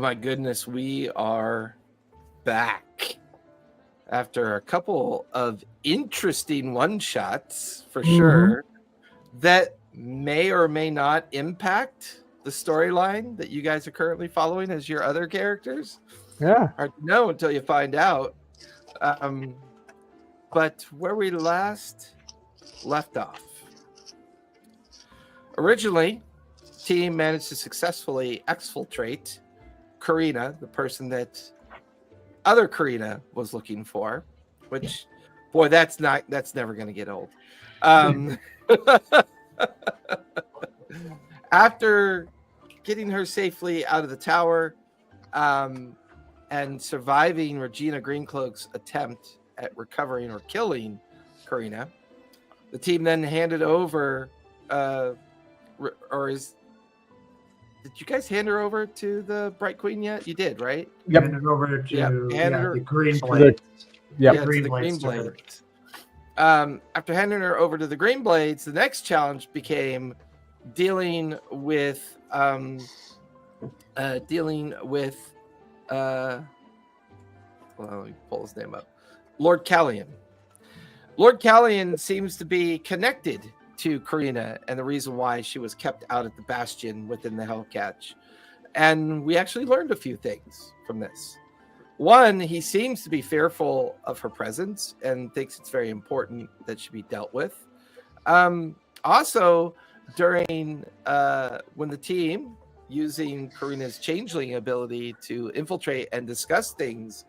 my goodness, we are back after a couple of interesting one-shots for sure that may or may not impact the storyline that you guys are currently following as your other characters. Yeah. Hard to know until you find out. But where we last left off, originally, the team managed to successfully exfiltrate Karina, the person that other Karina was looking for, which, boy, that's never going to get old. After getting her safely out of the tower and surviving Regina Greencloak's attempt at recovering or killing Karina, the team then handed over, did you guys hand her over to the Bright Queen yet? You did, right? Yep. Handed over to the Green Blades. The Green Blades. After handing her over to the Green Blades, the next challenge became dealing with well, let me pull his name up. Lord Callian. Lord Callian seems to be connected to Karina and the reason why she was kept out at the Bastion within the Hellcatch. And we actually learned a few things from this. One, he seems to be fearful of her presence and thinks it's very important that she be dealt with. Also, during when the team, using Karina's changeling ability to infiltrate and discuss things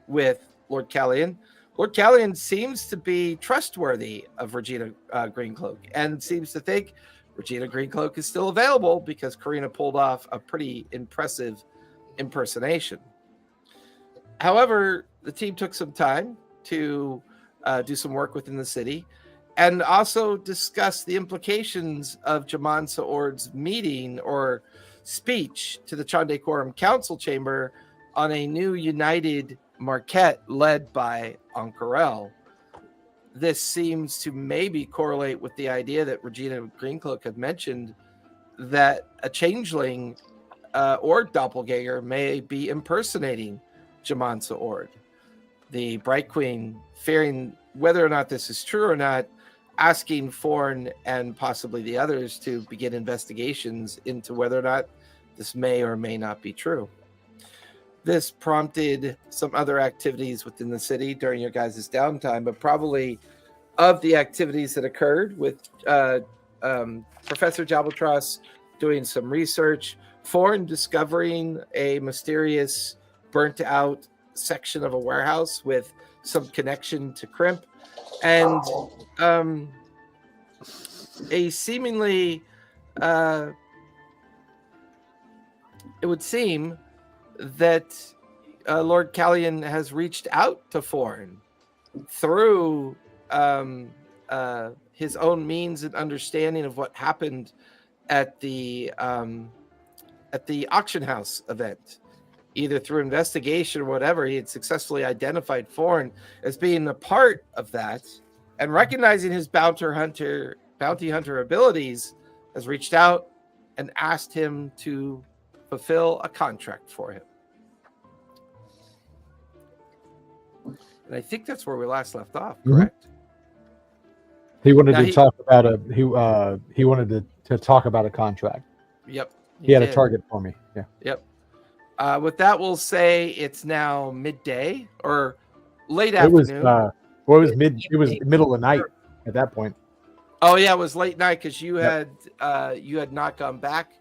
with Lord Callian, Lord Callian seems to be trustworthy of Regina Greencloak and seems to think Regina Greencloak is still available because Karina pulled off a pretty impressive impersonation. However, the team took some time to do some work within the city and also discuss the implications of Jaman Saord's meeting or speech to the Chandei Quorum Council Chamber on a new united Marquet led by Ankarel. This seems to maybe correlate with the idea that Regina Greencloak had mentioned that a changeling or doppelganger may be impersonating Jaman Saord. The Bright Queen, fearing whether or not this is true or not, asking Forn and possibly the others to begin investigations into whether or not this may or may not be true. This prompted some other activities within the city during your guys' downtime, but probably of the activities that occurred with Professor Jabaltros doing some research, Forn discovering a mysterious burnt out section of a warehouse with some connection to Crimp, and a seemingly, it would seem that Lord Callian has reached out to Forn through his own means and understanding of what happened at the auction house event. Either through investigation or whatever, he had successfully identified Forn as being a part of that, and recognizing his bounty hunter abilities, has reached out and asked him to fulfill a contract for him. And I think that's where we last left off, correct? He wanted to talk about he wanted to talk about a contract. Yep. He had a target for me. Yeah. Yep. With that, we'll say it's now midday or late afternoon. It was middle of the night at that point. Oh yeah, it was late night because you had not gone back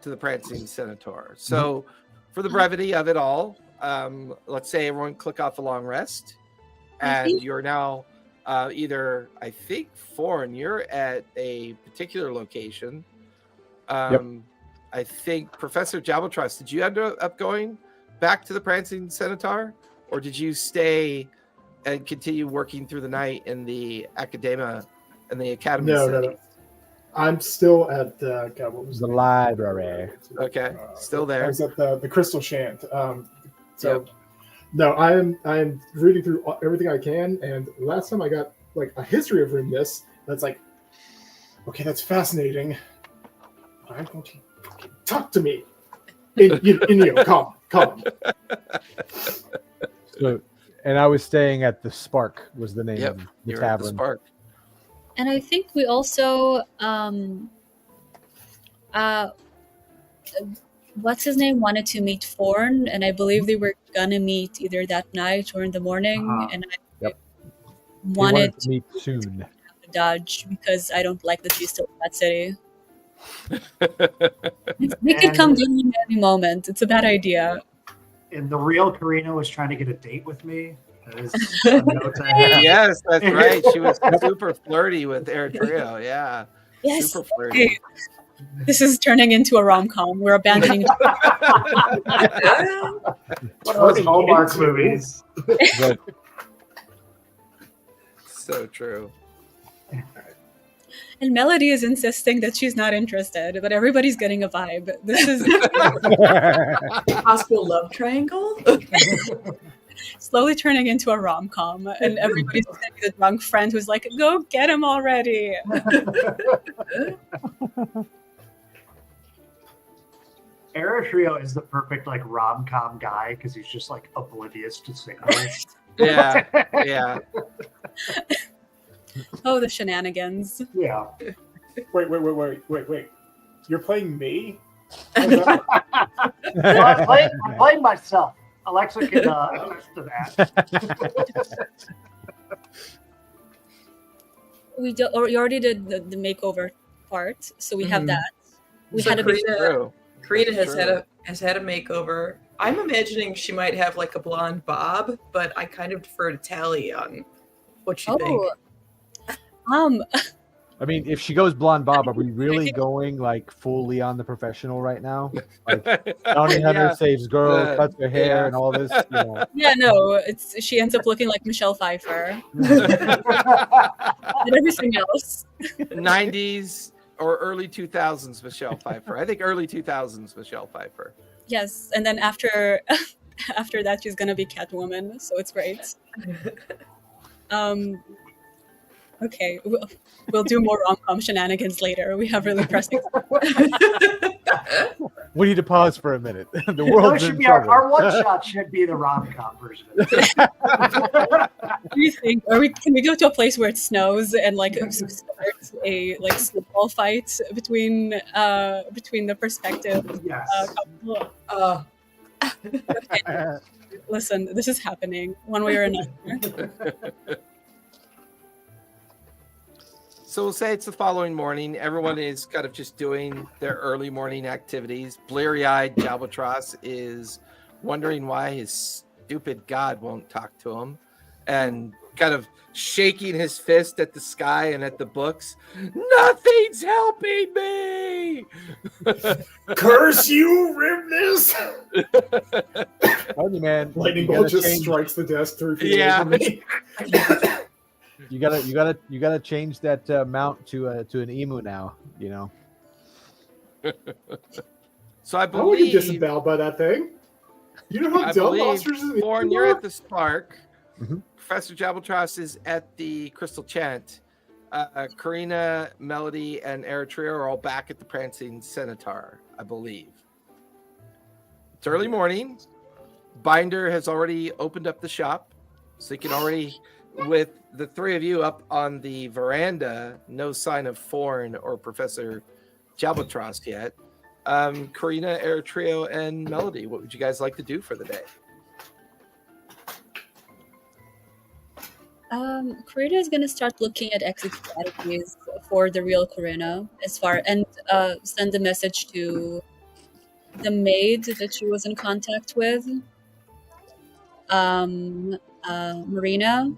to the Prancing Centaur. So, for the brevity of it all, let's say everyone click off a long rest, and you're now either, I think, Forn, you're at a particular location. I think Professor Jabaltros, did you end up going back to the Prancing Centaur, or did you stay and continue working through the night in the academia and the academy? No. I'm still at the library. Okay, still there. I was at the Crystal Shant. No, I am reading through everything I can, and last time I got like a history of Rimness. That's like, okay, that's fascinating. I'm going to talk to me. Inyo, come. Come. So, and I was staying at the Spark was the name of the You're tavern. at the Spark. And I think we also what's his name wanted to meet Forn, and I believe they were gonna meet either that night or in the morning. And I wanted to meet soon. Dodge because I don't like that she's still in that city. They could come down at any moment. It's a bad idea. And the real Karina was trying to get a date with me. That is a note I have. Yes, that's right. She was super flirty with Eritrea. Yeah. Yes. Super flirty. Okay. This is turning into a rom-com. We're abandoning. One of those Hallmark movies. So true. And Melody is insisting that she's not interested, but everybody's getting a vibe. This is possible love triangle. Slowly turning into a rom-com, and everybody's the drunk friend who's like, "Go get him already." Eritrea is the perfect like rom-com guy because he's just like oblivious to signals. Yeah, yeah. Oh, the shenanigans. Yeah. Wait. You're playing me? Well, I'm playing myself. Alexa can attest to that. We already did the makeover part, so we have that. We so had Karina has had a makeover. I'm imagining she might have like a blonde bob, but I kind of defer to Tally on what you think. I mean, if she goes blonde bob, are we really going like fully on the professional right now? Like Bounty Hunter saves girl, cuts her hair, and all this. You know. Yeah, no, she ends up looking like Michelle Pfeiffer. And everything else. 90s or early 2000s Michelle Pfeiffer. I think early 2000s Michelle Pfeiffer. Yes, and then after that, she's gonna be Catwoman, so it's great. Okay, we'll do more rom-com shenanigans later. We have really pressing. We need to pause for a minute. The world should be our one shot should be the rom-com version. Do you think? Can we go to a place where it snows and like start a like snowball fight between the perspective? Yes. Okay. Listen, this is happening one way or another. So we'll say it's the following morning. Everyone is kind of just doing their early morning activities. Bleary-eyed Jalbatros is wondering why his stupid god won't talk to him and kind of shaking his fist at the sky and at the books. Nothing's helping me! Curse you, Rivnus! Funny man. Lightning bolt just strikes the desk 3 feet Yeah. away from me. You gotta change that mount to an emu now. You know. So I I want to believe get disemboweled by that thing. You know how dumb monsters is. Born, you're at the Spark. Mm-hmm. Professor Jalbatros is at the Crystal Chant. Karina, Melody, and Eritrea are all back at the Prancing Centaur, I believe. It's early morning. Binder has already opened up the shop, so you can already, with the three of you up on the veranda, no sign of Forn or Professor Jalbatros yet. Karina, Eritrea, and Melody, what would you guys like to do for the day? Karina is going to start looking at exit strategies for the real Karina and send a message to the maid that she was in contact with, Marina,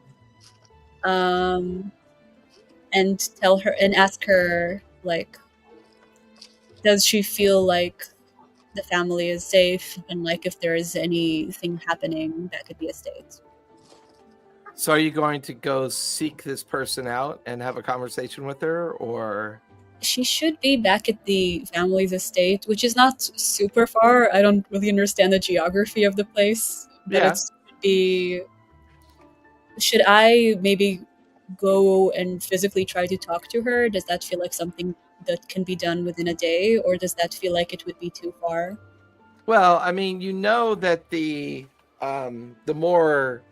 and tell her and ask her, like, does she feel like the family is safe, and like if there is anything happening that could be a state. So are you going to go seek this person out and have a conversation with her, or? She should be back at the family's estate, which is not super far. I don't really understand the geography of the place, but should I maybe go and physically try to talk to her? Does that feel like something that can be done within a day, or does that feel like it would be too far? Well, I mean, you know that the more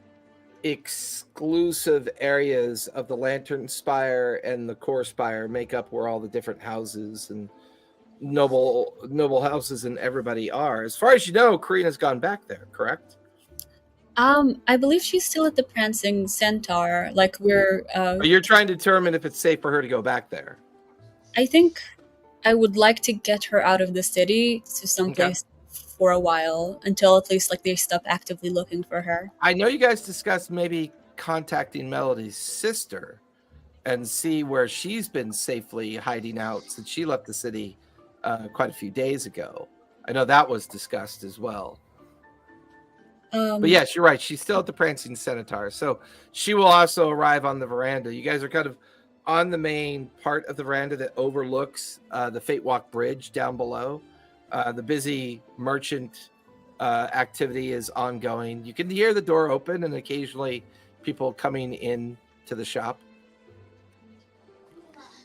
exclusive areas of the Lantern Spire and the Core Spire make up where all the different houses and noble houses and everybody are. As far as you know, Karina's gone back there, correct? I believe she's still at the Prancing Centaur. Like we're. Or you're trying to determine if it's safe for her to go back there. I think I would like to get her out of the city to someplace for a while until at least like they stop actively looking for her. I know you guys discussed maybe contacting Melody's sister and see where she's been safely hiding out since she left the city quite a few days ago. I know that was discussed as well. But yes, you're right. She's still at the Prancing Centaur. So she will also arrive on the veranda. You guys are kind of on the main part of the veranda that overlooks the Fate Walk Bridge down below. The busy merchant activity is ongoing. You can hear the door open and occasionally people coming in to the shop.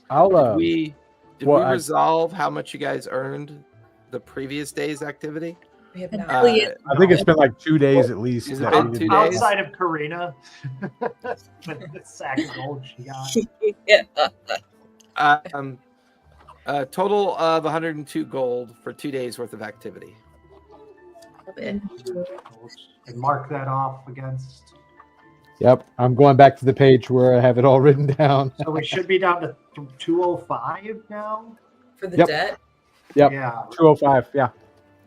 Did we resolve how much you guys earned the previous day's activity? We have not. I think it's been like 2 days at least. Has it been 2 days? Outside of Karina, with the sack of gold she got. A total of 102 gold for 2 days worth of activity. And mark that off against. Yep, I'm going back to the page where I have it all written down. So we should be down to 205 now? For the Yep. debt? Yep, Yeah. 205, yeah.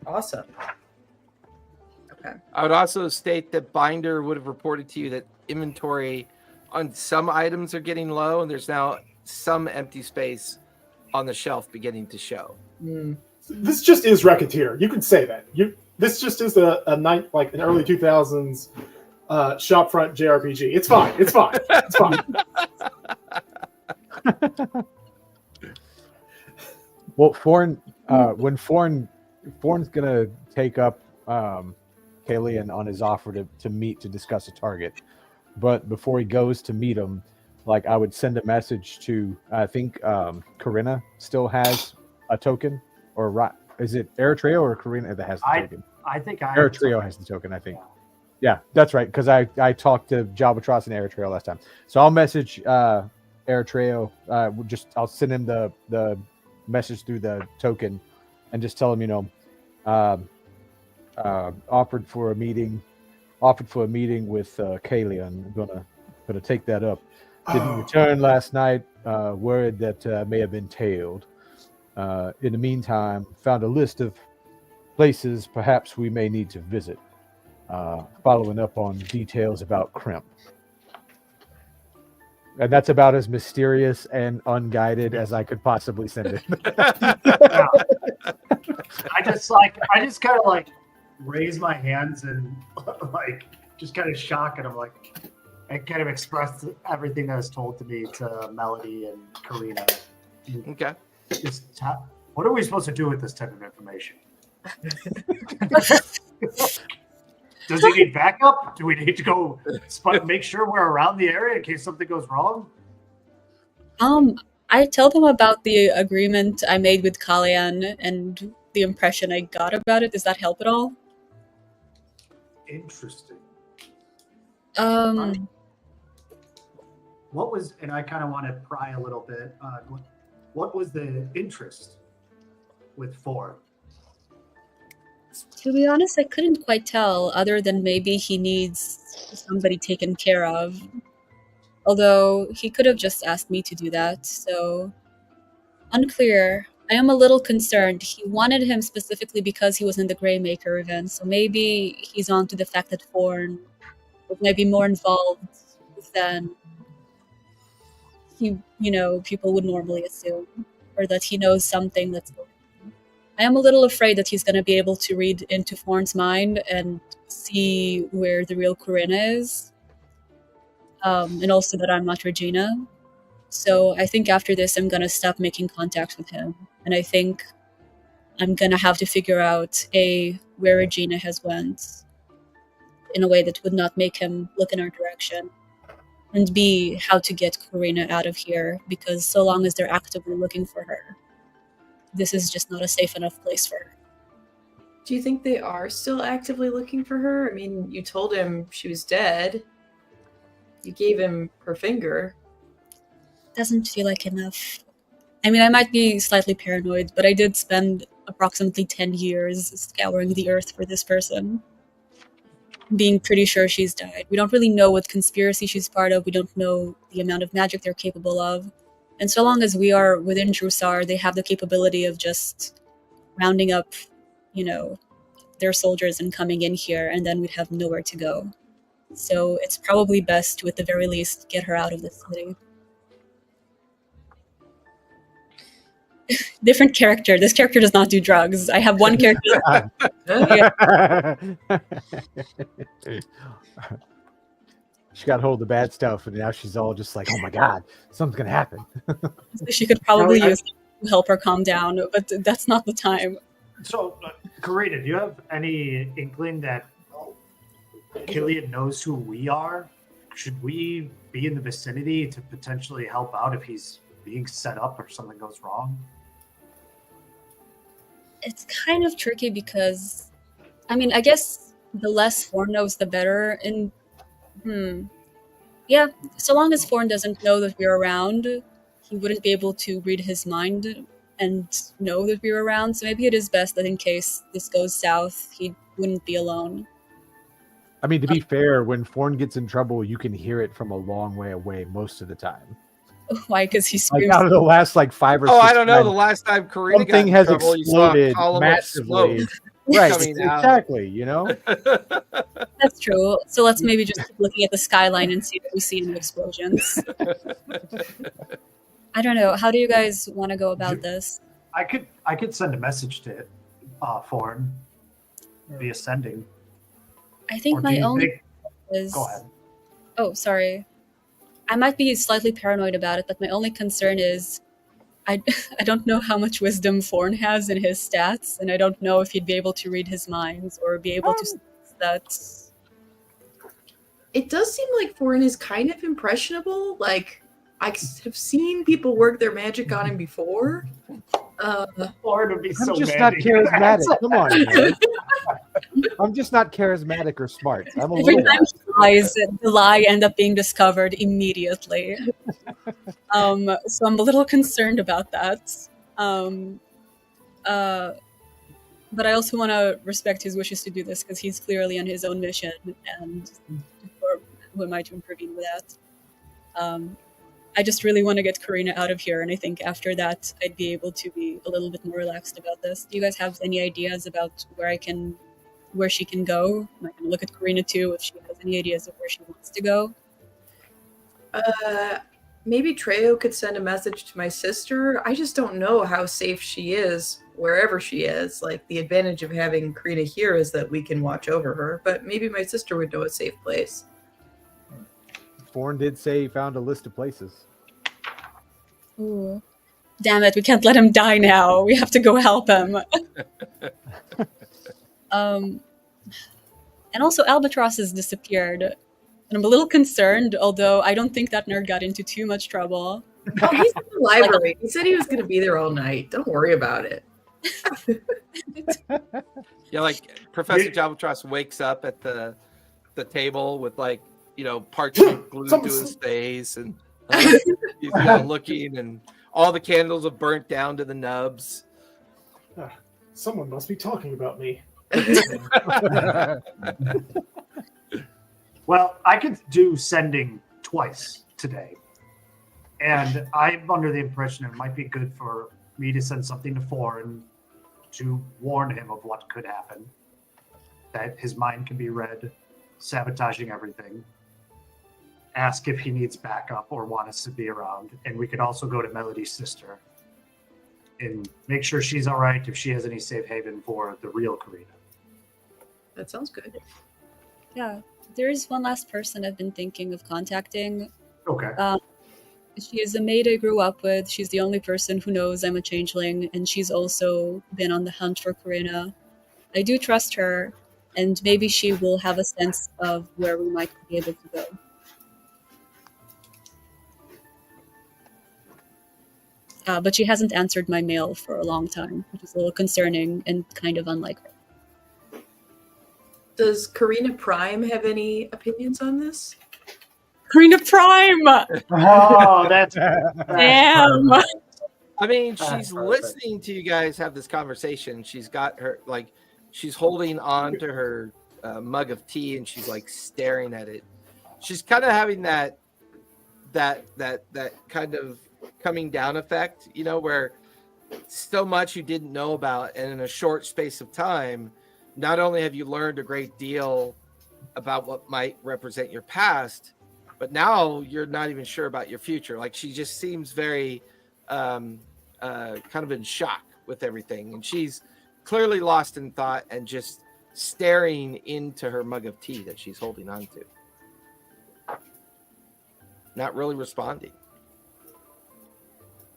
Awesome. Okay. I would also state that Binder would have reported to you that inventory on some items are getting low, and there's now some empty space on the shelf beginning to show. This just is Racketeer. You can say that. This just is a night like an early 2000s shopfront JRPG. It's fine. It's fine. It's fine. Well, when Forn's gonna take up Kalian on his offer to meet to discuss a target, but before he goes to meet him, like I would send a message to I think Karina still has a token, or is it Eritrea or Karina that has the token? I think Eritrea has the token. I think. Yeah, that's right. Because I talked to Jabatros and Eritrea last time, so I'll message Eritrea. I'll send him the message through the token, and just tell him offered for a meeting with Kalian. I'm gonna take that up. Didn't return last night. Word that may have been tailed. In the meantime, found a list of places perhaps we may need to visit. Following up on details about Crimp. And that's about as mysterious and unguided as I could possibly send it. I just kind of like raise my hands and like just kind of shock, and I'm like, I kind of express everything that was told to me to Melody and Karina. Okay. What are we supposed to do with this type of information? Does he need backup? Do we need to go make sure we're around the area in case something goes wrong? I tell them about the agreement I made with Kalian and the impression I got about it. Does that help at all? Interesting. What was, and I kind of want to pry a little bit, what was the interest with Ford? To be honest, I couldn't quite tell, other than maybe he needs somebody taken care of. Although he could have just asked me to do that, so unclear. I am a little concerned. He wanted him specifically because he was in the Greymaker event, so maybe he's on to the fact that Forn was maybe more involved than people would normally assume, or that he knows something that's going on. I am a little afraid that he's going to be able to read into Forn's mind and see where the real Corinna is, and also that I'm not Regina. So I think after this, I'm going to stop making contact with him, and I think I'm going to have to figure out A, where Regina has went in a way that would not make him look in our direction, and B, how to get Karina out of here, because so long as they're actively looking for her, this is just not a safe enough place for her. Do you think they are still actively looking for her? I mean, you told him she was dead. You gave him her finger. Doesn't feel like enough. I mean, I might be slightly paranoid, but I did spend approximately 10 years scouring the earth for this person. Being pretty sure she's died. We don't really know what conspiracy she's part of. We don't know the amount of magic they're capable of. And so long as we are within Jrusar, they have the capability of just rounding up, their soldiers and coming in here, and then we'd have nowhere to go. So it's probably best to, at the very least, get her out of the city. Different character. This character does not do drugs. I have one character. She got hold of the bad stuff, and now she's all just like, "Oh my god, something's gonna happen." She could probably use to help her calm down, but that's not the time. So, Karina, do you have any inkling that Killian knows who we are? Should we be in the vicinity to potentially help out if he's being set up or something goes wrong? It's kind of tricky because, I guess the less Forn knows, the better. And, yeah, so long as Forn doesn't know that we're around, he wouldn't be able to read his mind and know that we're around. So maybe it is best that in case this goes south, he wouldn't be alone. I mean, to be fair, when Forn gets in trouble, you can hear it from a long way away most of the time. Why? Because he Like screams. out of the last 5 or 6 I don't know. times, The last time Karina got something in has trouble, you saw a exploded column of massively. smoke Right, coming out. exactly. That's true. So let's maybe just keep looking at the skyline and see if we see any explosions. I don't know. How do you guys want to go about this? I could send a message to Forn via sending. I think Or do my you only think- is. Go ahead. Oh, sorry. I might be slightly paranoid about it, but my only concern is I don't know how much wisdom Forn has in his stats, and I don't know if he'd be able to read his minds or be able to sense that. It does seem like Foreign is kind of impressionable. Like, I have seen people work their magic on him before. Forn would be so I'm just mad not to hear that. charismatic. Come on, man. I'm just not charismatic or smart. I'm a Every little. time he lies, the lie end up being discovered immediately. So I'm a little concerned about that. But I also want to respect his wishes to do this because he's clearly on his own mission, and who am I to intervene with that? I just really want to get Karina out of here, and I think after that I'd be able to be a little bit more relaxed about this. Do you guys have any ideas about where she can go? I can look at Karina too if she has any ideas of where she wants to go. Maybe Treyo could send a message to my sister. I just don't know how safe she is wherever she is. Like, the advantage of having Karina here is that we can watch over her, but maybe my sister would know a safe place. Forn did say he found a list of places. Ooh. Damn it, we can't let him die now. We have to go help him. And also Albatross has disappeared. And I'm a little concerned, although I don't think that nerd got into too much trouble. Oh, he's in the library. He said he was going to be there all night. Don't worry about it. Yeah, like Professor Albatross wakes up at the table with parchment glued to his face, and he's looking, and all the candles have burnt down to the nubs. Someone must be talking about me. Well, I could do sending twice today. And I'm under the impression it might be good for me to send something to Forn to warn him of what could happen. That his mind can be read, sabotaging everything. Ask if he needs backup or want us to be around. And we could also go to Melody's sister and make sure she's all right if she has any safe haven for the real Karina. That sounds good. Yeah. There's one last person I've been thinking of contacting. Okay. She is a maid I grew up with. She's the only person who knows I'm a changeling, and she's also been on the hunt for Karina. I do trust her, and maybe she will have a sense of where we might be able to go. But she hasn't answered my mail for a long time, which is a little concerning and kind of unlike her. Does Karina Prime have any opinions on this? Karina Prime! Oh, that's Damn. perfect. I mean, That's she's perfect. listening to you guys have this conversation. She's got her like she's holding on to her mug of tea and she's like staring at it. She's kind of having that kind of coming down effect, you know, where so much you didn't know about, and in a short space of time, not only have you learned a great deal about what might represent your past, but now you're not even sure about your future. Like she just seems very kind of in shock with everything, and she's clearly lost in thought and just staring into her mug of tea that she's holding on to, not really responding.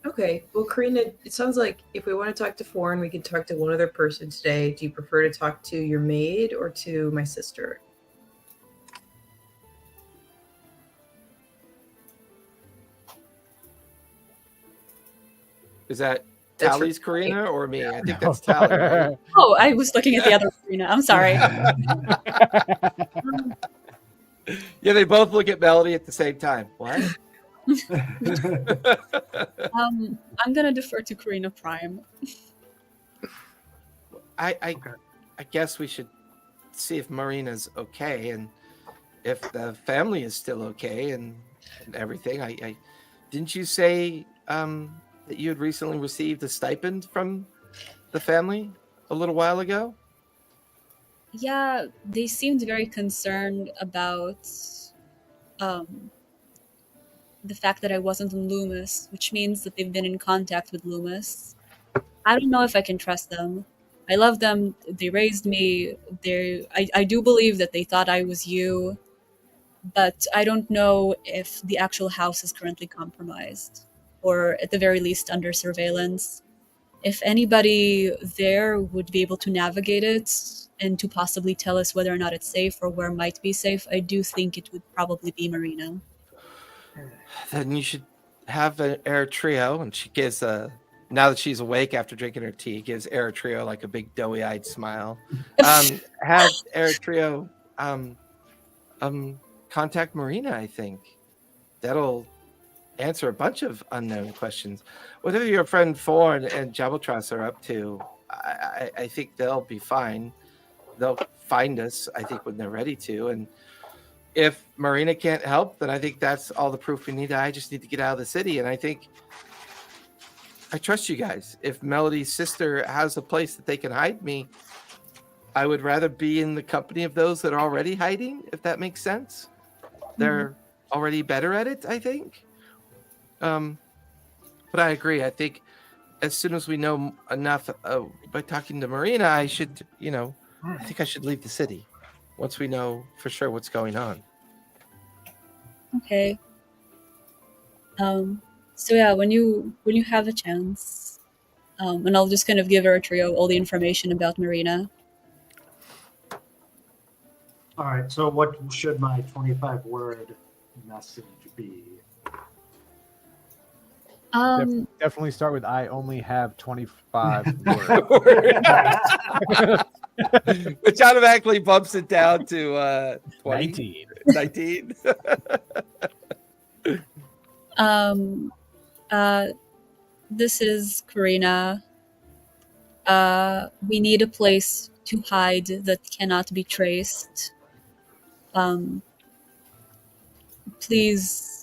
Okay, well, Karina, it sounds like if we want to talk to Foreign, we can talk to one other person today. Do you prefer to talk to your maid or to my sister? Is that That's Tally's right. Karina or me? I think that's Tally. Right? Oh, I was looking at the other Karina. I'm sorry. Yeah, they both look at Melody at the same time. What? I'm gonna defer to Karina Prime. I guess we should see if Marina's okay and if the family is still okay and everything. I didn't you say that you had recently received a stipend from the family a little while ago? Yeah, they seemed very concerned about the fact that I wasn't in Loomis, which means that they've been in contact with Loomis. I don't know if I can trust them. I love them. They raised me. I do believe that they thought I was you, but I don't know if the actual house is currently compromised, or at the very least under surveillance. If anybody there would be able to navigate it and to possibly tell us whether or not it's safe or where it might be safe, I do think it would probably be Marina. Then you should have an air trio, and she gives now that she's awake after drinking her tea, gives air trio like a big doughy-eyed smile. Have air trio contact Marina. I think that'll answer a bunch of unknown questions. Whatever your friend Ford and Jrusars are up to, I think they'll be fine. They'll find us, I think, when they're ready to. And if Marina can't help, then I think that's all the proof we need. I just need to get out of the city. And I think I trust you guys. If Melody's sister has a place that they can hide me, I would rather be in the company of those that are already hiding, if that makes sense. They're already better at it, I think. But I agree. I think as soon as we know enough by talking to Marina, I should, I think I should leave the city once we know for sure what's going on. Okay. So yeah, when you have a chance, and I'll just kind of give her trio all the information about Marina. All right. So, what should my 25-word message be? Definitely start with I only have 25 words. Which automatically bumps it down to 20? 19. This is Karina. We need a place to hide that cannot be traced. Please.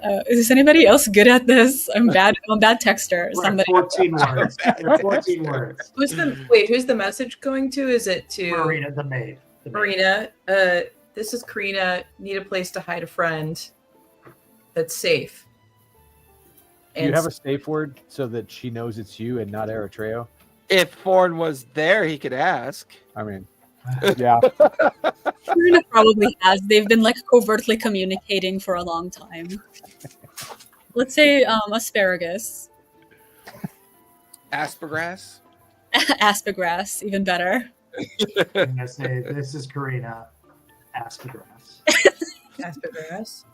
Is anybody else good at this? I'm bad texter. We're at Somebody. 14 words. We're at 14 words. Who's the message going to? Is it to Marina, the maid. Marina? This is Karina. Need a place to hide a friend that's safe. Do you have a safe word so that she knows it's you and not Eritrea? If Ford was there, he could ask. I mean, yeah. Karina probably has. They've been like covertly communicating for a long time. Let's say asparagus. Aspergrass? Asparagus, even better. I'm gonna say this is Karina. Asparagus. Asparagus.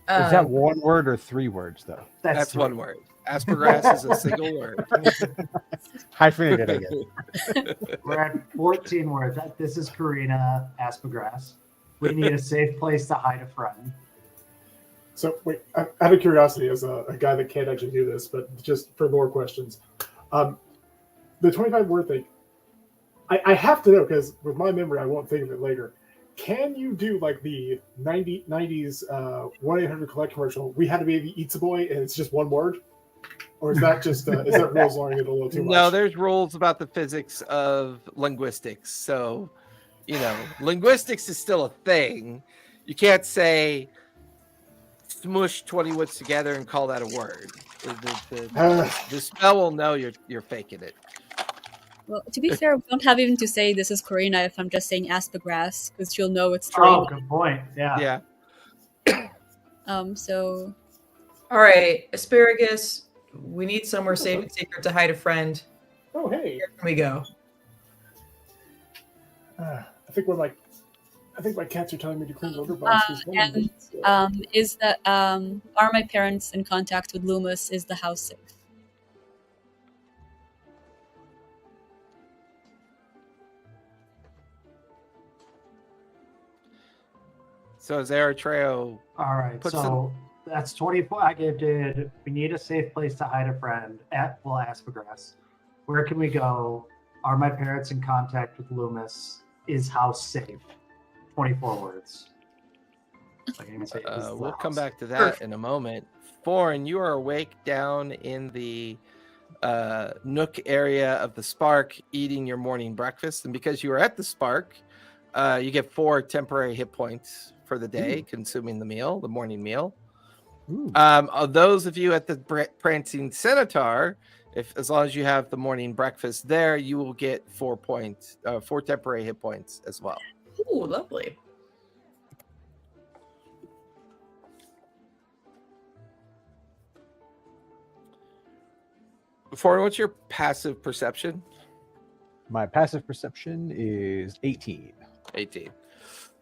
Is that one word or 3 words though? That's one word. Aspergrass is a single word. Hyphenated again. We're at 14 words. This is Karina Aspergrass. We need a safe place to hide a friend. So wait, out of curiosity, as a guy that can't actually do this, but just for more questions, the 25 word thing, I have to know because with my memory, I won't think of it later. Can you do like the 90s 1-800 collect commercial? We had a baby eats a boy, and it's just one word, or is that just is that rules learning it a little too much? No, there's rules about the physics of linguistics. So, linguistics is still a thing. You can't say smush 20 words together and call that a word. The spell will know you're faking it. Well, to be fair, we don't have even to say this is Karina if I'm just saying Aspergrass, because she'll know it's true. Oh, good point. Yeah. So. All right, asparagus. We need somewhere safe and secret to hide a friend. Oh, hey. Here we go. I think my cats are telling me to clean litter boxes. Is that are my parents in contact with Loomis? Is the house safe? So as Eritrea All right. So that's 24. I did. We need a safe place to hide a friend at Aspergrass. Where can we go? Are my parents in contact with Loomis? Is house safe? 24 words. I can even say, is the we'll come house back to that in a moment. Foreign, you are awake down in the nook area of the Spark, eating your morning breakfast, and because you are at the Spark, you get 4 temporary hit points for the day, consuming the morning meal. Those of you at the Prancing Centaur, as long as you have the morning breakfast there, you will get 4 temporary hit points as well. Ooh, lovely. Foreign, what's your passive perception? My passive perception is 18. 18.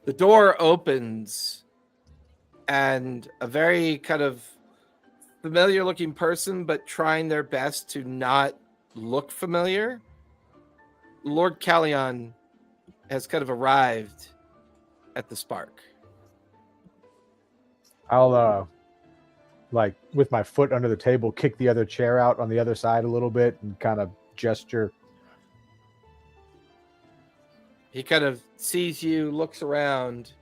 The door opens, and a very kind of familiar looking person, but trying their best to not look familiar. Lord Callion has kind of arrived at the Spark. I'll like with my foot under the table, kick the other chair out on the other side a little bit and kind of gesture. He kind of sees you, looks around,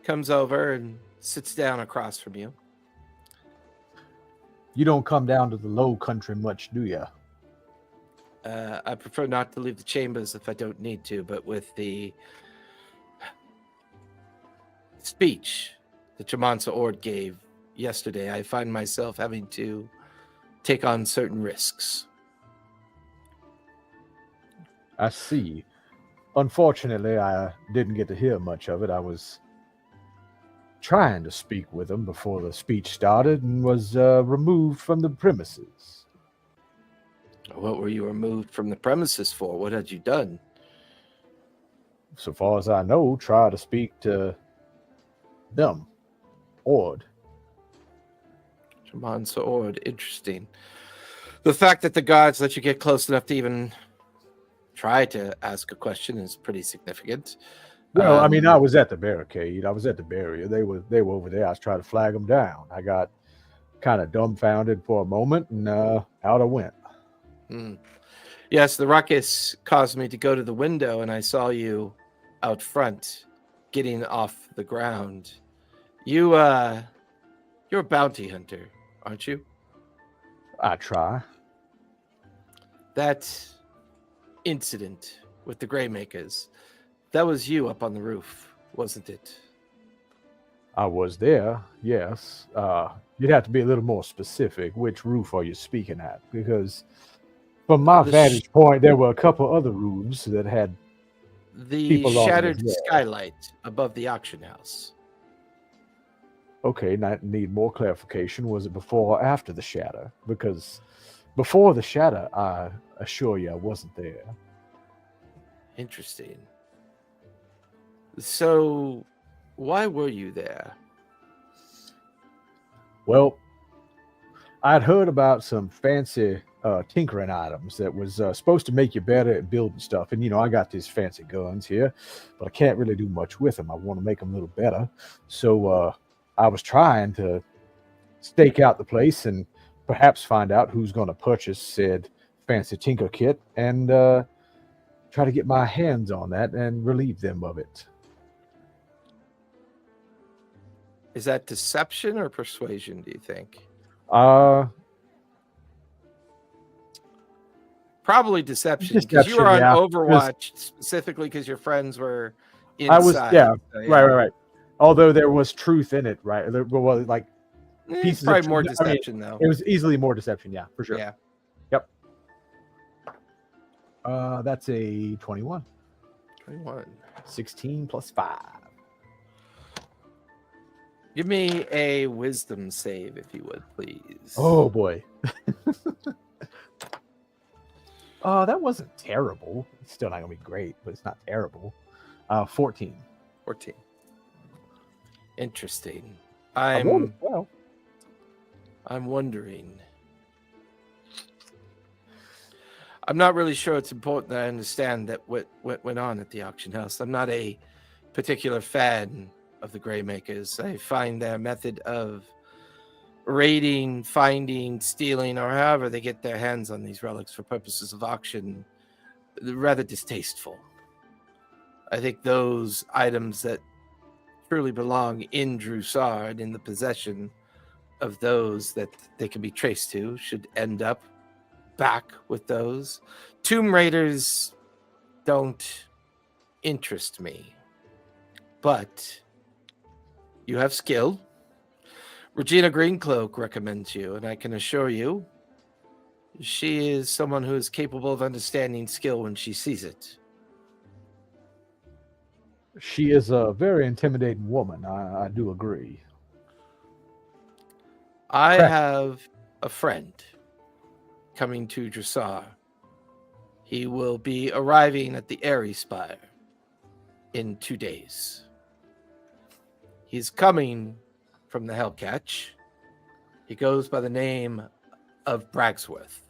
comes over and sits down across from you. You don't come down to the low country much, do you? I prefer not to leave the chambers if I don't need to, but with the speech that Jamansa Ord gave yesterday, I find myself having to take on certain risks. I see. Unfortunately, I didn't get to hear much of it. I was trying to speak with him before the speech started and was removed from the premises. What were you removed from the premises for? What had you done? So far as I know, try to speak to them. Ord. Jamansa Ord, interesting. The fact that the guards let you get close enough to even try to ask a question is pretty significant. Well, I mean, I was at the barricade. I was at the barrier. They were over there. I was trying to flag them down. I got kind of dumbfounded for a moment, and out I went. Yes, the ruckus caused me to go to the window, and I saw you out front, getting off the ground. You're a bounty hunter, aren't you? I try. That incident with the Greymakers, that was you up on the roof, wasn't it? I was there, yes. You'd have to be a little more specific. Which roof are you speaking at? Because from my vantage point, there were a couple other rooms that had the people on them shattered as well. skylight above the auction house. Okay, now I need more clarification. Was it before or after the shatter? Because before the shatter, I assure you I wasn't there. Interesting. So, why were you there? Well, I'd heard about some fancy tinkering items that was supposed to make you better at building stuff. And, I got these fancy guns here, but I can't really do much with them. I want to make them a little better. So I was trying to stake out the place and perhaps find out who's going to purchase said fancy tinker kit and try to get my hands on that and relieve them of it. Is that deception or persuasion, do you think? Probably deception, because you were on Overwatch specifically because your friends were inside. I was, so, right. Although there was truth in it, right? Well, like pieces probably of more truth. deception, though. It was easily more deception, yeah, for sure. Yeah. Yep. That's a 21. 21. 16 plus 5. Give me a wisdom save, if you would, please. Oh boy. Oh, that wasn't terrible. It's still not gonna be great, but it's not terrible. 14. 14. Interesting. I rolled it well. I'm wondering. I'm not really sure it's important that I understand that what went on at the auction house. I'm not a particular fan of the Greymakers. I find their method of raiding, finding, stealing, or however they get their hands on these relics for purposes of auction rather distasteful. I think those items that truly belong in Jrusar and in the possession of those that they can be traced to should end up back with those. Tomb Raiders don't interest me, but you have skill. Regina Greencloak recommends you, and I can assure you she is someone who is capable of understanding skill when she sees it. She is a very intimidating woman. I do agree. I Correct. have a friend coming to Jrusar. He will be arriving at the Airy Spire in 2 days. He's coming from the Hellcatch. He goes by the name of Bragsworth.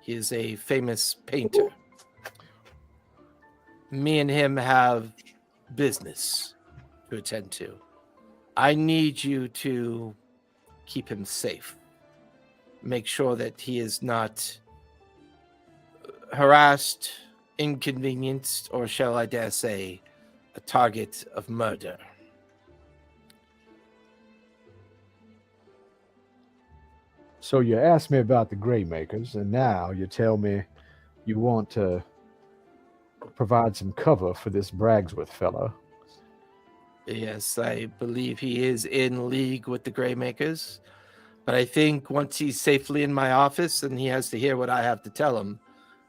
He is a famous painter. Me and him have business to attend to. I need you to keep him safe. Make sure that he is not harassed, inconvenienced, or shall I dare say, a target of murder. So you asked me about the Greymakers, and now you tell me you want to provide some cover for this Bragsworth fella. Yes, I believe he is in league with the Greymakers, but I think once he's safely in my office and he has to hear what I have to tell him,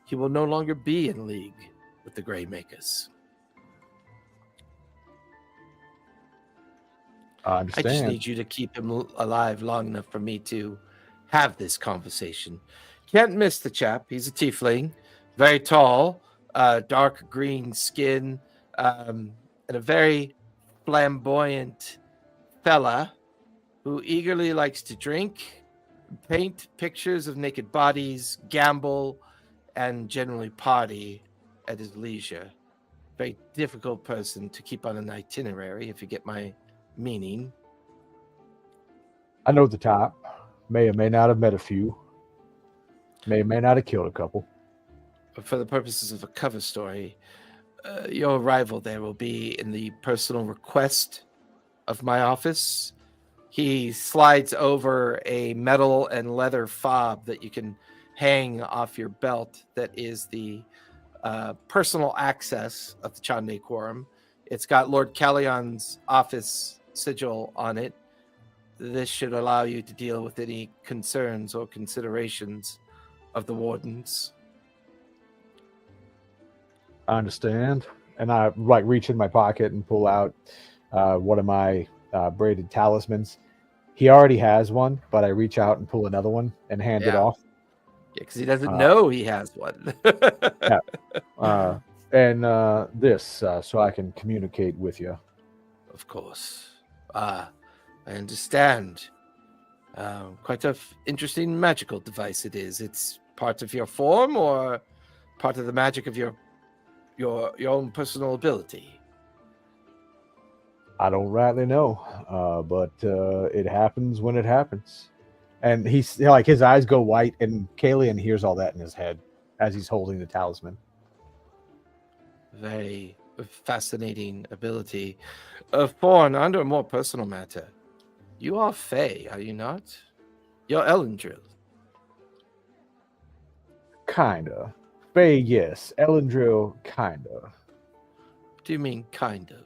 he will no longer be in league with the Greymakers. I I understand. just need you to keep him alive long enough for me to have this conversation. Can't miss the chap. He's a tiefling, very tall, dark green skin, and a very flamboyant fella who eagerly likes to drink, paint pictures of naked bodies, gamble, and generally party at his leisure. Very difficult person to keep on an itinerary, if you get my meaning. I know the type. May or may not have met a few. May or may not have killed a couple. But for the purposes of a cover story, your arrival there will be in the personal request of my office. He slides over a metal and leather fob that you can hang off your belt that is the personal access of the Chandei Quorum. It's got Lord Callion's office sigil on it. This should allow you to deal with any concerns or considerations of the Wardens. I understand. And I reach in my pocket and pull out one of my braided talismans. He already has one, but I reach out and pull another one and hand it Yeah. off. Yeah, because he doesn't know he has one. And this, so I can communicate with you. Of course. I understand. Quite a interesting magical device it is. It's part of your form or part of the magic of your own personal ability. I don't rightly know, but it happens when it happens. And he's like, his eyes go white, and Kalian hears all that in his head as he's holding the talisman. Very fascinating ability. Thorn, under a more personal matter, you are Fae, are you not? You're Elendril. Kinda. Faye, yes. Elendril, kinda. What do you mean, kind of?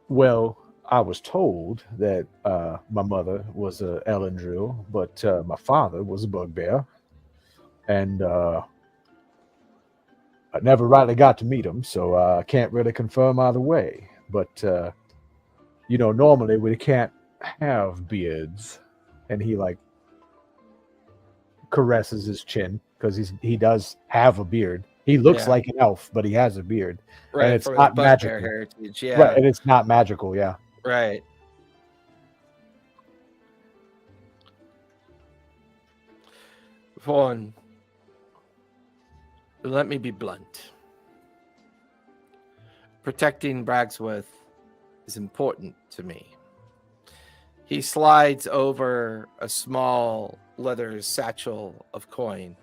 Well, I was told that my mother was a Elendril, but my father was a bugbear. And I never rightly got to meet him, so I can't really confirm either way. But, normally we can't have beards. And he, caresses his chin, because he does have a beard. He looks like an elf, but he has a beard. Right, and it's from not his bugbear magical. heritage, yeah. Right, and it's not magical, yeah. Right. Vaughn, let me be blunt. Protecting Bragsworth is important to me. He slides over a small leather satchel of coin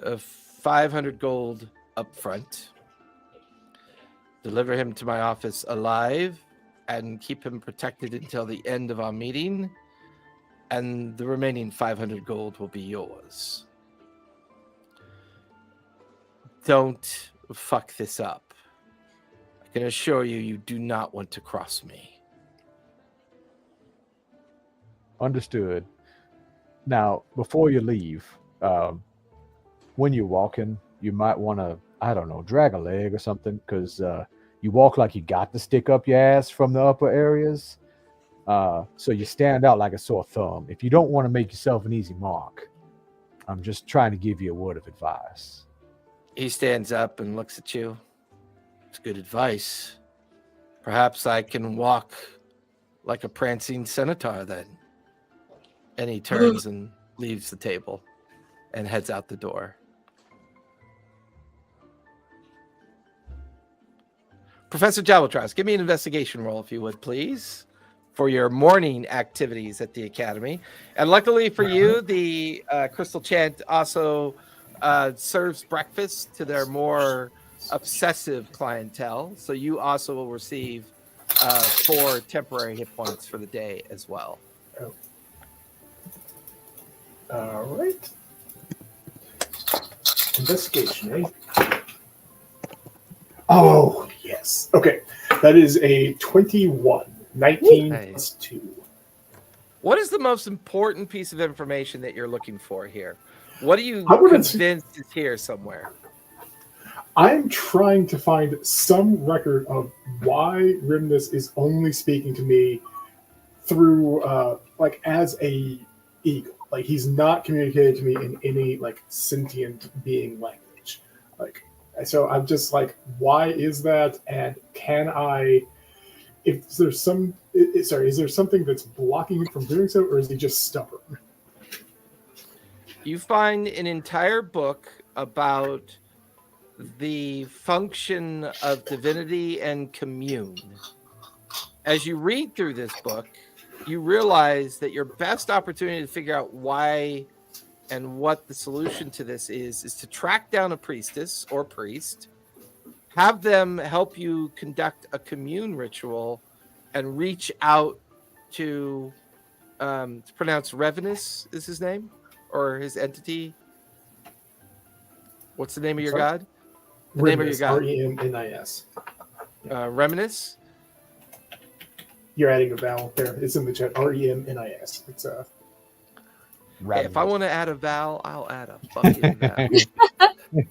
of 500 gold up front. Deliver him to my office alive and keep him protected until the end of our meeting, and the remaining 500 gold will be yours. Don't fuck this up. I can assure you, you do not want to cross me. Understood. Now, before you leave, when you're walking, you might want to, I don't know, drag a leg or something, because you walk like you got to stick up your ass from the upper areas. So you stand out like a sore thumb. If you don't want to make yourself an easy mark, I'm just trying to give you a word of advice. He stands up and looks at you. It's good advice. Perhaps I can walk like a prancing centaur then. And he turns and leaves the table and heads out the door. Professor Jabaltras, give me an investigation roll, if you would, please, for your morning activities at the Academy. And luckily for you, the Crystal Chant also serves breakfast to their more obsessive clientele. So you also will receive 4 temporary hit points for the day as well. Oh. All right. Investigation, eh? Oh, yes. Okay. That is a 21. 19 Nice. plus 2. What is the most important piece of information that you're looking for here? What are you I wouldn't convinced is here somewhere? I'm trying to find some record of why Rimnus is only speaking to me through, as a eagle. Like, he's not communicating to me in any, sentient being language. So I'm just like, why is that? And can I, is there something that's blocking him from doing so, or is he just stubborn? You find an entire book about the function of divinity and commune. As you read through this book, you realize that your best opportunity to figure out why and what the solution to this is to track down a priestess or priest, have them help you conduct a commune ritual, and reach out to pronounce Revenus is his name, or his entity. What's the name of your god? The name of your god. Remnis. Reminus? You're adding a vowel there. It's in the chat. Remnis. It's a. Hey, if I want to add a vowel, I'll add a fucking vowel.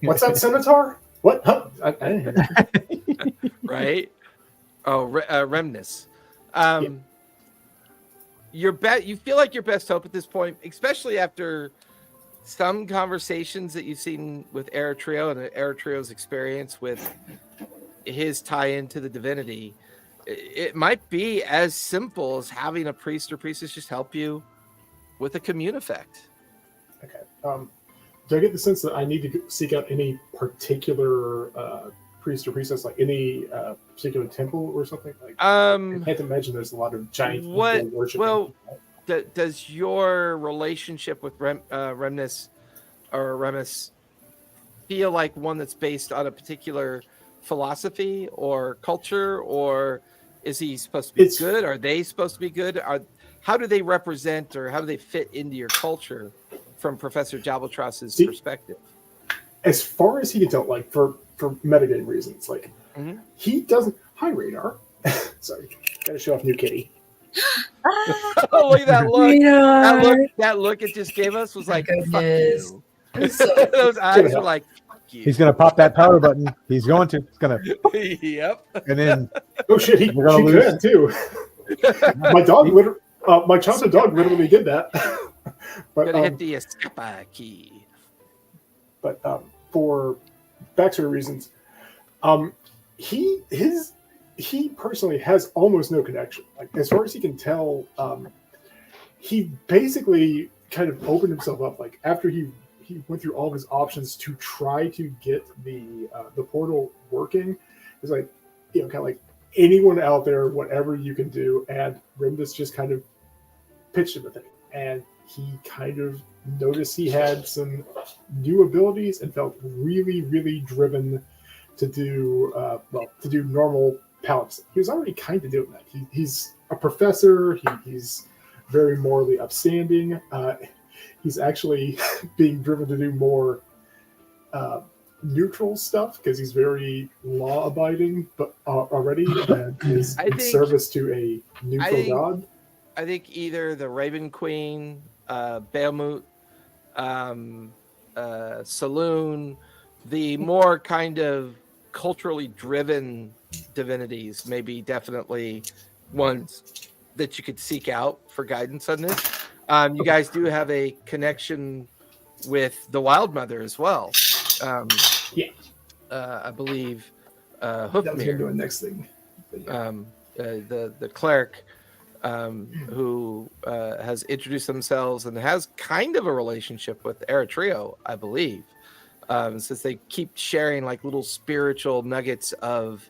What's that, Centaur? What? Huh? I didn't hear that. Right? Oh, Remnus. You feel like your best hope at this point, especially after some conversations that you've seen with Eritrea and Eritrio's experience with his tie into the divinity. it might be as simple as having a priest or priestess just help you with a commune effect. Okay. Do I get the sense that I need to seek out any particular priest or priestess, like any particular temple or something? Like, I can't imagine there's a lot of giant evil worshiping. Well, does your relationship with Remus feel like one that's based on a particular philosophy or culture, or is he supposed to be good? Are they supposed to be good? How do they represent, or how do they fit into your culture from Professor Jabaltros's perspective? As far as he can tell, like for metagame reasons, like he doesn't. Hi, Radar. Sorry, gotta show off new kitty. Oh, look at that look! Radar. That look it just gave us was like, Goodness. fuck you. Those eyes were like, fuck you. He's gonna pop that power button. He's going to. He's gonna. Yep. And then. Oh shit! She could too. My dog literally. My childhood dog literally did that. But gonna hit the escape key. But for backstory reasons, he personally has almost no connection. Like as far as he can tell, he basically kind of opened himself up. Like after he went through all of his options to try to get the portal working, it's like, you know, kind of like anyone out there, whatever you can do. And Rimdus just kind of pitched him a thing, and he kind of noticed he had some new abilities and felt really, really driven to do normal paladin. He was already kind of doing that. He's a professor. He's very morally upstanding. He's actually being driven to do more neutral stuff because he's very law-abiding, but already is in service to a neutral god. I think either the Raven Queen, Bahamut, Saloon, the more kind of culturally driven divinities, maybe definitely ones that you could seek out for guidance on this. You guys do have a connection with the Wild Mother as well. I believe Hoofmere. That was going to do a next thing. The cleric who has introduced themselves and has kind of a relationship with Eritrea, I believe, since they keep sharing like little spiritual nuggets of,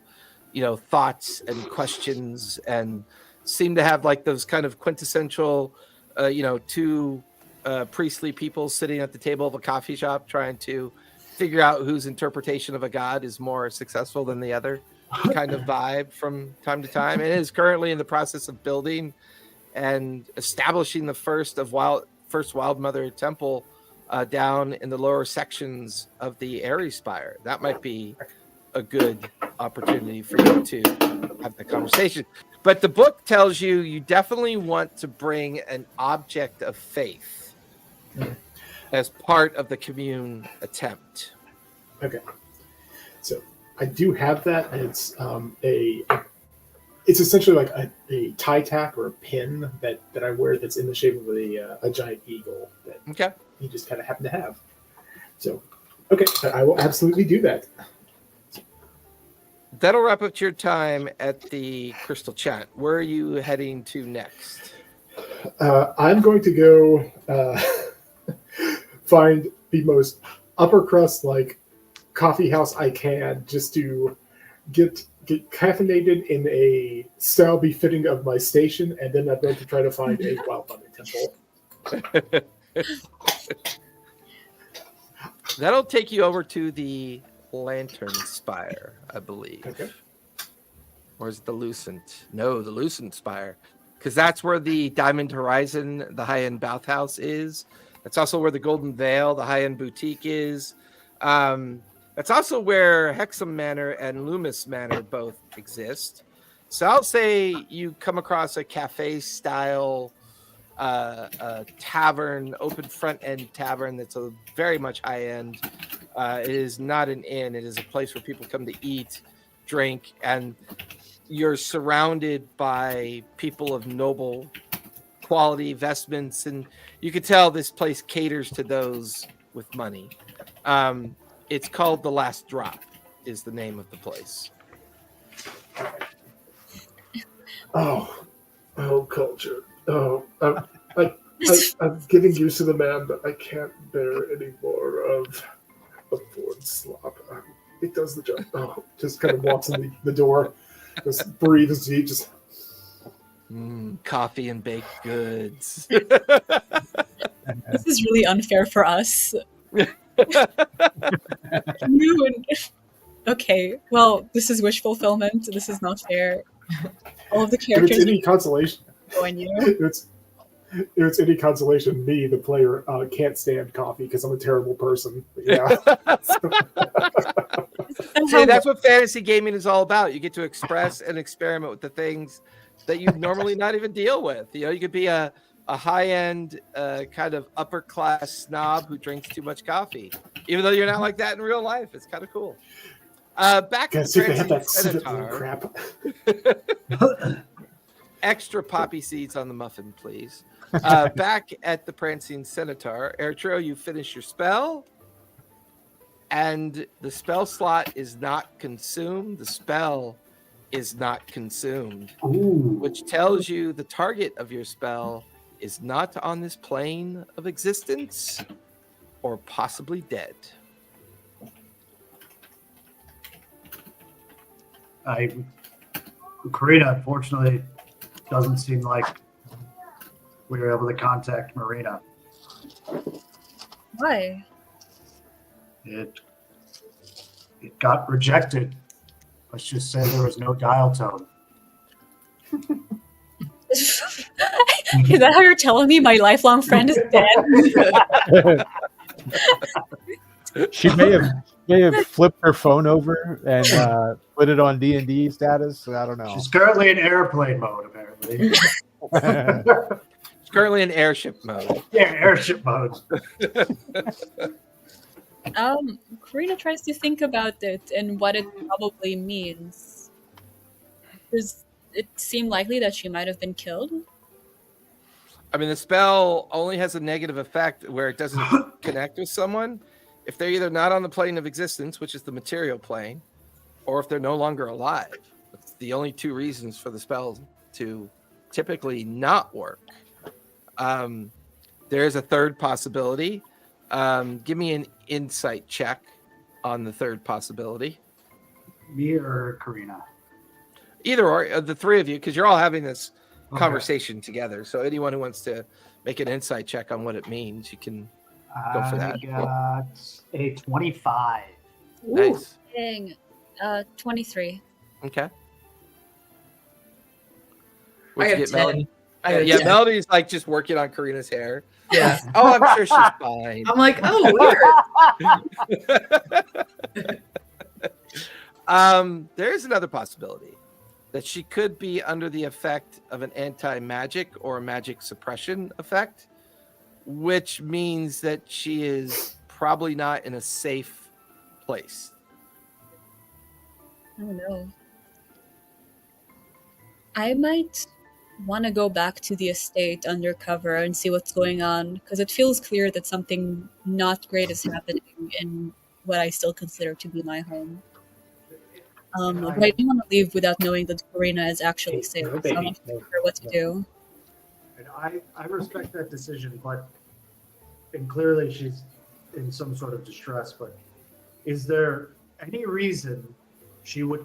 you know, thoughts and questions, and seem to have like those kind of quintessential, two priestly people sitting at the table of a coffee shop trying to figure out whose interpretation of a god is more successful than the other kind of vibe from time to time. And is currently in the process of building and establishing the first Wild Mother temple down in the lower sections of the Airy Spire. That might be a good opportunity for you to have the conversation. But the book tells you definitely want to bring an object of faith as part of the commune attempt. Okay. So I do have that, and it's essentially like a tie tack or a pin that I wear that's in the shape of a giant eagle that you just kind of happen to have. So, okay, I will absolutely do that. That'll wrap up your time at the Crystal Chant. Where are you heading to next? I'm going to go find the most upper crust like coffee house I can, just to get caffeinated in a style befitting of my station, and then I'm going to try to find a Wild Mother temple. That'll take you over to the Lantern Spire, I believe. Okay. Or is it the Lucent? No, the Lucent Spire. Because that's where the Diamond Horizon, the high-end bathhouse, is. That's also where the Golden Veil, the high-end boutique, is. That's also where Hexam Manor and Loomis Manor both exist. So I'll say you come across a cafe-style tavern, open front-end tavern that's a very much high-end. It is not an inn. It is a place where people come to eat, drink, and you're surrounded by people of noble quality vestments, and you can tell this place caters to those with money. It's called The Last Drop, is the name of the place. Oh, culture. Oh, I'm getting used to the man, but I can't bear any more of foreign slop. It does the job. Oh, just kind of walks in the door, just breathes deep, just. Coffee and baked goods. This is really unfair for us. Okay, well, this is wish fulfillment. This is not fair. All of the If characters it's any consolation, go on you. if it's any consolation, me, the player, can't stand coffee because I'm a terrible person. Yeah. See, that's what fantasy gaming is all about. You get to express and experiment with the things that you normally not even deal with. You know, you could be a high-end kind of upper-class snob who drinks too much coffee, even though you're not like that in real life. It's kind of cool. Back to See if they have the that civet Centaur. crap. Extra poppy seeds on the muffin, please. Back at the Prancing Centaur, Eritro, you finish your spell, and the spell slot is not consumed. The spell is not consumed, which tells you the target of your spell is not on this plane of existence or possibly dead. Karina, unfortunately, doesn't seem like we were able to contact Marina. Why? It got rejected. Let's just say there was no dial tone. Is that how you're telling me my lifelong friend is dead? She may have flipped her phone over and put it on D&D status. I don't know. She's currently in airplane mode, apparently. It's currently in airship mode. Yeah, airship mode. Karina tries to think about it and what it probably means. Does it seem likely that she might have been killed? I mean, the spell only has a negative effect where it doesn't connect with someone if they're either not on the plane of existence, which is the material plane, or if they're no longer alive. That's the only two reasons for the spell to typically not work. There is a third possibility. Give me an insight check on the third possibility. Me or Karina? Either or, the three of you, because you're all having this conversation together. So anyone who wants to make an insight check on what it means, you can go for that. I got a 25. Nice. Dang. 23. Okay. I What'd you have get, 10. Melody? I have Yeah, 10. Melody's like just working on Karina's hair. Yeah. Oh, I'm sure she's fine. I'm like, oh, weird. There is another possibility that she could be under the effect of an anti-magic or a magic suppression effect, which means that she is probably not in a safe place. I don't know. I might want to go back to the estate undercover and see what's going on, because it feels clear that something not great is happening in what I still consider to be my home. But I don't want to leave without knowing that Karina is actually safe. So I'm not sure what to do. And I respect that decision, and clearly she's in some sort of distress, but is there any reason she would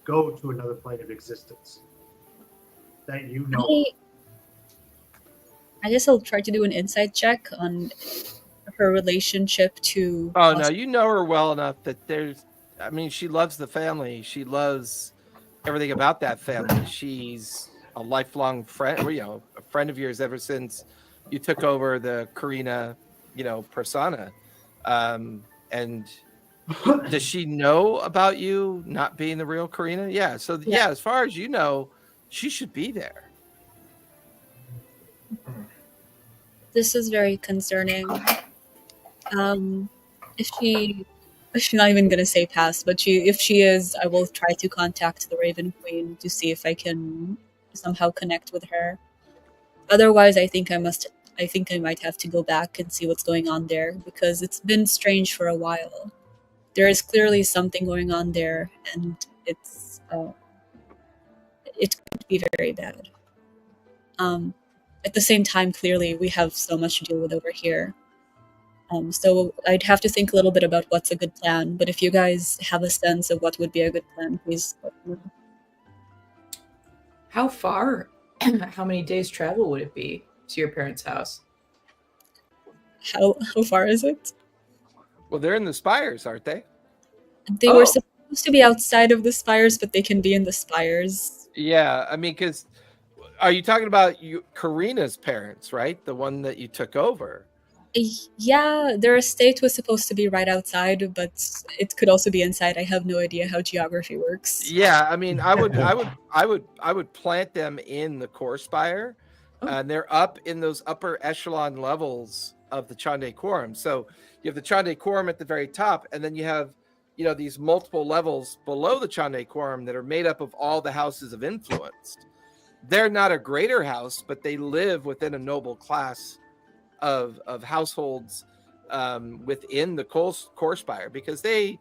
go to another plane of existence that you know? I guess I'll try to do an insight check on her relationship to... Oh, no, you know her well enough that she loves the family. She loves everything about that family. She's a lifelong friend, a friend of yours ever since you took over the Karina, persona. And does she know about you not being the real Karina? Yeah. So, yeah, as far as you know, she should be there. This is very concerning. If she's not even going to say pass, but if she is, I will try to contact the Raven Queen to see if I can somehow connect with her. Otherwise, I think I might have to go back and see what's going on there, because it's been strange for a while. There is clearly something going on there, and it could be very bad. At the same time, clearly, we have so much to deal with over here. So I'd have to think a little bit about what's a good plan. But if you guys have a sense of what would be a good plan, please let me know. How far? How many days travel would it be to your parents' house? How far is it? Well, they're in the spires, aren't they? They were supposed to be outside of the spires, but they can be in the spires. Yeah, I mean, because are you talking about Karina's parents, right? The one that you took over. Yeah, their estate was supposed to be right outside, but it could also be inside. I have no idea how geography works. Yeah, I mean, I would plant them in the core spire, and they're up in those upper echelon levels of the Chandei Quorum. So you have the Chandei Quorum at the very top, and then you have, these multiple levels below the Chandei Quorum that are made up of all the houses of influence. They're not a greater house, but they live within a noble class of households within the core spire, because they,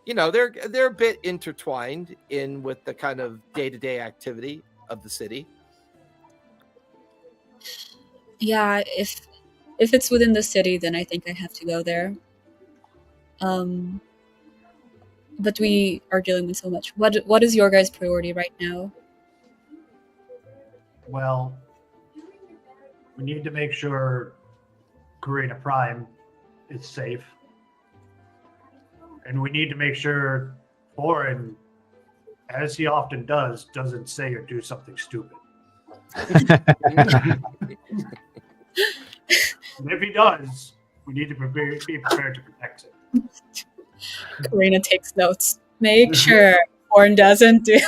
they're a bit intertwined in with the kind of day-to-day activity of the city. Yeah, if it's within the city, then I think I have to go there. But we are dealing with so much. What is your guys' priority right now? Well, we need to make sure Karina Prime is safe. And we need to make sure Thorin, as he often does, doesn't say or do something stupid. And if he does, we need to be prepared to protect him. Karina takes notes. Make sure Thorin doesn't do.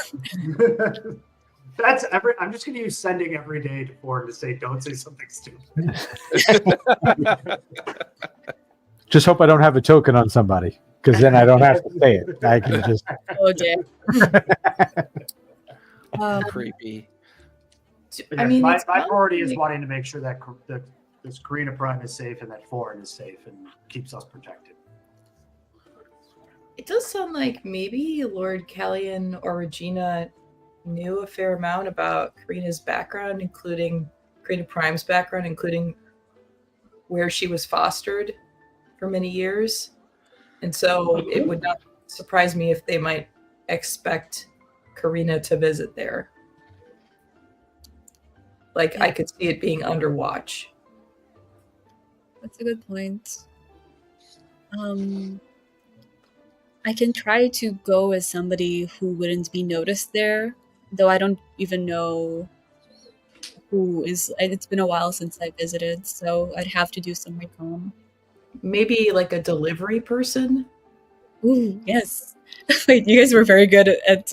I'm just going to use sending every day to Thorin to say, don't say something stupid. Just hope I don't have a token on somebody, because then I don't have to say it. I can just. Oh dear. Creepy. I mean, my priority is wanting to make sure that this Karina Prime is safe and that Thorin is safe and keeps us protected. It does sound like maybe Lord Callian or Regina knew a fair amount about Karina's background, including Karina Prime's background, including where she was fostered for many years. And so it would not surprise me if they might expect Karina to visit there. Like, I could see it being under watch. That's a good point. I can try to go as somebody who wouldn't be noticed there, though I don't even know who is. It's been a while since I visited, so I'd have to do some recon. Maybe like a delivery person? Ooh, yes. Wait, you guys were very good at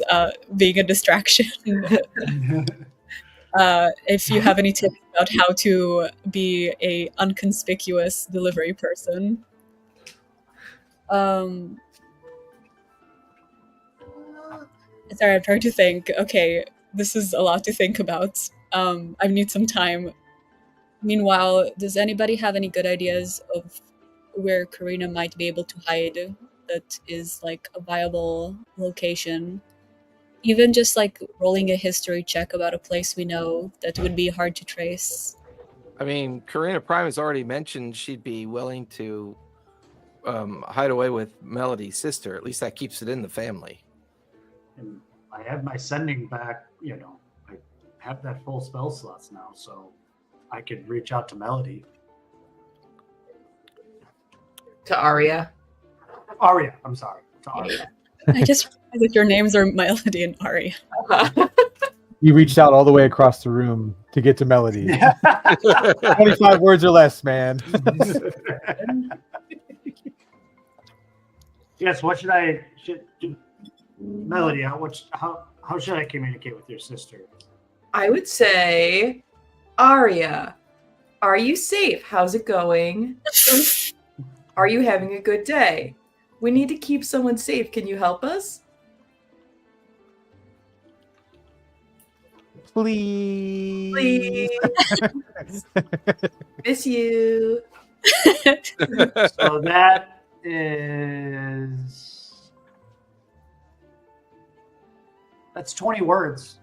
being a distraction. If you have any tips about how to be a unconspicuous delivery person. Sorry, I'm trying to think. Okay, this is a lot to think about. I need some time. Meanwhile, does anybody have any good ideas of where Karina might be able to hide that is like a viable location? Even just like rolling a history check about a place we know that would be hard to trace. I mean, Karina Prime has already mentioned she'd be willing to hide away with Melody's sister. At least that keeps it in the family. And I have my sending back, I have that full spell slots now, so I could reach out to Melody. To Arya. Arya, I'm sorry. To Arya. I just realized that your names are Melody and Ari. You reached out all the way across the room to get to Melody. 25 words or less, man. Yes, what should I do? Melody, how should I communicate with your sister? I would say, Arya, are you safe? How's it going? Are you having a good day? We need to keep someone safe. Can you help us? Please. Please. Miss you. So that is... That's 20 words.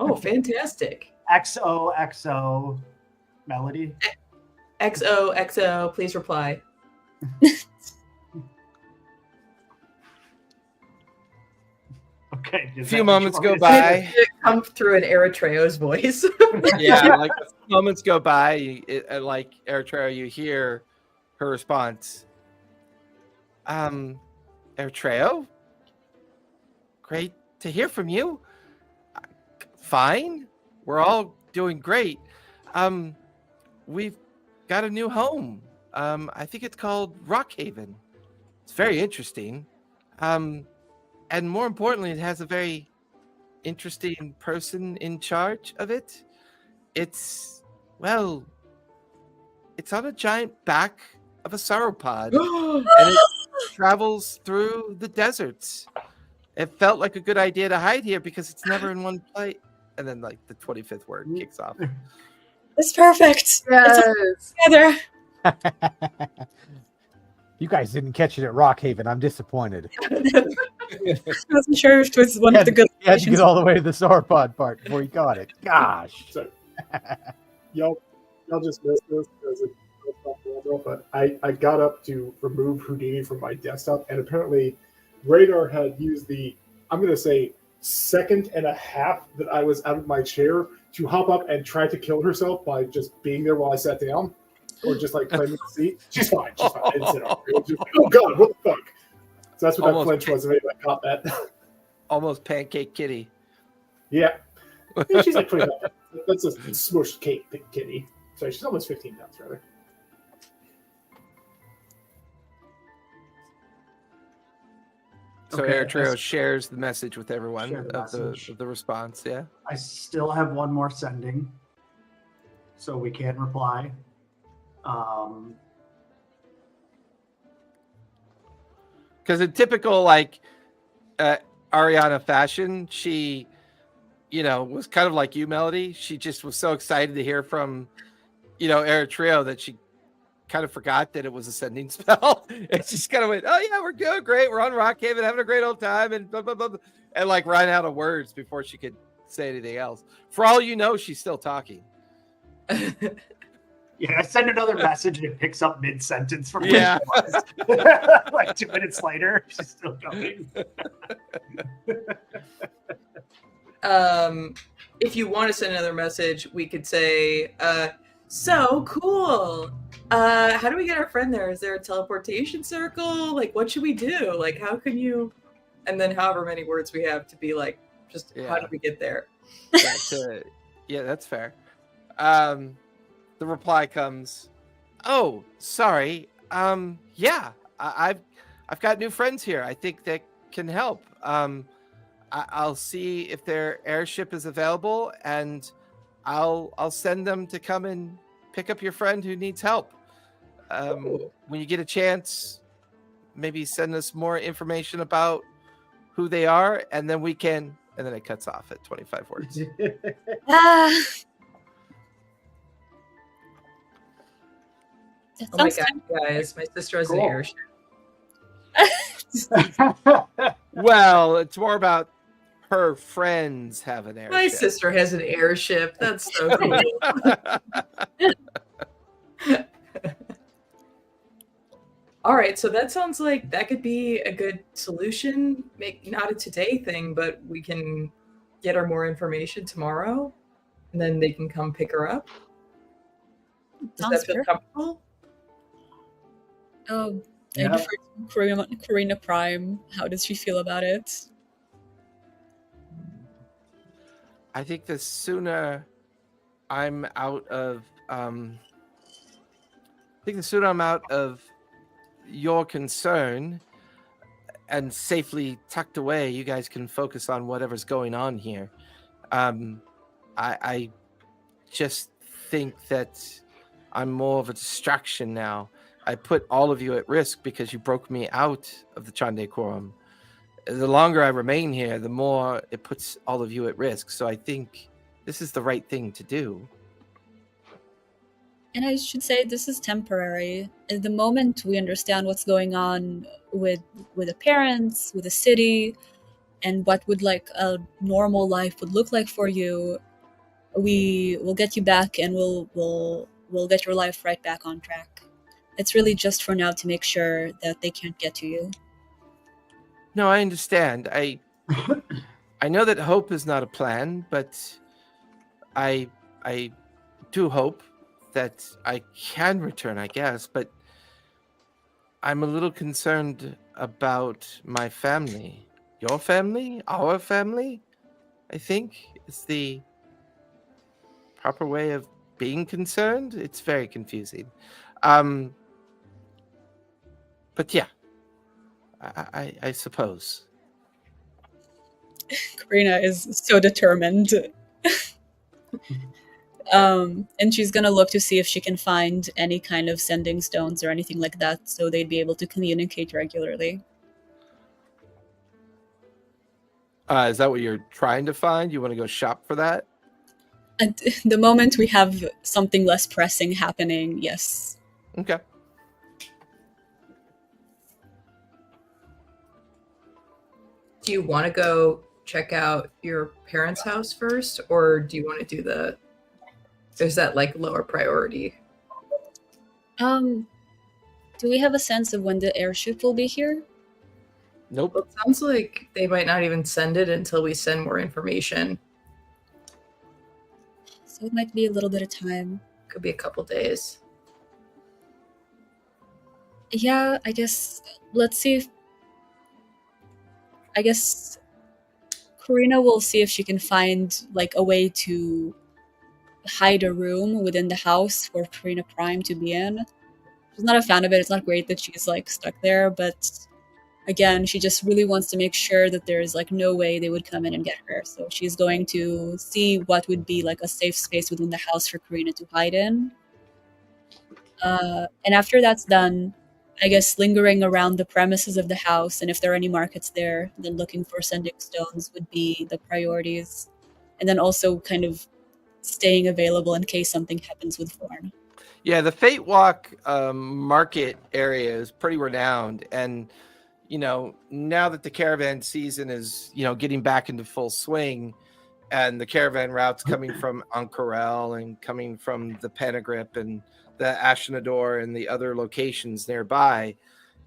Oh, fantastic. XOXO melody. XOXO, please reply. Okay. A few moments go And by. it come through an Eritreo's voice. Yeah, like a few moments go by, like Eritrea, you hear her response. Eritrea, great to hear from you. Fine, we're all doing great. We've got a new home. I think it's called Rockhaven. It's very interesting. And more importantly, it has a very interesting person in charge of it. It's on a giant back of a sauropod, and it travels through the deserts. It felt like a good idea to hide here because it's never in one place. And then, like, the 25th word kicks off. It's perfect. It's all together. You guys didn't catch it at Rockhaven. I'm disappointed. I wasn't sure if it was one of the good You had to get locations. all the way to the sauropod part before you got it. Gosh. So, y'all just missed this because it's not normal, but I got up to remove Houdini from my desktop, and apparently Radar had used the, I'm going to say, second and a half that I was out of my chair to hop up and try to kill herself by just being there while I sat down, or just like claiming the seat. She's fine. She's fine. I didn't sit up. It was just, oh God, what the fuck? So that's what Almost. that flinch was. If anybody caught that. Almost pancake kitty. Yeah. Yeah, she's like 25 pounds. That's a smushed cake kitty. So she's almost 15 pounds, rather. So Okay, Eritrea that's- shares the message with everyone Share the of message. the response. Yeah. I still have one more sending, so we can reply. Because in typical Ariana fashion, she, was kind of like you, Melody. She just was so excited to hear from, Eritrea that she kind of forgot that it was a sending spell. And she just kind of went, "Oh yeah, we're doing great. We're on Rockhaven, having a great old time," and blah blah blah, and like ran out of words before she could say anything else. For all you know, she's still talking. Yeah, I send another message and it picks up mid-sentence from Yeah. like 2 minutes later, she's still going. If you want to send another message, we could say, so cool. How do we get our friend there? Is there a teleportation circle? Like, what should we do? Like, how can you? And then however many words we have to be like, just how Yeah. do we get there? Yeah, that's fair. The reply comes, "Oh, sorry. Yeah, I've got new friends here. I think that can help. I'll see if their airship is available, and I'll send them to come and pick up your friend who needs help. When you get a chance, maybe send us more information about who they are, and then we can." And then it cuts off at 25 words. Ah. That Oh my sounds god, guys, my sister has an Cool. airship. Well, it's more about her friends have an airship. My sister has an airship. That's so cool. All right, so that sounds like that could be a good solution. Make not a today thing, but we can get her more information tomorrow, and then they can come pick her up. Does Sounds that feel fair. comfortable? I Yeah. defer to Karina Prime. How does she feel about it? I think the sooner I'm out of your concern and safely tucked away, you guys can focus on whatever's going on here. I just think that I'm more of a distraction now. I put all of you at risk because you broke me out of the Chandei Quorum. The longer I remain here, the more it puts all of you at risk. So I think this is the right thing to do. And I should say this is temporary. At the moment we understand what's going on with the parents, with the city, and what would like a normal life would look like for you, we will get you back, and we'll get your life right back on track. It's really just for now to make sure that they can't get to you. No, I understand. I know that hope is not a plan, but I do hope that I can return, I guess, but I'm a little concerned about my family. Your family? Our family? I think is the proper way of being concerned. It's very confusing. But yeah, I suppose. Karina is so determined. And she's gonna look to see if she can find any kind of sending stones or anything like that, so they'd be able to communicate regularly. Is that what you're trying to find? You want to go shop for that? At the moment we have something less pressing happening, yes. Okay. Do you want to go check out your parents' house first, or do you want to do the? Is that like lower priority? Do we have a sense of when the airship will be here? Nope. Well, it sounds like they might not even send it until we send more information. So it might be a little bit of time. Could be a couple days. Yeah, I guess let's see if I guess Karina will see if she can find like a way to hide a room within the house for Karina Prime to be in. She's not a fan of it. It's not great that she's like stuck there, but again, she just really wants to make sure that there's like no way they would come in and get her. So she's going to see what would be like a safe space within the house for Karina to hide in. And after that's done, I guess lingering around the premises of the house, and if there are any markets there, then looking for sending stones would be the priorities. And then also kind of staying available in case something happens with Thorn. Yeah, the Fate Walk market area is pretty renowned, and now that the caravan season is getting back into full swing, and the caravan routes coming from Ankarel and coming from the Panagrip and the Ashenador and the other locations nearby,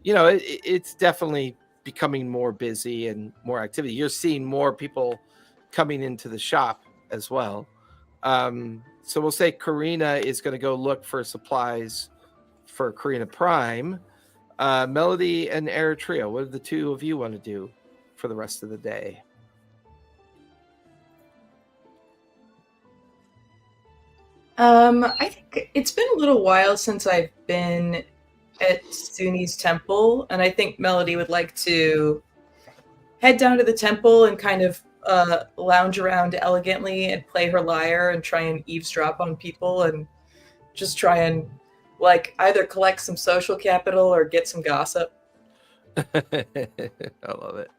it's definitely becoming more busy and more activity. You're seeing more people coming into the shop as well. So we'll say Karina is going to go look for supplies for Karina Prime. Melody and Eritrea, what do the two of you want to do for the rest of the day? I think it's been a little while since I've been at Suni's temple, and I think Melody would like to head down to the temple and kind of lounge around elegantly and play her lyre and try and eavesdrop on people and just try and like either collect some social capital or get some gossip. I love it.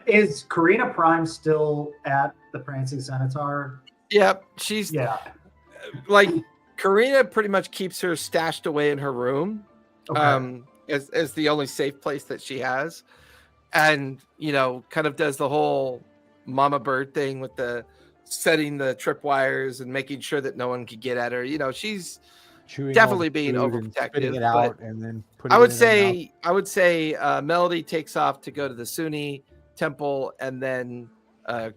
Is Karina Prime still at the Prancing Centaur? Yep, she's like Karina pretty much keeps her stashed away in her room, as the only safe place that she has, and kind of does the whole mama bird thing with the setting the tripwires and making sure that no one could get at her. She's Chewing definitely all the being food and overprotective. spitting it But out and then putting it in her mouth. I would say Melody takes off to go to the Suni temple, and then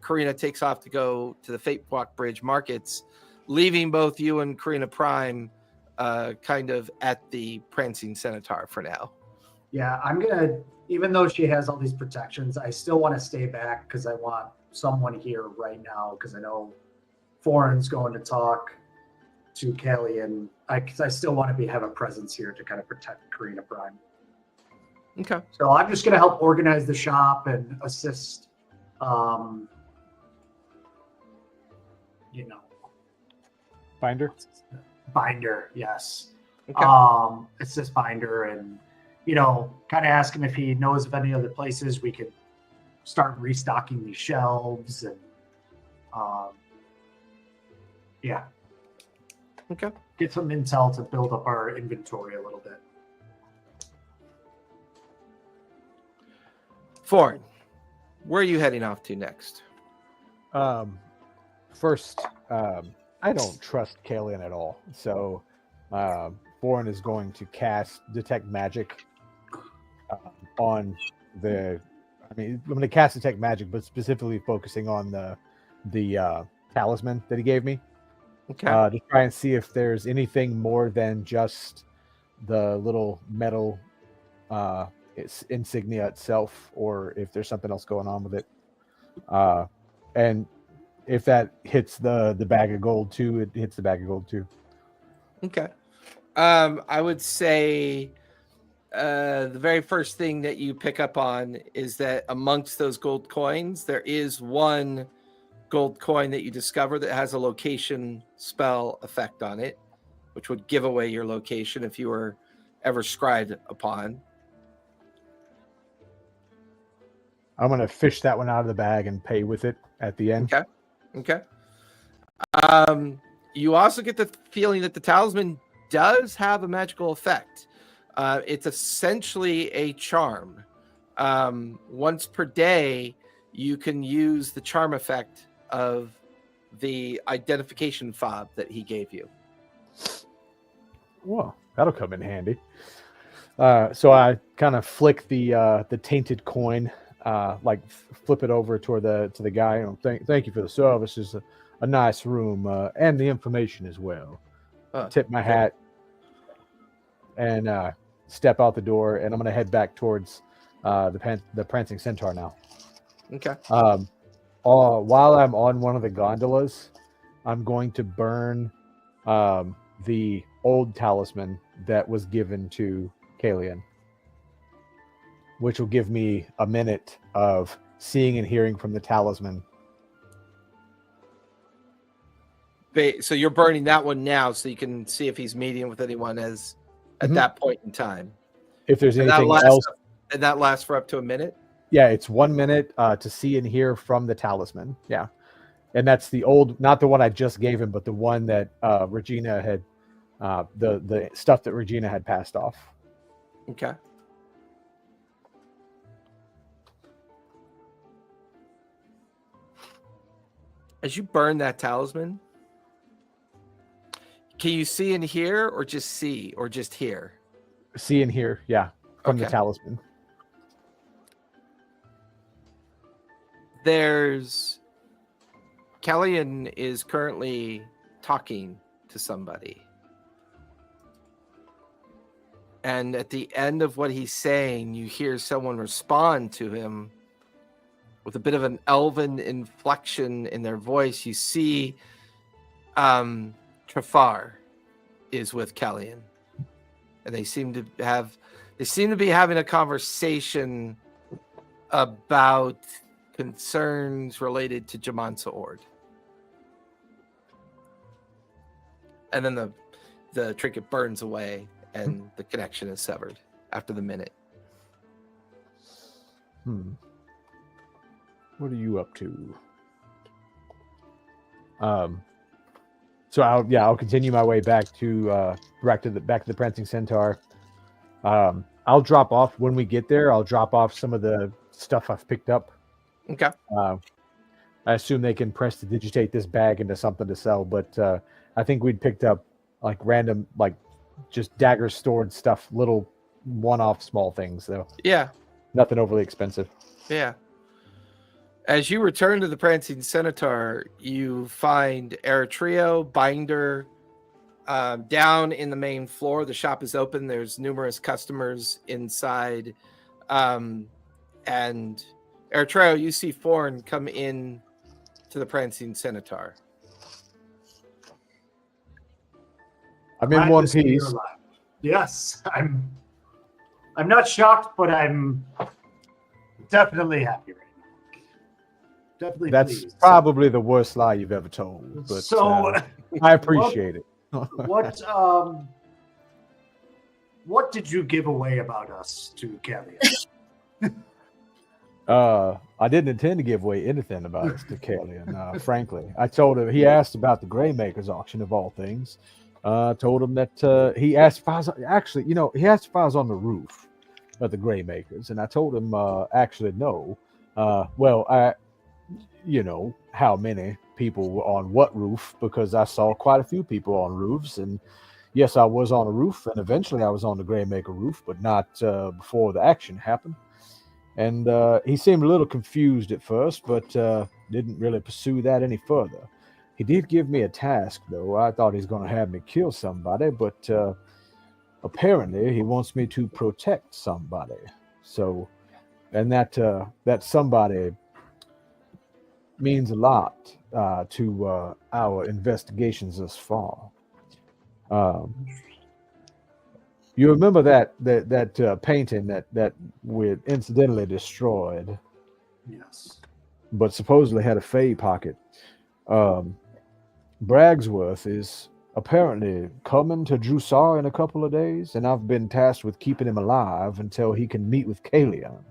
Karina takes off to go to the Fate Walk Bridge markets, leaving both you and Karina Prime kind of at the Prancing Centaur for now. Yeah, I'm gonna, even though she has all these protections, I still want to stay back because I want someone here right now, because I know Foreign's going to talk to Kelly, and I still want to have a presence here to kind of protect Karina Prime. Okay. So I'm just going to help organize the shop and assist, Binder, yes. Okay. Assist Binder and, kind of ask him if he knows of any other places we could start restocking these shelves and, Okay. get some intel to build up our inventory a little bit. Foreign, where are you heading off to next? First, I don't trust Kalian at all. So, Bourne is going to cast Detect Magic on the. I mean, I'm going to cast Detect Magic, but specifically focusing on the talisman that he gave me. Okay. To try and see if there's anything more than just the little metal insignia itself, or if there's something else going on with it. And if that hits the bag of gold too, it hits the bag of gold too. Okay. I would say the very first thing that you pick up on is that amongst those gold coins, there is one gold coin that you discover that has a location spell effect on it, which would give away your location if you were ever scryed upon. I'm going to fish that one out of the bag and pay with it at the end. Okay. You also get the feeling that the talisman does have a magical effect. It's essentially a charm. Once per day, you can use the charm effect of the identification fob that he gave you. Well, that'll come in handy. So I kind of flick the tainted coin, like flip it over toward to the guy. Thank you for the service. It's a nice room, and the information as well. Tip my hat and step out the door, and I'm going to head back towards the Prancing Centaur now. Okay. While I'm on one of the gondolas, I'm going to burn the old talisman that was given to Kalian, which will give me a minute of seeing and hearing from the talisman. So you're burning that one now, so you can see if he's meeting with anyone at that point in time. If there's anything else, and that lasts for up to a minute. Yeah, it's 1 minute to see and hear from the talisman. Yeah, and that's the old, not the one I just gave him, but the one that Regina had, the stuff that Regina had passed off. Okay. As you burn that talisman, can you see and hear, or just see, or just hear? See and hear, yeah, from the talisman. Kalian is currently talking to somebody. And at the end of what he's saying, you hear someone respond to him with a bit of an elven inflection in their voice. You see Trafar is with Kalian. And they seem to be having a conversation about concerns related to Jamansa Ord. And then the trinket burns away and the connection is severed after the minute. What are you up to? So I'll continue my way back to the Prancing Centaur. I'll drop off when we get there. I'll drop off some of the stuff I've picked up. Okay. I assume they can prestidigitate this bag into something to sell, but I think we'd picked up like random, like just dagger stored stuff, little one-off small things though. Yeah. Nothing overly expensive. Yeah. As you return to the Prancing Centaur, you find Eritrea, Binder, down in the main floor. The shop is open. There's numerous customers inside. And Eritrea, you see Forn come in to the Prancing Centaur. I'm in one piece. Yes, I'm not shocked, but I'm definitely happy right now. Definitely That's pleased. probably the worst lie you've ever told, but So, I appreciate it. What did you give away about us to Kalian? I didn't intend to give away anything about us to Kalian, frankly. I told him, he asked about the Greymaker's auction of all things. Told him that he asked if I was on the roof. of the Greymakers, and I told him actually no. Well, I, how many people were on what roof, because I saw quite a few people on roofs, and yes, I was on a roof, and eventually I was on the Greymaker roof, but not before the action happened. And he seemed a little confused at first, but didn't really pursue that any further. He did give me a task, though. I thought he was going to have me kill somebody, but apparently he wants me to protect somebody. So, and that somebody means a lot to our investigations thus far. You remember that painting that we incidentally destroyed, Yes. but supposedly had a Fey pocket. Bragsworth is apparently coming to Jrusar in a couple of days, and I've been tasked with keeping him alive until he can meet with Kalian.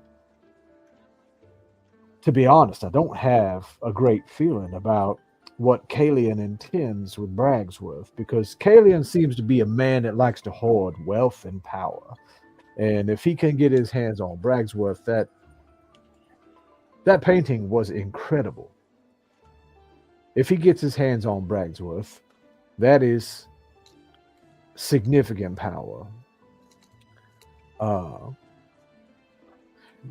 To be honest, I don't have a great feeling about what Kalian intends with Bragsworth, because Kalian seems to be a man that likes to hoard wealth and power. And if he can get his hands on Bragsworth, that painting was incredible. If he gets his hands on Bragsworth, that is significant power. I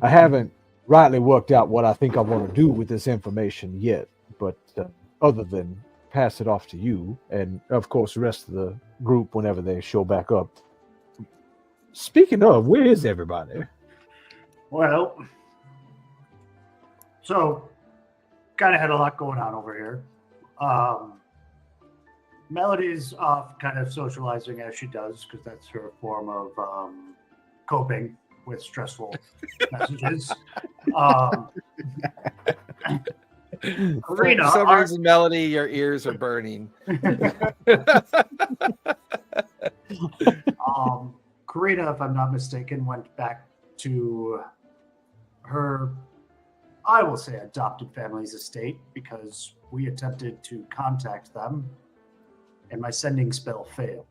haven't rightly worked out what I think I want to do with this information yet, but other than pass it off to you, and of course the rest of the group whenever they show back up. Speaking of, where is everybody? Well, so kind of had a lot going on over here. Melody's off kind of socializing as she does, because that's her form of coping with stressful messages. Karina, For some reason, Melody, your ears are burning. Karina, if I'm not mistaken, went back to her, I will say, adopted family's estate, because we attempted to contact them and my sending spell failed.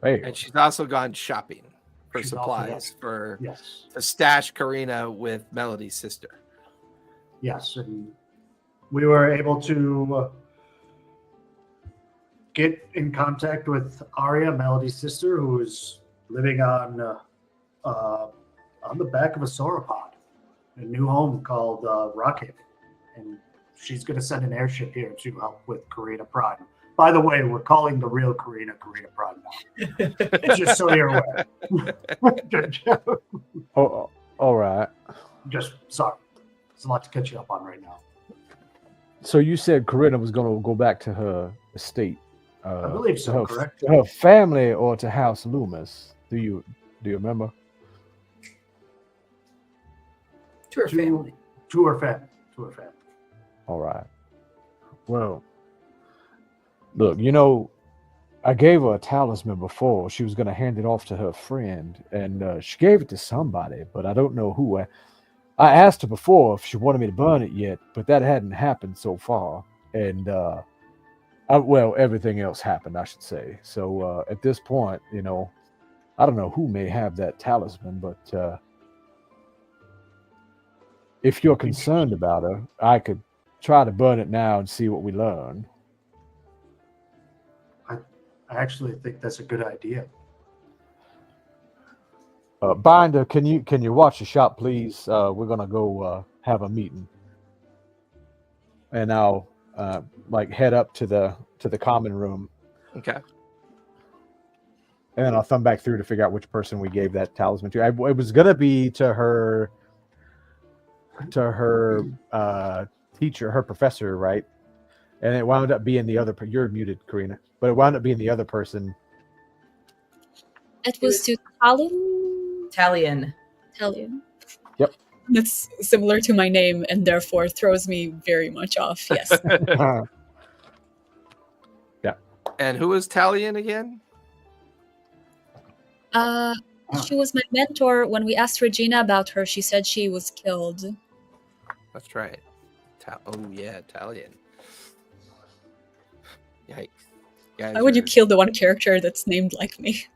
Hey, And she's also gone shopping for She's also supplies for Yes. to stash Karina with Melody's sister. Yes, and we were able to get in contact with Arya, Melody's sister, who is living on the back of a sauropod, a new home called Rocket, and she's going to send an airship here to help with Karina Prime. By the way, we're calling the real Karina Prime now. Just so you're aware. oh, all right. Just sorry. There's a lot to catch you up on right now. So you said Karina was going to go back to her estate. I believe so, correct? To her family or to House Loomis? Do you remember? To her family. To her family. To her family. All right. Well, look, I gave her a talisman before. She was going to hand it off to her friend, and she gave it to somebody, but I don't know who. I asked her before if she wanted me to burn it yet, but that hadn't happened so far. And, well, everything else happened, I should say. So at this point, I don't know who may have that talisman, but if you're concerned about her, I could try to burn it now and see what we learn. I actually think that's a good idea. Binder, can you watch the shop, please? We're gonna go have a meeting, and I'll head up to the common room. Okay. And then I'll thumb back through to figure out which person we gave that talisman to. It was gonna be to her teacher, her professor, right? And it wound up being the other. You're muted, Karina. But it wound up being the other person. It was to Talion. Talion. Yep. That's similar to my name and therefore throws me very much off. Yes. Yeah. And who is Talion again? She was my mentor. When we asked Regina about her, she said she was killed. That's right. Talion. Yikes. Why would you kill the one character that's named like me?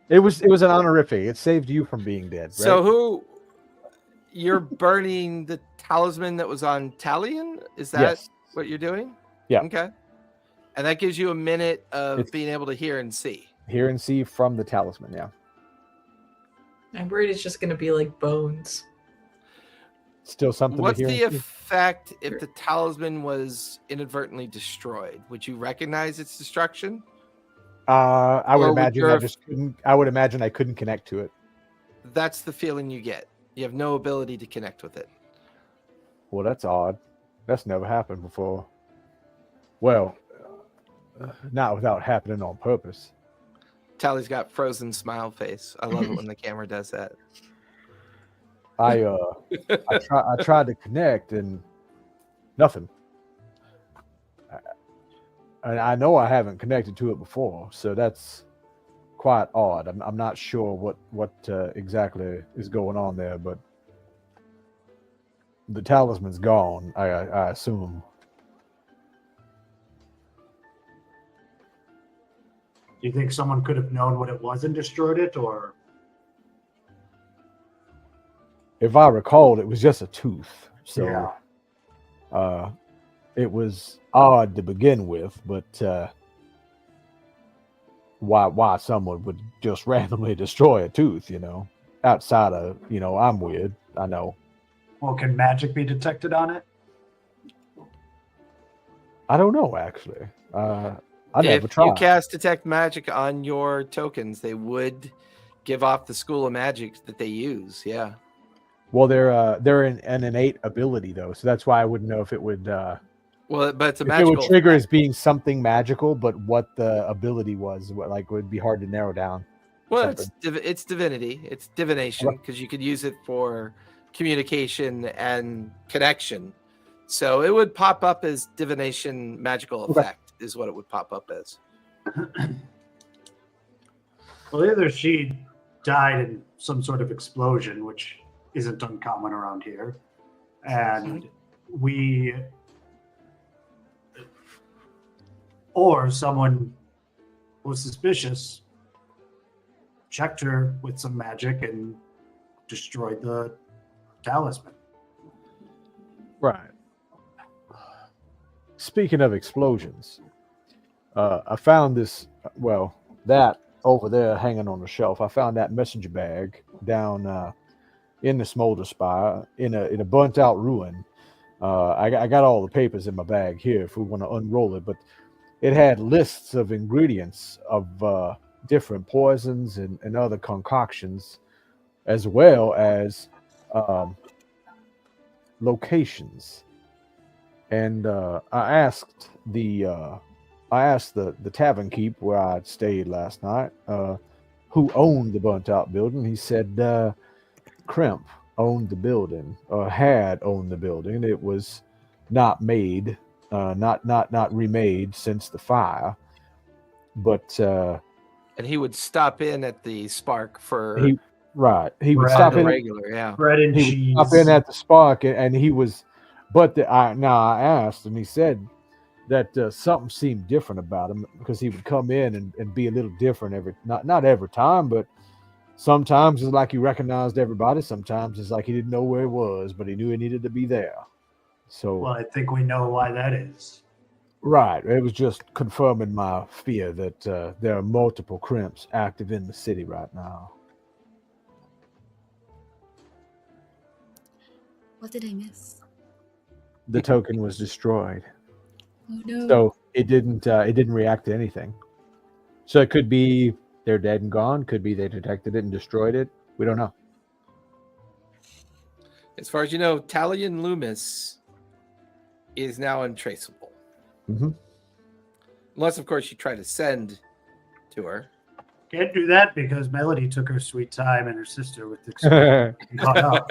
It was an honorific. It saved you from being dead. Right? So you're burning the talisman that was on Talion? Is that Yes. what you're doing? Yeah. Okay. And that gives you a minute of It's- being able to hear and see. Hear and see from the talisman. Yeah. I'm worried it's just gonna be like bones. Still something What's to the hear. And see. effect if the talisman was inadvertently destroyed? Would you recognize its destruction? I would Or would imagine your- I just couldn't. I would imagine I couldn't connect to it. That's the feeling you get. You have no ability to connect with it. Well, that's odd. That's never happened before. Well, not without happening on purpose. Tally's got frozen smile face. I love it when the camera does that. I tried to connect and nothing. I know I haven't connected to it before, so that's quite odd. I'm not sure what exactly is going on there, but the talisman's gone. I assume. Do you think someone could have known what it was and destroyed it, or If I recall, it was just a tooth. So Yeah. It was odd to begin with, but why someone would just randomly destroy a tooth, outside of, I'm weird. I know. well, can magic be detected on it? I don't know, actually. I never If tried. you cast detect magic on your tokens, they would give off the school of magic that they use. Yeah. Well, they're an innate ability, though, so that's why I wouldn't know if it would... Well, but it's a if it magical. would trigger as being something magical, but what the ability was, would be hard to narrow down. Well, it's divinity. It's divination because you could use it for communication and connection. So it would pop up as divination magical Okay. effect is what it would pop up as. Well, either she died in some sort of explosion, which isn't uncommon around here, and or someone was suspicious, checked her with some magic, and destroyed the talisman. Right. Speaking of explosions, I found this. Well, that over there hanging on the shelf. I found that messenger bag down in the smolder spire in a burnt out ruin. I got all the papers in my bag here if we want to unroll it, but it had lists of ingredients of different poisons and other concoctions, as well as locations. And I asked the tavern keep where I'd stayed last night who owned the burnt out building. He said Crimp owned the building, or had owned the building. It was not made, not remade since the fire. But And he would stop in at the Spark for he would Bread stop the in. regular, yeah. Bread and He cheese. would stop in at the Spark, and he was. But I asked, and he said that something seemed different about him because he would come in and be a little different not every time, but sometimes it's like he recognized everybody. Sometimes it's like he didn't know where he was, but he knew he needed to be there. So Well, I think we know why that is. right, it was just confirming my fear that there are multiple crimps active in the city right now. What did I miss? The token was destroyed. Oh no. So it didn't react to anything. So it could be they're dead and gone. Could be they detected it and destroyed it. We don't know. As far as you know, Talion Loomis is now untraceable. Mm-hmm. Unless, of course, you try to send to her. Can't do that because Melody took her sweet time and her sister with the caught up.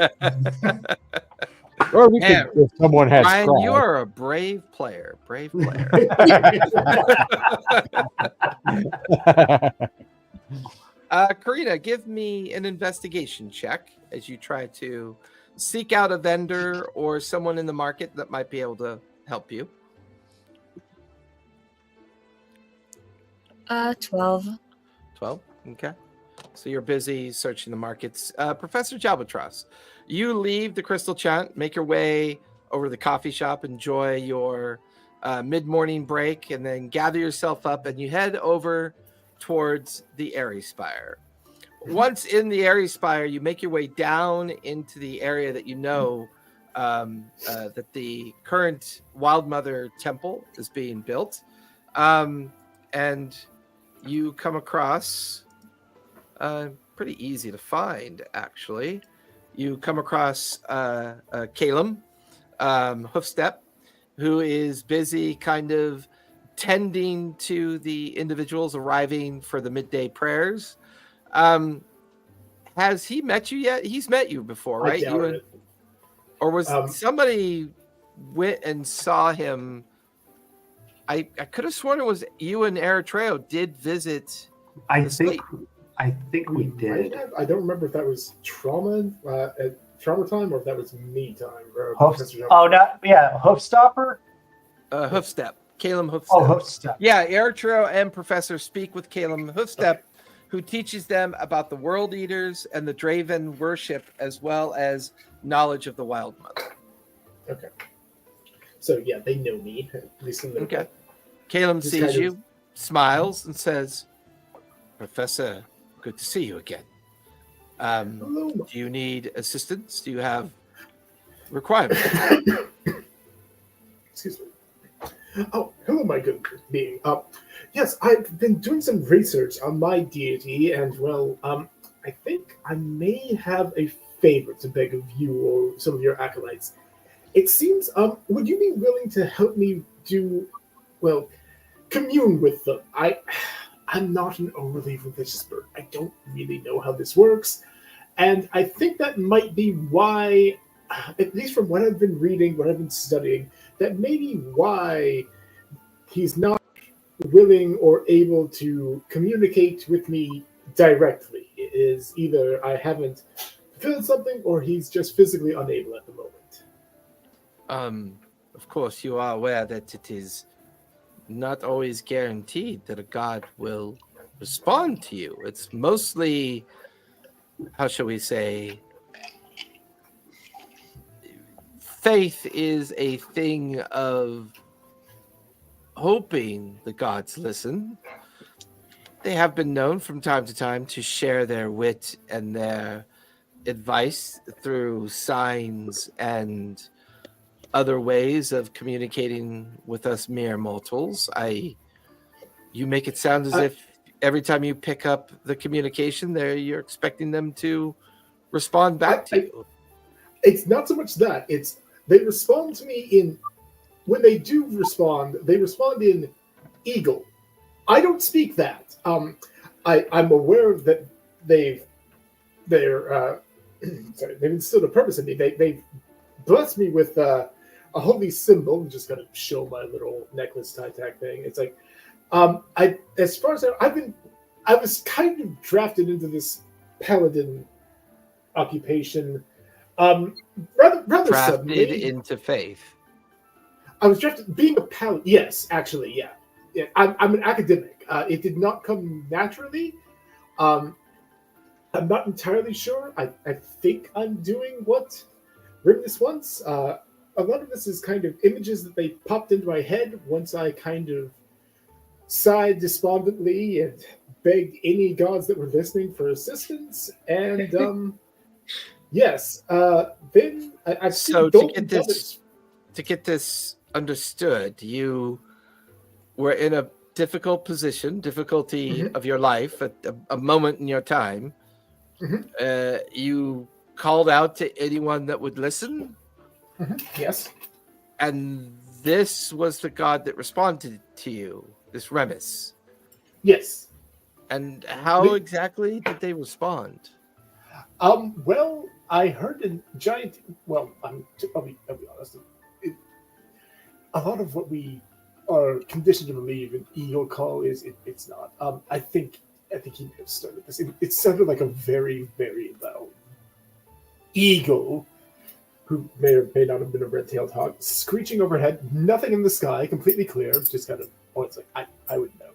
Or we Man, could, if someone has Ryan, Scry. you are a brave player. Brave player. Karina, give me an investigation check as you try to seek out a vendor or someone in the market that might be able to help you. 12. 12. Okay. So you're busy searching the markets. Professor Jalbatros, you leave the Crystal Chant, make your way over to the coffee shop, enjoy your mid-morning break, and then gather yourself up and you head over towards the Airy Spire. Once in the Airy Spire, you make your way down into the area that you know that the current Wild Mother Temple is being built. And you come across, pretty easy to find, actually. You come across Calum Hoofstep, who is busy kind of tending to the individuals arriving for the midday prayers. Has he met you yet? He's met you before, right? I doubt it. Or was somebody went and saw him? I could have sworn it was you and Eritreo did visit. I the think site. we did. I don't remember if that was trauma time or if that was me time. Hoofstopper. Hoofstep. Calum Hoofstep. Oh, Hoofstep. Yeah, Eritreo and Professor speak with Calum Hoofstep, who teaches them about the World Eaters and the Draven worship, as well as knowledge of the Wild Mother. Okay. So yeah, they know me. At least in the Okay. Calum Just sees kind of- you, smiles, and says, "Professor, good to see you again. Hello. Do you need assistance? Do you have requirements?" Excuse me. Oh, hello, my good being. Yes, I've been doing some research on my deity, and well, I think I may have a favor to beg of you or some of your acolytes. It seems, would you be willing to help me commune with them? I'm not an overly religious bird. I don't really know how this works, and I think that might be why, at least from what I've been reading, what I've been studying, that may be why he's not willing or able to communicate with me directly. It is either I haven't fulfilled something or he's just physically unable at the moment. Of course, you are aware that it is not always guaranteed that a god will respond to you. It's mostly, how shall we say, faith is a thing of hoping the gods listen. They have been known from time to time to share their wit and their advice through signs and other ways of communicating with us mere mortals. You make it sound as if every time you pick up the communication there, you're expecting them to respond back to you. It's not so much that. It's they respond to me when they do respond, they respond in Eagle. I don't speak that. I'm aware that they've instilled a purpose in me. They've blessed me with a holy symbol. I'm just gonna show my little necklace tie tack thing. It's like, as far as I was kind of drafted into this paladin occupation, rather Drafted suddenly. into faith. I was drafted being a paladin. Yes, actually, yeah. I'm an academic. It did not come naturally. I'm not entirely sure. I think I'm doing what Rimnus wants. A lot of this is kind of images that they popped into my head once I kind of sighed despondently and begged any gods that were listening for assistance. And yes, then I've So seen to get this understood, you were in a difficulty of your life at a moment in your time. You called out to anyone that would listen. Yes. And this was the god that responded to you, this Remus. Yes. And how exactly did they respond? Well, I heard a giant. Well, I'll be honest. A lot of what we are conditioned to believe in Eagle Call it's not. I think he may have started this. It sounded like a very, very loud eagle, who may or may not have been a red-tailed hawk, screeching overhead. Nothing in the sky, completely clear. Just kind of. Oh, it's like I would know.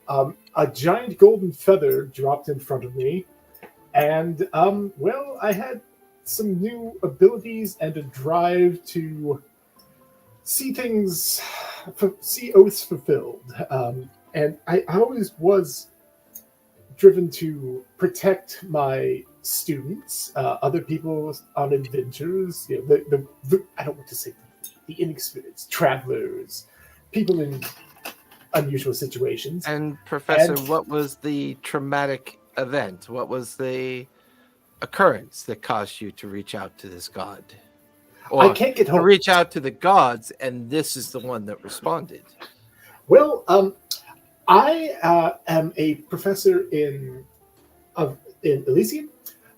A giant golden feather dropped in front of me, and well, I had some new abilities and a drive to see things, see oaths fulfilled. And I always was driven to protect my students, other people on adventures. You know, the I don't want to say the inexperienced travelers, people in unusual situations. And Professor, And- what was the traumatic event? What was the occurrence that caused you to reach out to this god? Or I can't get to home. reach out to the gods, and this is the one that responded. Well, I am a professor in Elysium,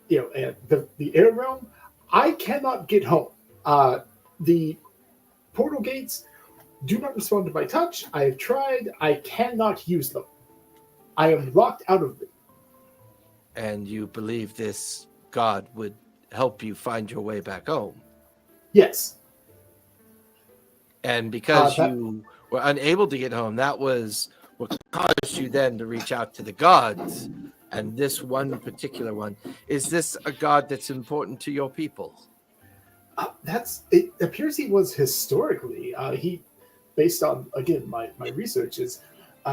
you know, and the air realm. I cannot get home. The portal gates do not respond to my touch. I have tried. I cannot use them. I am locked out of them. And you believe this god would help you find your way back home. Yes. And because that- you were unable to get home, that was what caused you then to reach out to the gods. And this one particular one, is this a god that's important to your people? It appears he was historically. He, based on again my research, is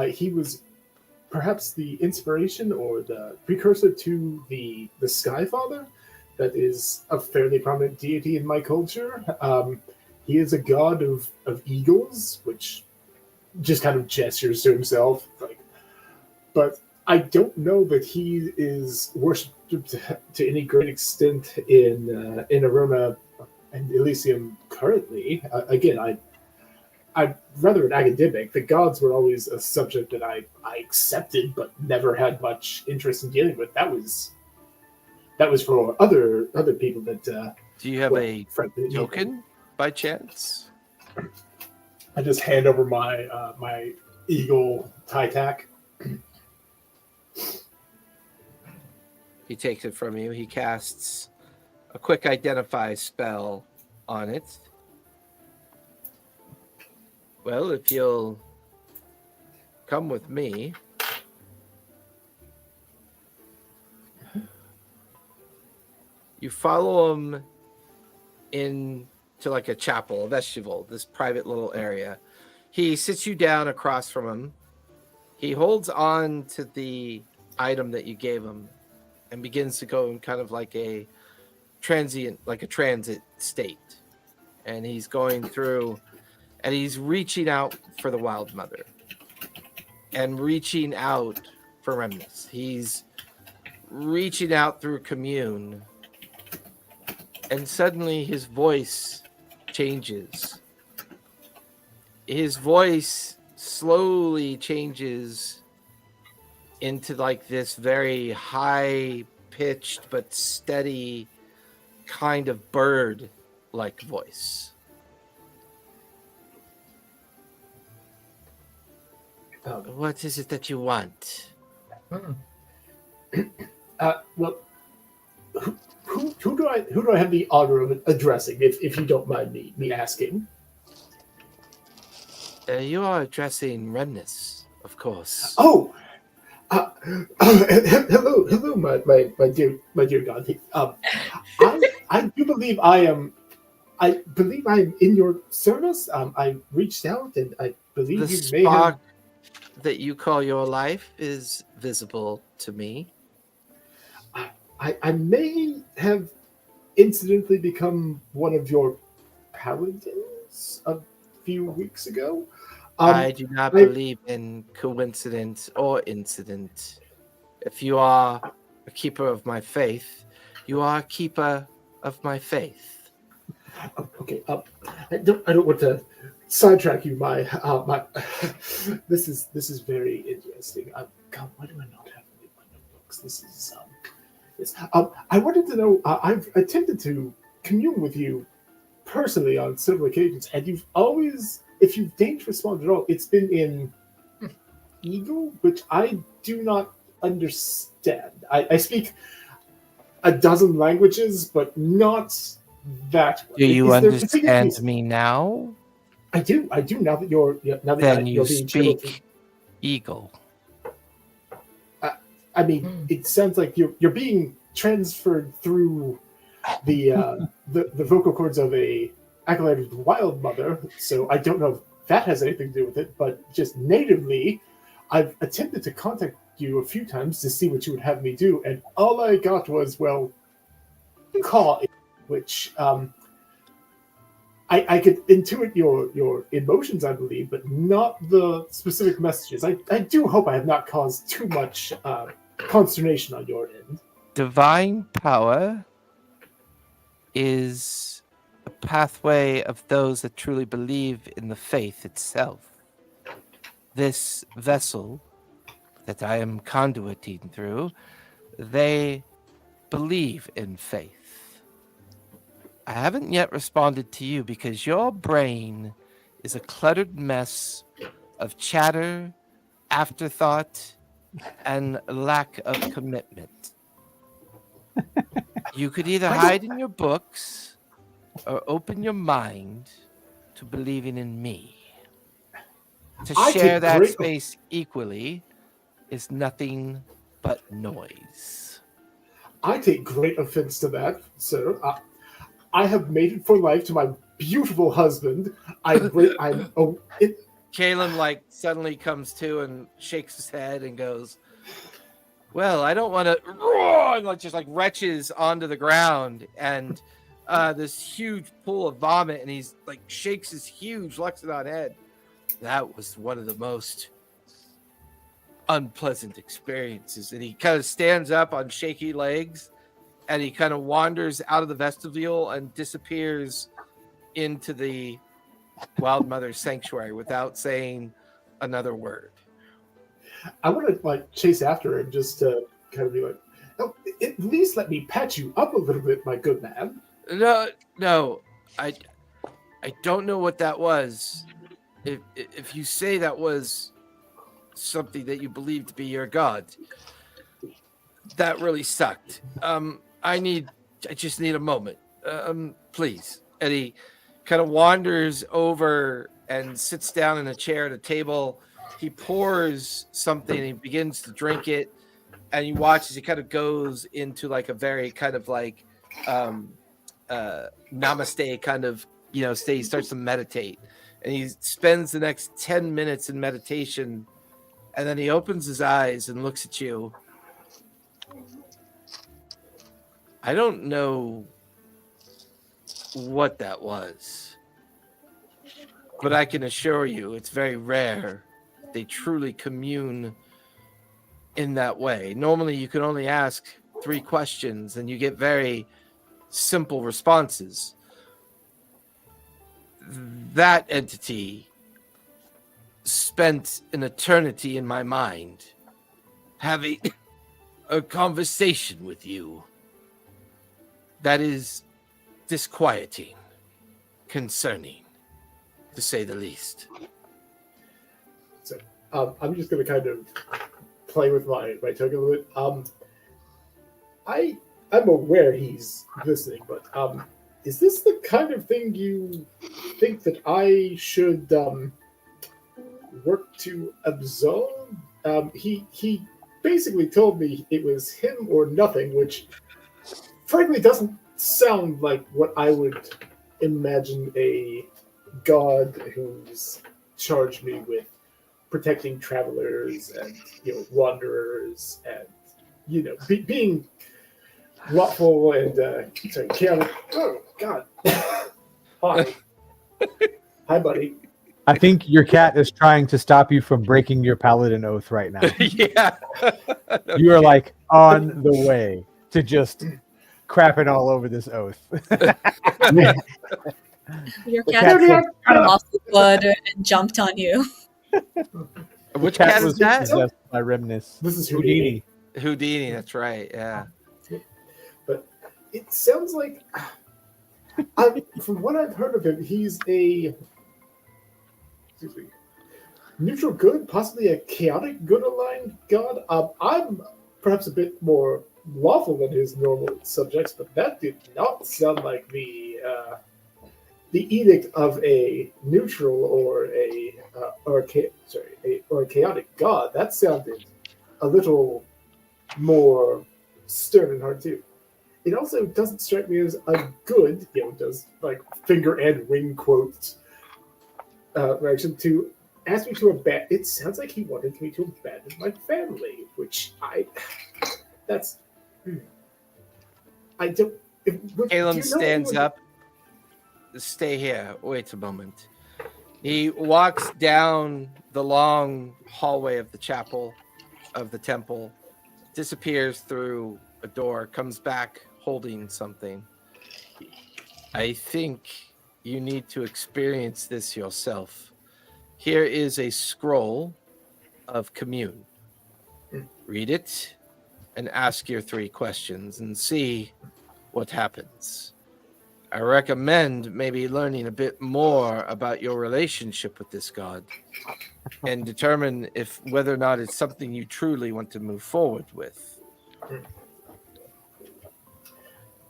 he was perhaps the inspiration or the precursor to the Sky Father. That is a fairly prominent deity in my culture. He is a god of eagles, which just kind of gestures to himself. But I don't know that he is worshipped to any great extent in Arona and Elysium currently. Again, I'm rather an academic. The gods were always a subject that I accepted, but never had much interest in dealing with. That was for other people that. Do you have a frankly, token by chance? I just hand over my my eagle tie tack. He takes it from you. He casts a quick identify spell on it. Well, if you'll come with me. You follow him into like a chapel, a vestibule, this private little area. He sits you down across from him. He holds on to the item that you gave him and begins to go in kind of like a transit state. And he's going through and he's reaching out for the Wild Mother and reaching out for remnants. He's reaching out through commune. And suddenly his voice changes. His voice slowly changes into like this very high pitched but steady kind of bird like voice. What is it that you want? Well, who do I have the honor of addressing, if you don't mind me asking? You are addressing Remnus, of course. Oh, hello, my dear God. I do believe I believe I'm in your service. I reached out and I believe The you may have. spark that you call your life is visible to me. I may have incidentally become one of your paladins a few weeks ago. I do not believe in coincidence or incident. If you are a keeper of my faith, you are a keeper of my faith. Okay. I don't want to sidetrack you. My this is very interesting. God, why do I not have it in my notebooks? This is yes. I wanted to know. I've attempted to commune with you personally on several occasions, and you've always, if you've deigned to respond at all, it's been in Eagle, which I do not understand. I speak a dozen languages, but not that one. Do you Is there a particular understand reason? me now? I do. Now that you're Then you being chilled. speak Eagle. I mean, it sounds like you're being transferred through the vocal cords of a acolyted wild mother. So I don't know if that has anything to do with it, but just natively, I've attempted to contact you a few times to see what you would have me do, and all I got was, well, call it, which I could intuit your emotions, I believe, but not the specific messages. I do hope I have not caused too much consternation on your end. Divine power is a pathway of those that truly believe in the faith itself. This vessel that I am conduiting through, they believe in faith. I haven't yet responded to you because your brain is a cluttered mess of chatter, afterthought, and lack of commitment. You could either hide in your books or open your mind to believing in me. To share that space equally is nothing but noise. I take great offense to that, sir. I have mated for life to my beautiful husband. Kalen suddenly comes to and shakes his head and goes, well, I don't want to roar, and just retches onto the ground and this huge pool of vomit, and he's shakes his huge Lexodon head. That was one of the most unpleasant experiences. And he kind of stands up on shaky legs and he kind of wanders out of the vestibule and disappears into the Wild Mother's sanctuary without saying another word. I want to chase after him just to kind of be like, oh, at least let me pat you up a little bit, my good man. No, I don't know what that was. If you say that was something that you believe to be your god, that really sucked. I just need a moment. Please. And he kind of wanders over and sits down in a chair at a table. He pours something and he begins to drink it, and you watch as he kind of goes into a very kind of namaste kind of state. He starts to meditate, and he spends the next 10 minutes in meditation, and then he opens his eyes and looks at you. I don't know what that was, but I can assure you it's very rare they truly commune in that way. Normally you can only ask 3 questions and you get very simple responses. That entity spent an eternity in my mind having a conversation with you that is disquieting, concerning, to say the least. So I'm just going to kind of play with my token a little bit. I'm aware he's listening, but is this the kind of thing you think that I should work to absolve? He basically told me it was him or nothing, which frankly doesn't sound like what I would imagine a god who's charged me with protecting travelers and wanderers and being lawful and chaotic. Oh God! Hi, hi, buddy. I think your cat is trying to stop you from breaking your paladin oath right now. Yeah, You are on the way to just crapping all over this oath. Your cat lost the blood and jumped on you. Which cat is that? Possessed by Remnus. This is Houdini. Houdini, that's right. Yeah. But it sounds like, from what I've heard of him, he's a neutral good, possibly a chaotic good aligned god. I'm perhaps a bit more lawful than his normal subjects, but that did not sound like the edict of a neutral or a chaotic god. That sounded a little more stern in heart too. It also doesn't strike me as a good, does like finger and wing quotes reaction to ask me to abandon. It sounds like he wanted me to abandon my family, which that's. I don't. Caleb stands up. Stay here. Wait a moment. He walks down the long hallway of the chapel, of the temple, disappears through a door, comes back holding something. I think you need to experience this yourself. Here is a scroll of commune. Read it and ask your 3 questions and see what happens. I recommend maybe learning a bit more about your relationship with this god and determine whether or not it's something you truly want to move forward with.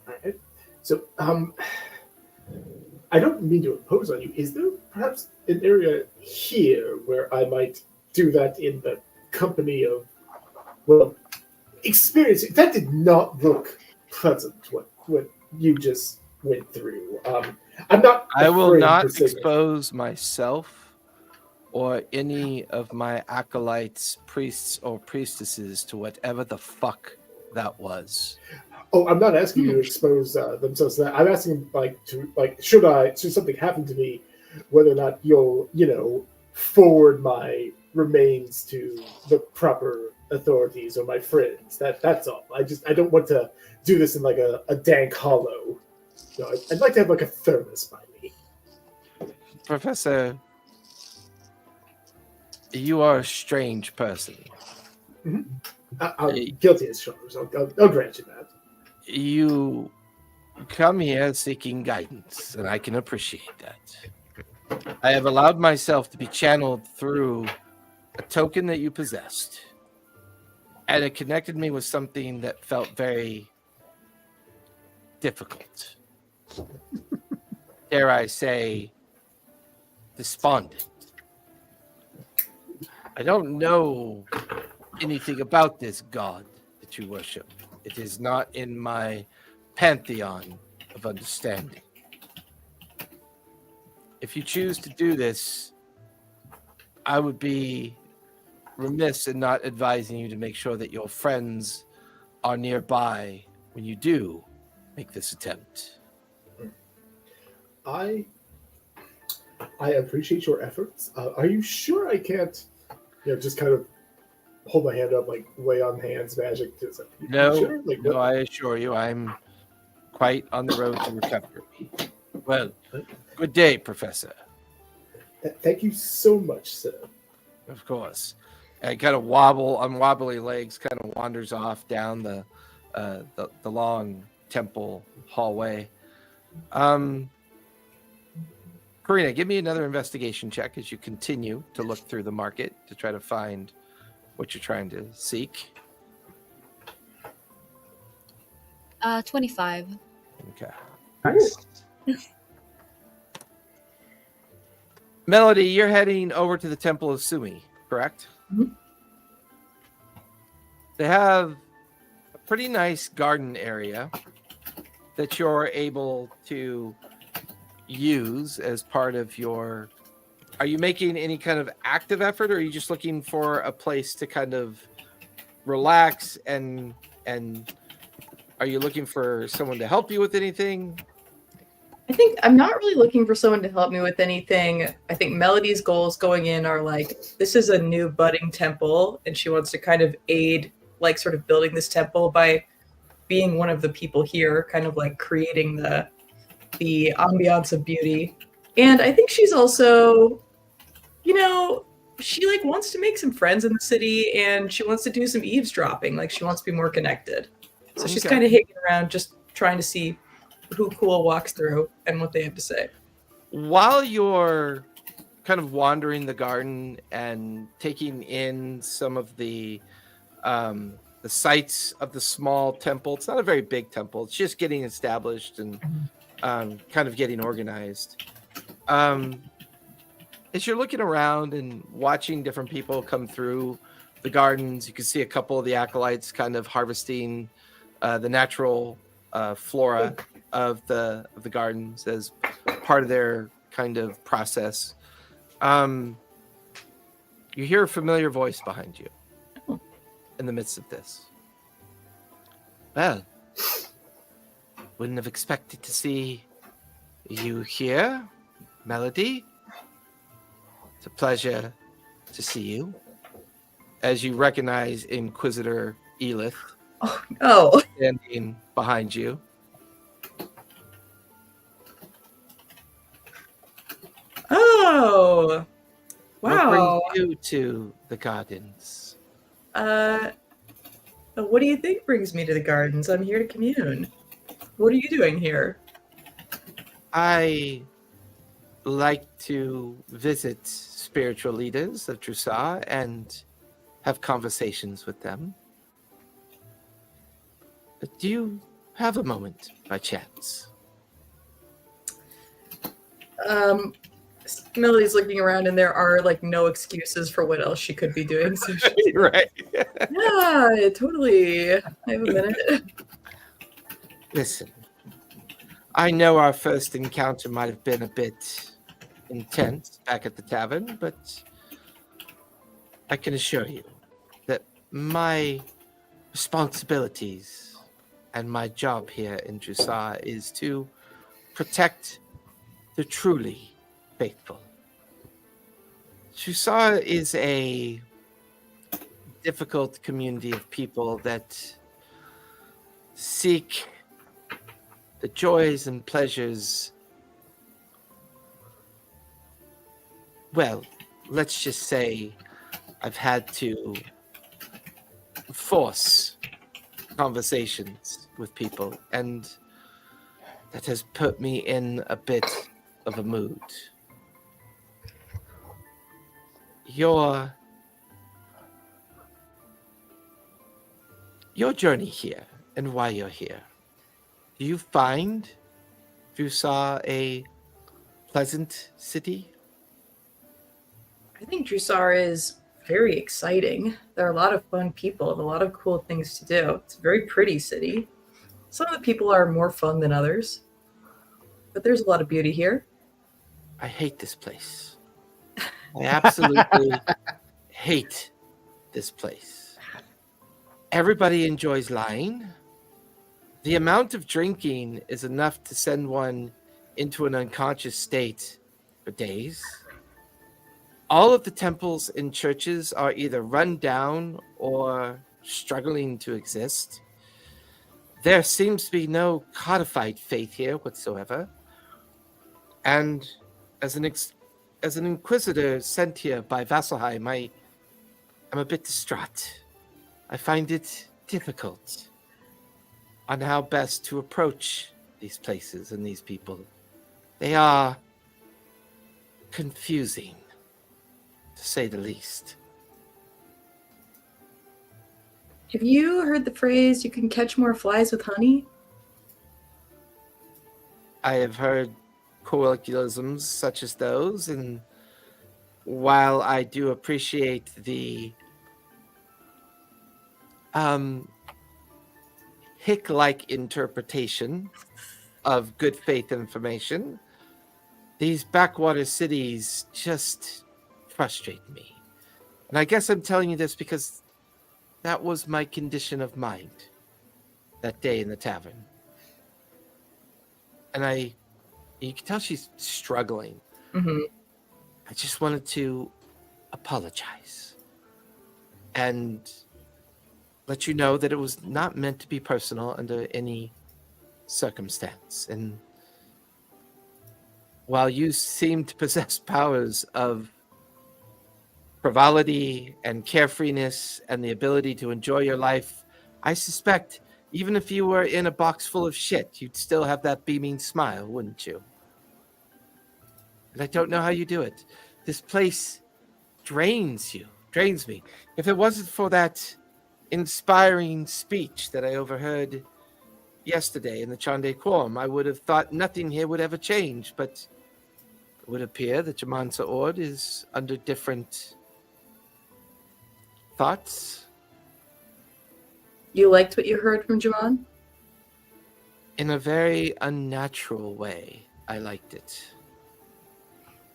Alright. So, I don't mean to impose on you. Is there perhaps an area here where I might do that in the company of, experience? That did not look pleasant, what you just went through. I'm not. I will not expose myself or any of my acolytes, priests, or priestesses to whatever the fuck that was. Oh, I'm not asking you to expose themselves to that. I'm asking, should something happen to me, whether or not you'll, forward my remains to the proper authorities or my friends. That's all. I don't want to do this in like a dank hollow. I'd like to have like a thermos by me. Professor, you are a strange person. Mm-hmm. I'm guilty as charged. I'll grant you that. You come here seeking guidance, and I can appreciate that. I have allowed myself to be channeled through a token that you possessed, and it connected me with something that felt very difficult. Dare I say, despondent. I don't know anything about this god that you worship. It is not in my pantheon of understanding. If you choose to do this, I would be remiss in not advising you to make sure that your friends are nearby when you do make this attempt. I appreciate your efforts. Are you sure I can't, just kind of hold my hand up, like lay on hands magic? No, sure? no, I assure you, I'm quite on the road to recovery. Well, good day, Professor. Thank you so much, sir. Of course. And kind of on wobbly legs, kind of wanders off down the long temple hallway. Karina, give me another investigation check as you continue to look through the market to try to find what you're trying to seek. 25. Okay. Nice. Melody, you're heading over to the Temple of Sumi, correct? Mm-hmm. They have a pretty nice garden area that you're able to use as part of your... Are you making any kind of active effort, or are you just looking for a place to kind of relax and are you looking for someone to help you with anything? I think I'm not really looking for someone to help me with anything. I think Melody's goals going in are like, this is a new budding temple, and she wants to kind of aid, like, sort of building this temple by being one of the people here, kind of like creating the ambiance of beauty. And I think she's also, she like wants to make some friends in the city, and she wants to do some eavesdropping. Like, she wants to be more connected. So she's kind of hanging around, just trying to see who cool walks through and what they have to say. While you're kind of wandering the garden and taking in some of the sights of the small temple, it's not a very big temple. It's just getting established and kind of getting organized. As you're looking around and watching different people come through the gardens. You can see a couple of the acolytes kind of harvesting the natural flora of the gardens as part of their kind of process. You hear a familiar voice behind you in the midst of this. Well, wouldn't have expected to see you here, Melody. It's a pleasure to see you. As you recognize Inquisitor Elith standing behind you. Oh, wow. What brings you to the gardens? What do you think brings me to the gardens? I'm here to commune. What are you doing here? I like to visit spiritual leaders of Jrusar and have conversations with them. Do you have a moment by chance? Melody's looking around and there are like no excuses for what else she could be doing. So she's Right. yeah, totally. I have a minute. Listen, I know our first encounter might have been a bit intense back at the tavern, but I can assure you that my responsibilities and my job here in Jrusar is to protect the truly faithful. Jrusar is a difficult community of people that seek the joys and pleasures. Well, let's just say I've had to force conversations with people, and that has put me in a bit of a mood. Your journey here and why you're here. Do you find Jrusar a pleasant city? I think Jrusar is very exciting. There are a lot of fun people and a lot of cool things to do. It's a very pretty city. Some of the people are more fun than others, but there's a lot of beauty here. I hate this place. I absolutely hate this place. Everybody enjoys lying. The amount of drinking is enough to send one into an unconscious state for days. All of the temples and churches are either run down or struggling to exist. There seems to be no codified faith here whatsoever. And as an inquisitor sent here by Vasselheim, I'm a bit distraught. I find it difficult on how best to approach these places and these people. They are confusing, to say the least. Have you heard the phrase, you can catch more flies with honey? I have heard colloquialisms such as those, and while I do appreciate the hick-like interpretation of good faith information, these backwater cities just frustrate me. And I guess I'm telling you this because that was my condition of mind that day in the tavern. And you can tell she's struggling. Mm-hmm. I just wanted to apologize and let you know that it was not meant to be personal under any circumstance. And while you seem to possess powers of frivolity and carefreeness and the ability to enjoy your life, I suspect even if you were in a box full of shit, you'd still have that beaming smile, wouldn't you? And I don't know how you do it. This place drains me. If it wasn't for that inspiring speech that I overheard yesterday in the Chandei Quorum, I would have thought nothing here would ever change, but it would appear that Jrusar is under different Thoughts? You liked what you heard from Jamon? In a very unnatural way, I liked it.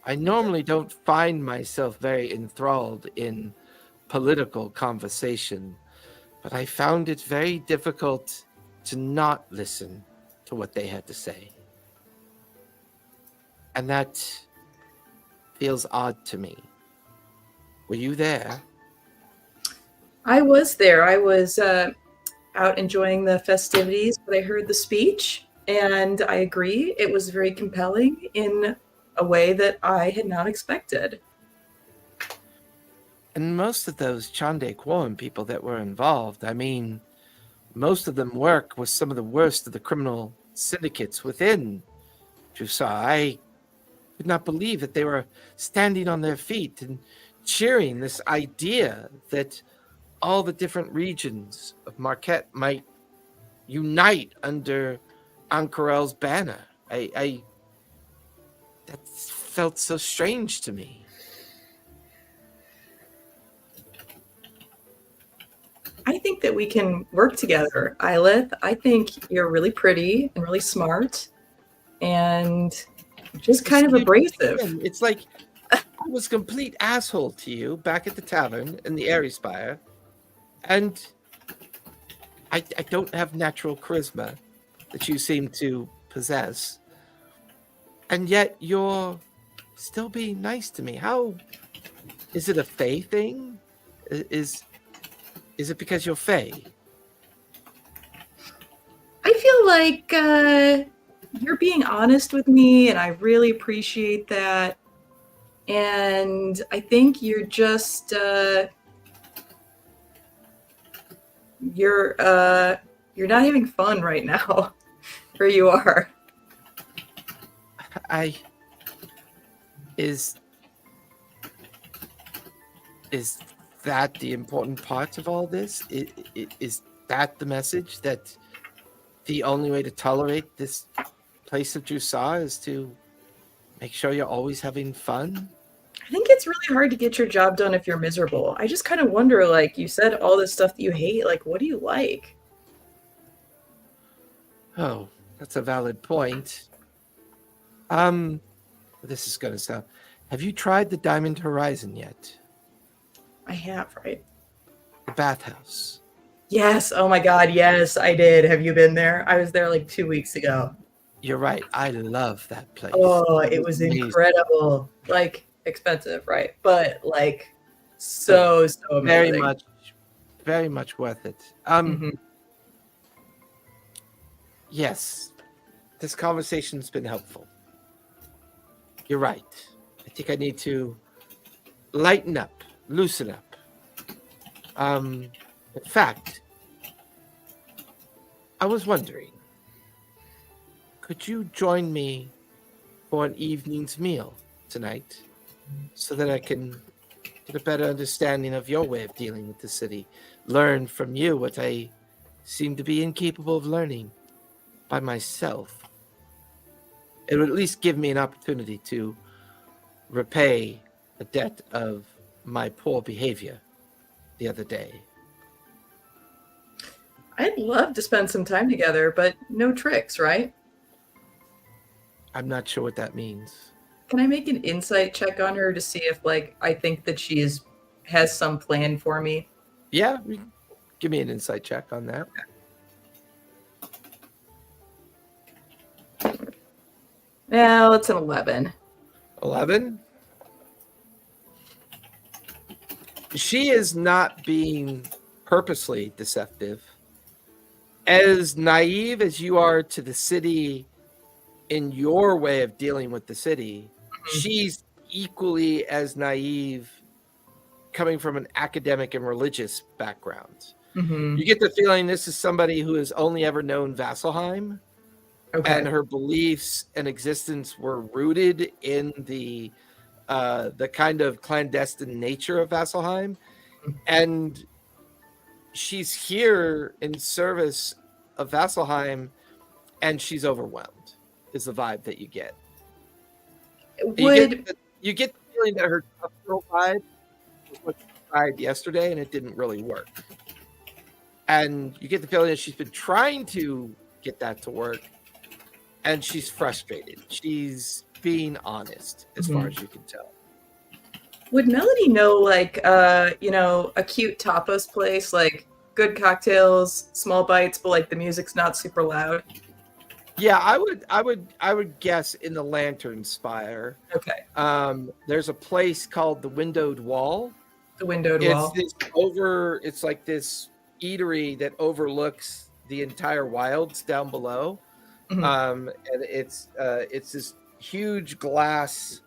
I normally don't find myself very enthralled in political conversation, but I found it very difficult to not listen to what they had to say. And that feels odd to me. Were you there? I was there. I was out enjoying the festivities, but I heard the speech, and I agree. It was very compelling in a way that I had not expected. And most of those Chandei Quorum people that were involved, I mean, most of them work with some of the worst of the criminal syndicates within Jrusar. I could not believe that they were standing on their feet and cheering this idea that all the different regions of Marquet might unite under Ankarel's banner. That felt so strange to me. I think that we can work together, Eilith. I think you're really pretty and really smart and just kind of abrasive. It's like I was a complete asshole to you back at the tavern in the Airy Spire, and I don't have natural charisma that you seem to possess, and yet you're still being nice to me. How is it a Fae thing? Is it because you're Fae? I feel like you're being honest with me, and I really appreciate that. And I think you're just you're not having fun right now, where you are. Is that the important part of all this? Is that the message, that the only way to tolerate this place of Jrusar is to make sure you're always having fun? I think it's really hard to get your job done if you're miserable. I just kind of wonder, like, you said all this stuff that you hate. Like, what do you like? Oh, that's a valid point. This is going to sound... Have you tried the Diamond Horizon yet? I have, right? The bathhouse. Yes. Oh my God. Yes, I did. Have you been there? I was there like 2 weeks ago. You're right. I love that place. Oh, it was amazing. incredible. Like, expensive, right? But like, so amazing. Very much worth it. Yes, this conversation's been helpful. You're right. I think I need to lighten up, loosen up. In fact, I was wondering, could you join me for an evening's meal tonight so that I can get a better understanding of your way of dealing with the city, learn from you what I seem to be incapable of learning by myself? It would at least give me an opportunity to repay the debt of my poor behavior the other day. I'd love to spend some time together, but no tricks, right? I'm not sure what that means. Can I make an insight check on her to see if, like, I think that she has some plan for me? Yeah, give me an insight check on that. Well, it's an 11. 11? She is not being purposely deceptive. As naive as you are to the city in your way of dealing with the city, she's equally as naive coming from an academic and religious background. You get the feeling this is somebody who has only ever known Vasselheim. Okay. And her beliefs and existence were rooted in the kind of clandestine nature of Vasselheim. And she's here in service of Vasselheim, and she's overwhelmed, is the vibe that you get. You get the feeling that her cultural vibe is what tried yesterday and it didn't really work. And you get the feeling that she's been trying to get that to work, and she's frustrated. She's being honest, as far as you can tell. Would Melody know, like, a cute tapas place, like good cocktails, small bites, but like the music's not super loud? Yeah, I would guess in the Lantern Spire. Okay. There's a place called the Windowed Wall. The Windowed Wall. It's like this eatery that overlooks the entire wilds down below. And it's this huge glass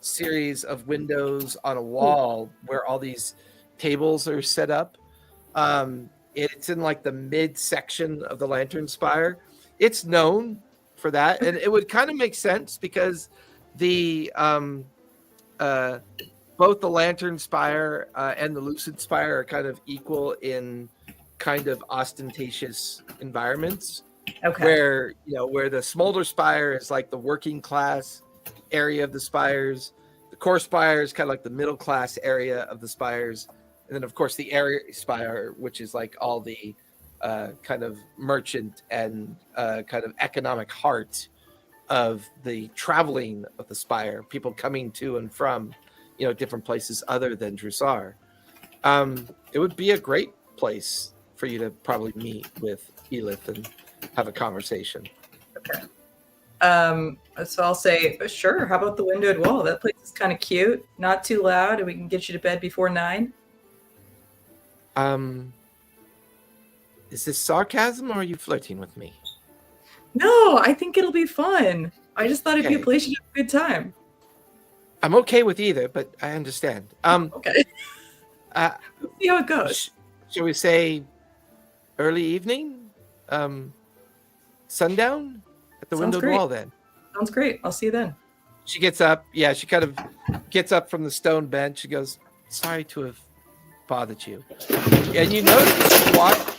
series of windows on a wall where all these tables are set up. It's in like the mid section of the Lantern Spire. It's known for that, and it would kind of make sense because the both the Lantern Spire and the Lucid Spire are kind of equal in kind of ostentatious environments. Okay. Where the Smolder Spire is like the working class area of the spires. The Core Spire is kind of like the middle class area of the spires. And then, of course, the Air Spire, which is like all the kind of merchant and kind of economic heart of the traveling of the spire, people coming to and from, different places other than Jrusar. It would be a great place for you to probably meet with Elith and have a conversation. Okay. So I'll say, sure. How about the Windowed Wall? That place is kind of cute, not too loud, and we can get you to bed before 9. Is this sarcasm, or are you flirting with me? No, I think it'll be fun. I just thought it'd be a Okay. place you have a good time. I'm okay with either, but I understand. Okay. Let's see how it goes. Shall we say early evening? Sundown at the Sounds Windowed great. Wall then? Sounds great. I'll see you then. She gets up. Yeah, she kind of gets up from the stone bench. She goes, sorry to have bothered you. And you notice she walked.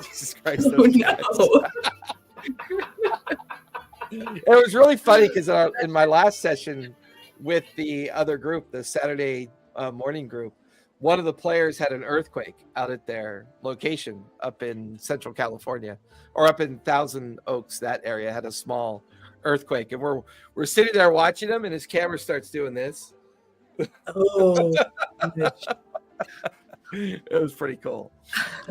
Jesus Christ. Oh, no. It was really funny because in my last session with the other group, the Saturday morning group, one of the players had an earthquake out at their location up in Central California, or up in Thousand Oaks. That area had a small earthquake, and we're sitting there watching him, and his camera starts doing this. Oh. It was pretty cool.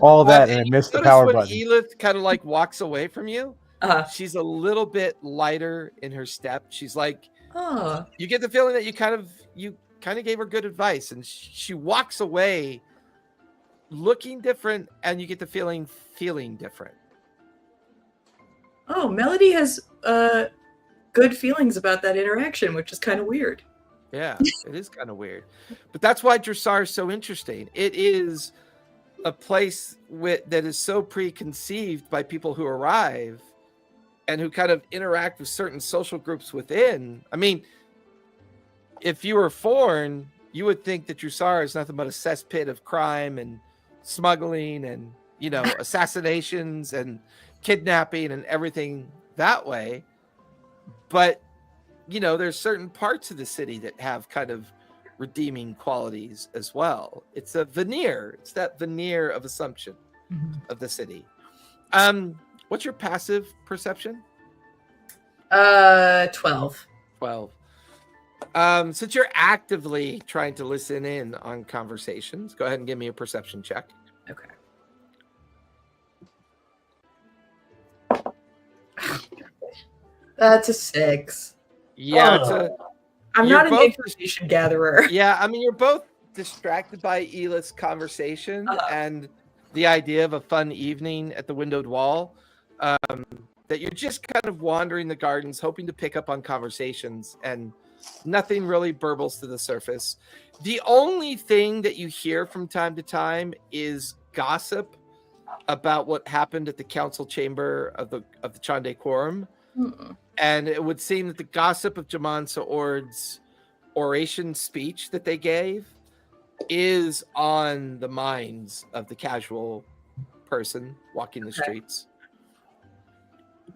All that, and I missed the Notice power when button. Elith kind of like walks away from you, She's she's a little bit lighter in her step. She's like, oh. you get the feeling that you kind of gave her good advice, and she walks away looking different, and you get the feeling different. Oh, Melody has good feelings about that interaction, which is kind of weird. Yeah, it is kind of weird, but that's why Jrusar is so interesting. It is a place that is so preconceived by people who arrive and who kind of interact with certain social groups within. I mean, if you were foreign, you would think that Jrusar is nothing but a cesspit of crime and smuggling and, assassinations and kidnapping and everything that way. But, there's certain parts of the city that have kind of redeeming qualities as well. It's a veneer. It's that veneer of assumption of the city. What's your passive perception? 12. 12. Since you're actively trying to listen in on conversations, go ahead and give me a perception check. Okay. That's a 6. Yeah, I'm You're not an both- information gatherer. yeah. I mean, you're both distracted by Elith's conversation and the idea of a fun evening at the Windowed Wall. That you're just kind of wandering the gardens, hoping to pick up on conversations, and nothing really burbles to the surface. The only thing that you hear from time to time is gossip about what happened at the council chamber of the Chandei Quorum. And it would seem that the gossip of Jrusar Ord's oration speech that they gave is on the minds of the casual person walking the streets.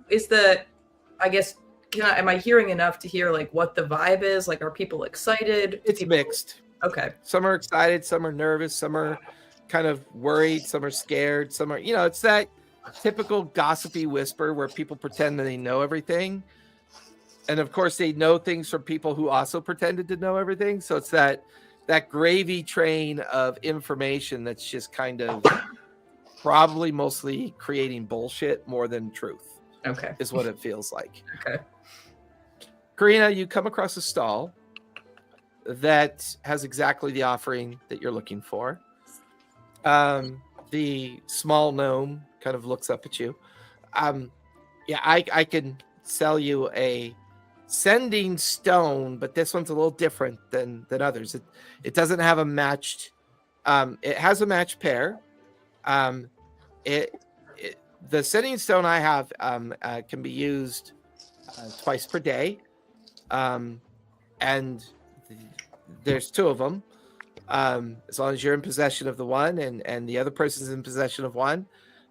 Is I guess, am I hearing enough to hear like what the vibe is? Like, are people excited? It's mixed. Okay. Some are excited, some are nervous, some are kind of worried, some are scared, some are, it's that typical gossipy whisper where people pretend that they know everything. And of course, they know things from people who also pretended to know everything. So it's that gravy train of information that's just kind of probably mostly creating bullshit more than truth. Okay. Is what it feels like. Okay. Karina, you come across a stall that has exactly the offering that you're looking for. The small gnome kind of looks up at you. I can sell you a sending stone, but this one's a little different than others. It doesn't have a matched. It has a matched pair. The sending stone I have can be used twice per day, and there's two of them. As long as you're in possession of the one and the other person's in possession of one,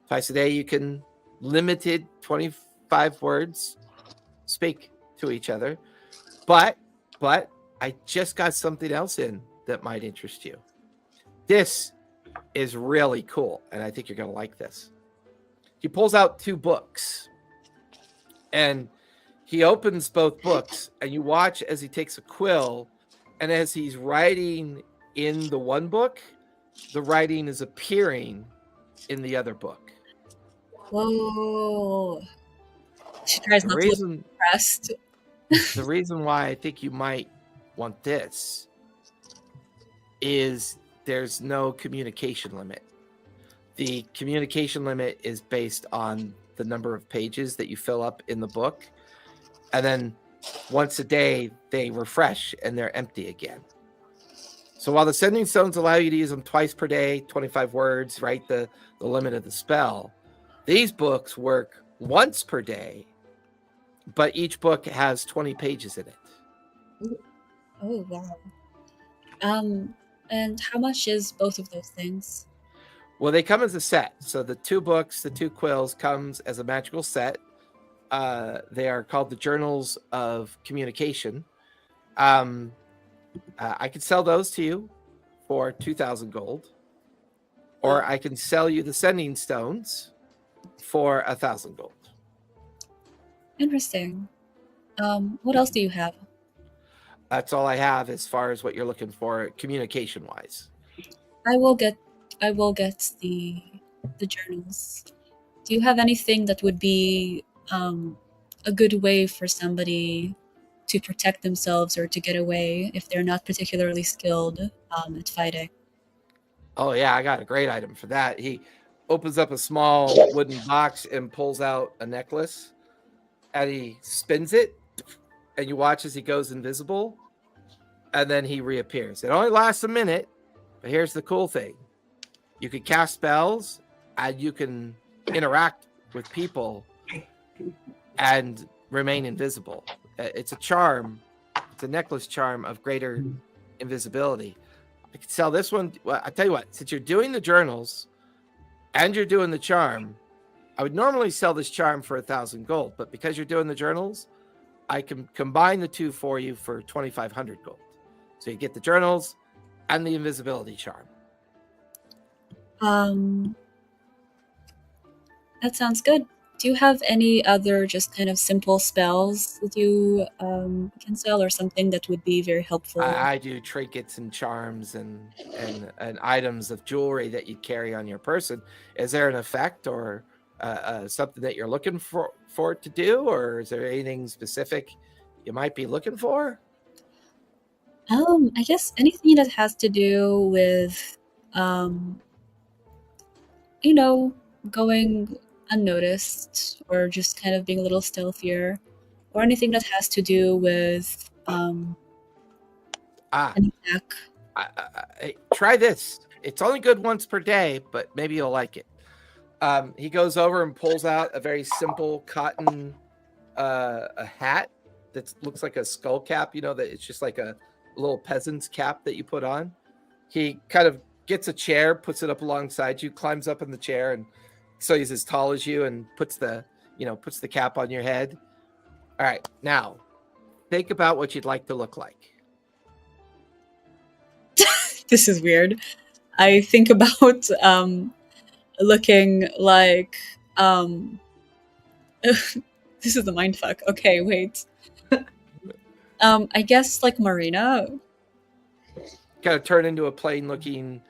twice a day you can limited 25 words speak to each other. But I just got something else in that might interest you. This is really cool, and I think you're going to like this. He pulls out two books, and he opens both books, and you watch as he takes a quill, and as he's writing in the one book, the writing is appearing in the other book. Whoa. She tries not to look impressed. The reason why I think you might want this is there's no communication limit. The communication limit is based on the number of pages that you fill up in the book. And then once a day, they refresh and they're empty again. So while the sending stones allow you to use them twice per day, 25 words, right? The limit of the spell. These books work once per day, but each book has 20 pages in it. Oh, wow. And how much is both of those things? Well, they come as a set. So the two books, the two quills comes as a magical set. They are called the Journals of Communication. I could sell those to you for 2,000 gold. Or I can sell you the sending stones for 1,000 gold. Interesting. What else do you have? That's all I have as far as what you're looking for communication wise. I will get the journals. Do you have anything that would be a good way for somebody to protect themselves or to get away if they're not particularly skilled at fighting? Oh yeah, I got a great item for that. He opens up a small wooden box and pulls out a necklace, and he spins it, and you watch as he goes invisible, and then he reappears. It only lasts a minute, but here's the cool thing. You can cast spells, and you can interact with people and remain invisible. It's a charm. It's a necklace charm of greater invisibility. I could sell this one. Well, I tell you what, since you're doing the journals and you're doing the charm, I would normally sell this charm for 1,000 gold, but because you're doing the journals, I can combine the two for you for 2,500 gold. So you get the journals and the invisibility charm. That sounds good. Do you have any other just kind of simple spells that you can sell, or something that would be very helpful? I do trinkets and charms and items of jewelry that you carry on your person. Is there an effect or something that you're looking for it to do, or is there anything specific you might be looking for? I guess anything that has to do with, going unnoticed, or just kind of being a little stealthier, or anything that has to do with an attack. Try this. It's only good once per day, but maybe you'll like it. He goes over and pulls out a very simple cotton a hat that looks like a skull cap. That it's just like a little peasant's cap that you put on. He kind of gets a chair, puts it up alongside you, climbs up in the chair, and so he's as tall as you, and puts the cap on your head. All right, now think about what you'd like to look like. this is weird. I think about looking like this is a mindfuck. Okay, wait. I guess like Marina. Kind of turn into a plain looking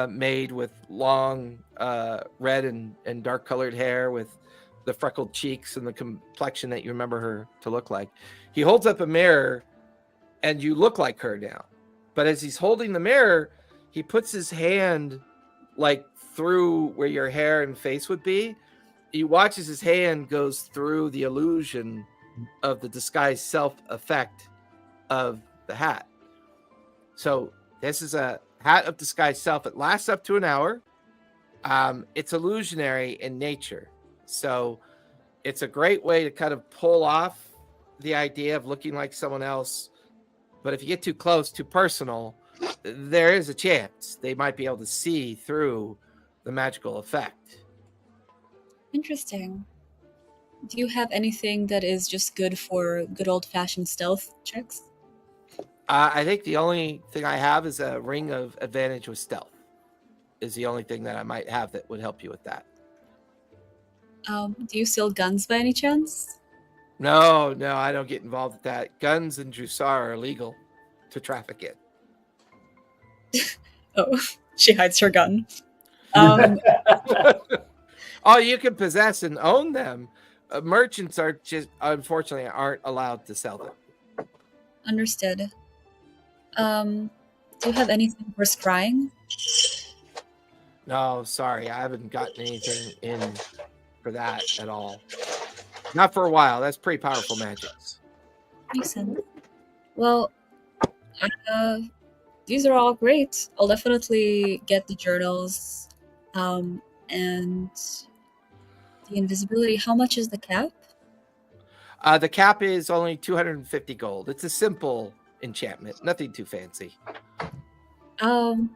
maid with long red and dark colored hair with the freckled cheeks and the complexion that you remember her to look like. He holds up a mirror and you look like her now. But as he's holding the mirror, he puts his hand like through where your hair and face would be. He watches his hand goes through the illusion of the disguised self effect of the hat. So this is a hat of disguised self. It lasts up to an hour. It's illusionary in nature. So it's a great way to kind of pull off the idea of looking like someone else. But if you get too close, too personal, there is a chance they might be able to see through the magical effect. Interesting. Do you have anything that is just good for good old-fashioned stealth checks? I think the only thing I have is a ring of advantage with stealth. Is the only thing that I might have that would help you with that. Do you sell guns by any chance? No, I don't get involved with that. Guns in Jrusar are illegal to traffic in. Oh, she hides her gun. Oh, you can possess and own them. Merchants are just, unfortunately, aren't allowed to sell them. Understood. Do you have anything for scrying? No, sorry, I haven't gotten anything in for that at all. Not for a while. That's pretty powerful magics. Makes sense. Well, these are all great. I'll definitely get the journals, and the invisibility. How much is the cap? The cap is only 250 gold. It's a simple enchantment, nothing too fancy. I'll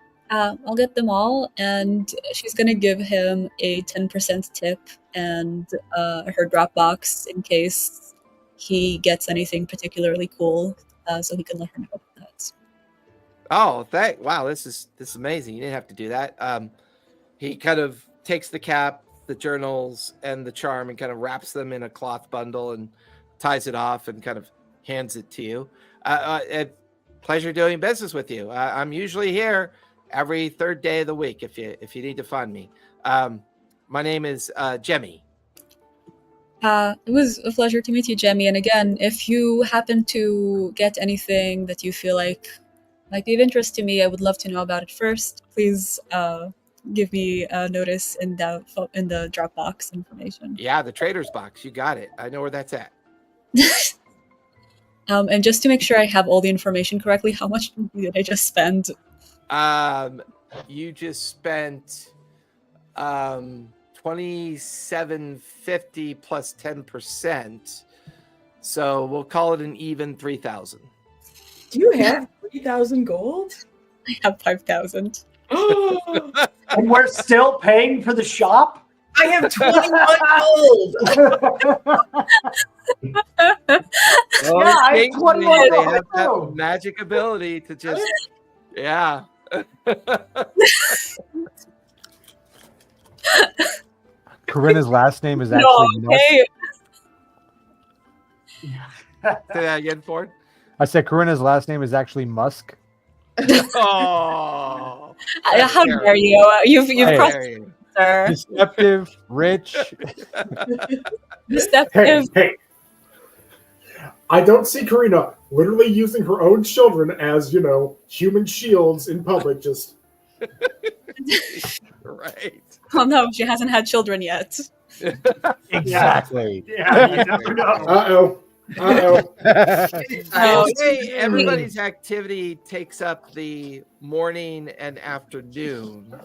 get them all, and she's gonna give him a 10% tip and her Dropbox in case he gets anything particularly cool, so he can let her know about that. Oh, wow, this is amazing. You didn't have to do that. He kind of takes the cap, the journals, and the charm and kind of wraps them in a cloth bundle and ties it off and kind of hands it to you. Pleasure doing business with you. I'm usually here every third day of the week if you need to find me. My name is Jemmy. It was a pleasure to meet you, Jemmy. And again, if you happen to get anything that you feel like might be of interest to me, I would love to know about it first. Please give me a notice in the Dropbox information. Yeah, the trader's box. You got it. I know where that's at. And just to make sure I have all the information correctly, how much did I just spend? You just spent $27.50 plus 10%. So we'll call it an even 3,000. Do you have 3,000 gold? I have 5,000. And we're still paying for the shop? I have 21 gold. Well, Yeah, I things, have 21 they have that gold. magic ability to just, yeah. Corinna's last name is actually No, Musk. okay. Say that again, Ford. I said Corinna's last name is actually Musk. Oh, How dare you? You've Hey. crossed, sir. Deceptive, rich. Deceptive. Hey, I don't see Karina literally using her own children as, human shields in public. Just right. Oh no, she hasn't had children yet. Exactly. Yeah, you never know. uh-oh. Oh, Say everybody's activity takes up the morning and afternoon.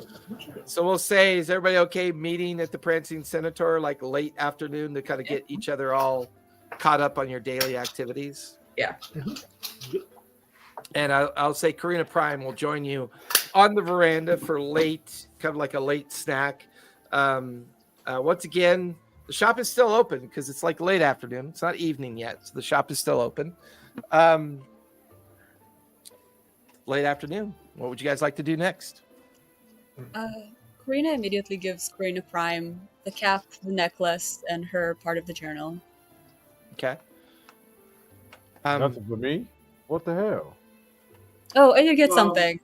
So we'll say, is everybody okay meeting at the Prancing Centaur like late afternoon to kind of get each other all caught up on your daily activities? Yeah. And I'll say Karina Prime will join you on the veranda for late, kind of like a late snack. Once again, the shop is still open because it's like late afternoon. It's not evening yet, so the shop is still open. late afternoon. What would you guys like to do next? Karina immediately gives Karina Prime the cap, the necklace, and her part of the journal. Okay. Nothing for me. What the hell? Oh, and you get Well- something.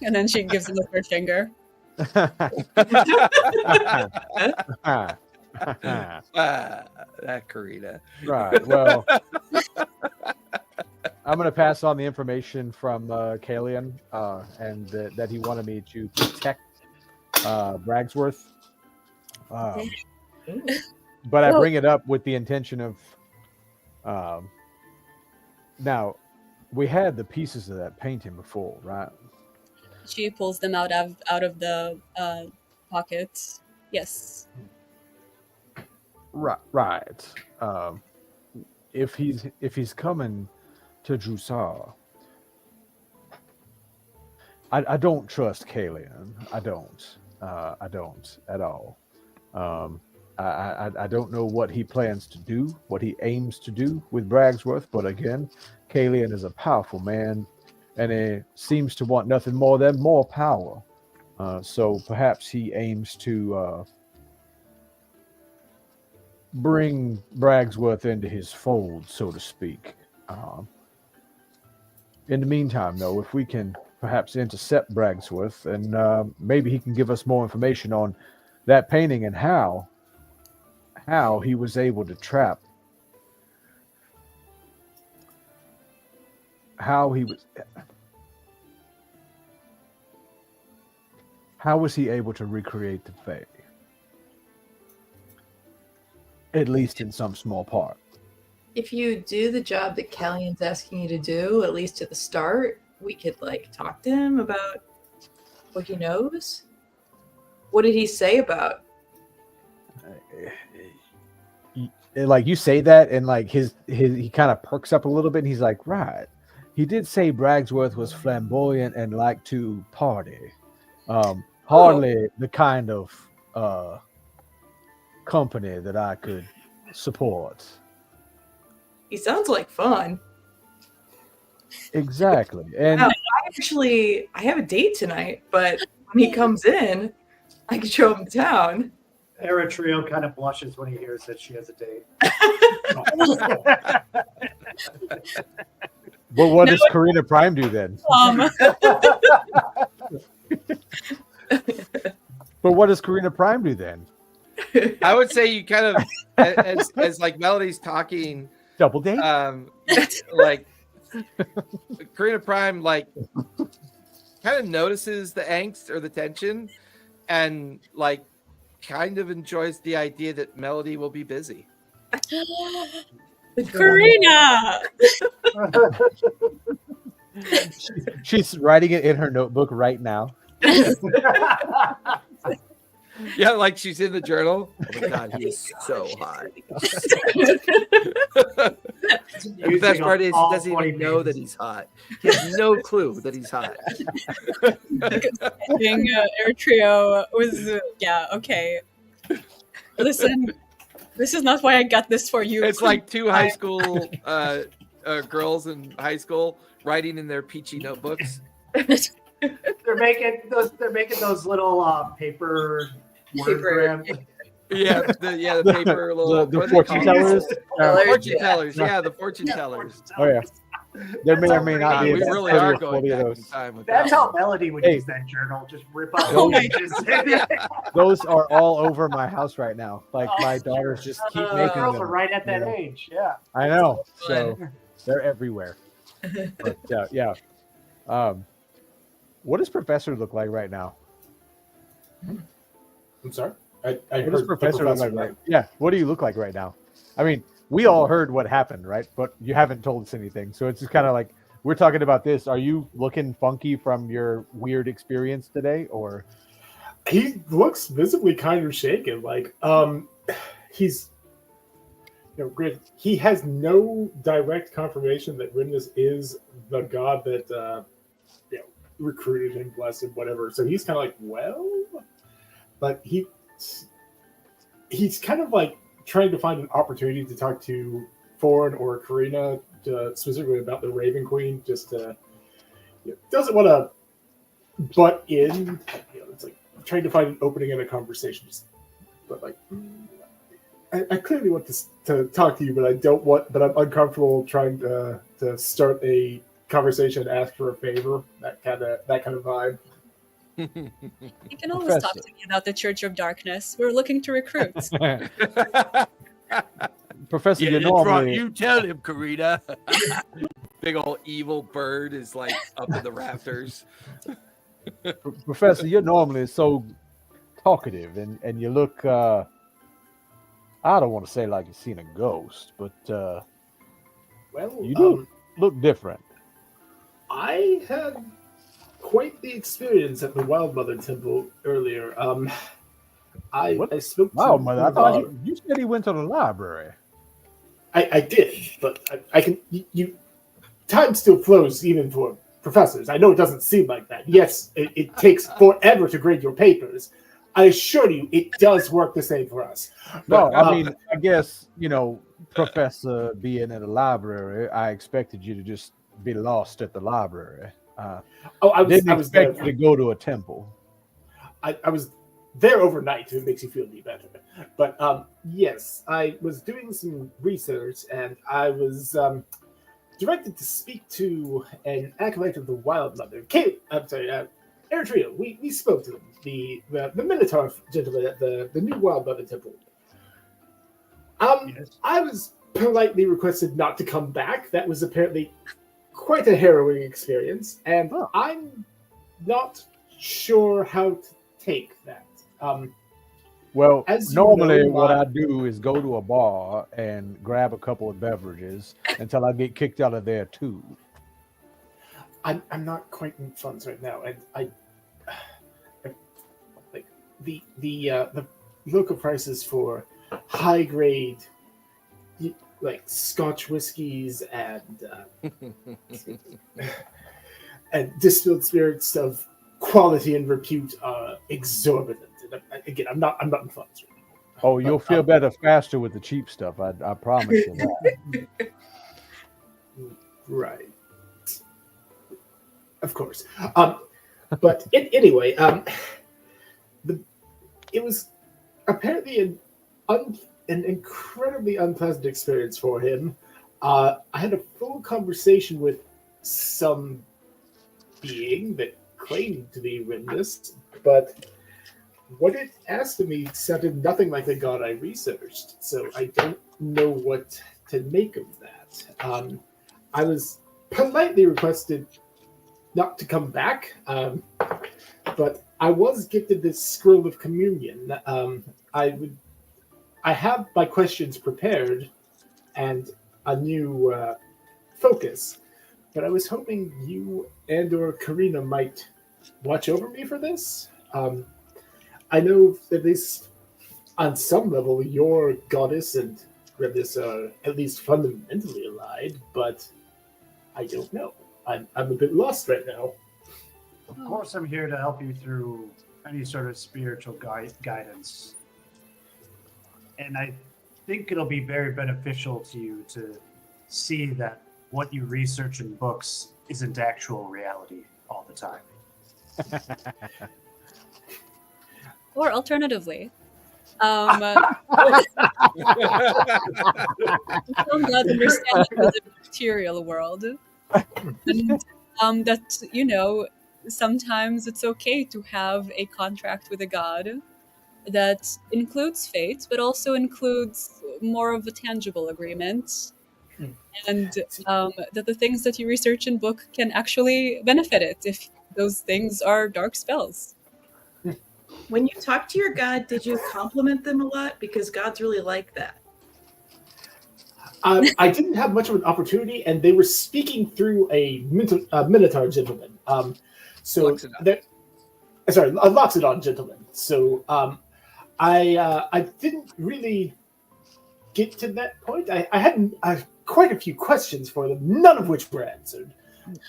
And then she gives him the third finger. That Karina. Right. Well, I'm going to pass on the information from Kalian and that he wanted me to protect Bragsworth. But I bring it up with the intention of now we had the pieces of that painting before, right? She pulls them out of the pockets. Yes. Right. If he's coming to Jrusar, I don't trust Kalian. I don't at all. I don't know what he plans to do, what he aims to do with Bragsworth, but again, Kalian is a powerful man, and he seems to want nothing more than more power. So perhaps he aims to bring Bragsworth into his fold, so to speak. In the meantime, though, if we can perhaps intercept Bragsworth, and maybe he can give us more information on that painting and how he was able to trap, how was he able to recreate the Fae? At least in some small part. If you do the job that Callian's asking you to do, at least at the start, we could talk to him about what he knows. What did he say about? Like you say that, and he kind of perks up a little bit, and he's like, right. He did say Bragsworth was flamboyant and liked to party. Hardly the kind of company that I could support. He sounds like fun. Exactly. And Wow, I have a date tonight, but when he comes in, I can show him the town. Eritrea kind of blushes when he hears that she has a date. but what does Karina Prime do then? But what does Karina Prime do then? I would say you kind of, as Melody's talking, Double date? Karina Prime, kind of notices the angst or the tension, and kind of enjoys the idea that Melody will be busy. Karina! She's writing it in her notebook right now. Yeah, she's in the journal. Oh my god, he is so hot. The best part is he doesn't even know that he's hot. He has no clue that he's hot. Being Eritrea was okay. Listen, this is not why I got this for you. It's like two high school girls in high school writing in their peachy notebooks. They're making those little paper word. Yeah, the paper little the fortune tellers. Fortune tellers, yeah, the fortune tellers. Oh yeah, there may or may not be. We really 30 are or going 40 of back those. in time with That's that how one. Melody would Hey. use that journal. Just rip out Oh the pages. Those are all over my house right now. My daughters just keep making Girls them. are right at that Yeah. age. Yeah. I know. So they're everywhere. But yeah. What does Professor look like right now? I'm sorry. I What does heard Professor look like right? Yeah. What do you look like right now? I mean, we all heard what happened, right? But you haven't told us anything. So it's just kind of like we're talking about this. Are you looking funky from your weird experience today, or? He looks visibly kind of shaken. He's, great. He has no direct confirmation that Rimnus is the god that recruited him, blessed him, whatever. So he's kind of like, well, but he's kind of trying to find an opportunity to talk to Foreign or Karina specifically about the Raven Queen, just to doesn't want to butt in. It's like trying to find an opening in a conversation. But like, I clearly want to talk to you, but I don't want. But I'm uncomfortable trying to start a conversation, ask for a favor. That kind of vibe. You can always talk to me about the Church of Darkness. We're looking to recruit. Professor, Yeah, you that's right. normally You tell him, Karina. Big old evil bird is like up in the rafters. Professor, you're normally so talkative, and you look. I don't want to say like you've seen a ghost, but Well, you do look different. I had quite the experience at the Wild Mother Temple earlier. I spoke to Wow, mother! I thought Hubatt. you said he went to the library. I did, but I can. You time still flows even for professors. I know it doesn't seem like that. Yes, it takes forever to grade your papers. I assure you, it does work the same for us. No, But, I mean, I guess, Professor being in the library, I expected you to just be lost at the library. I Didn't was there. expect you to go to a temple. I was there overnight, if it makes you feel any better. But yes, I was doing some research, and I was directed to speak to an acolyte of the Wild Mother. Eritrea. We spoke to him, the Minotaur gentleman at the new Wild Mother Temple. Yes. I was politely requested not to come back. That was apparently quite a harrowing experience, and I'm not sure how to take that. Well, As you normally know, what I do is go to a bar and grab a couple of beverages until I get kicked out of there too. I'm not quite in funds right now, and I like the local prices for high grade like Scotch whiskeys and and distilled spirits of quality and repute are exorbitant. And again, I'm not in funds right now. Oh, you'll feel better faster with the cheap stuff. I promise you that. Right. Of course. But anyway, it was apparently an incredibly unpleasant experience for him. I had a full conversation with some being that claimed to be Rimnus, but what it asked of me sounded nothing like the god I researched, so I don't know what to make of that. I was politely requested not to come back, but I was gifted this scroll of communion. I have my questions prepared and a new focus, but I was hoping you and/or Karina might watch over me for this. I know at least on some level your goddess and Rimnus are at least fundamentally allied, but I don't know. I'm a bit lost right now. Of course, I'm here to help you through any sort of spiritual guidance. And I think it'll be very beneficial to you to see that what you research in books isn't actual reality all the time. Or alternatively, I'm not understanding the material world. And that, sometimes it's okay to have a contract with a god that includes fate, but also includes more of a tangible agreement. And that the things that you research in book can actually benefit it if those things are dark spells. When you talk to your god, did you compliment them a lot? Because gods really like that. I didn't have much of an opportunity, and they were speaking through a Minotaur gentleman. A Loxodon gentleman. So I didn't really get to that point. I had quite a few questions for them, none of which were answered.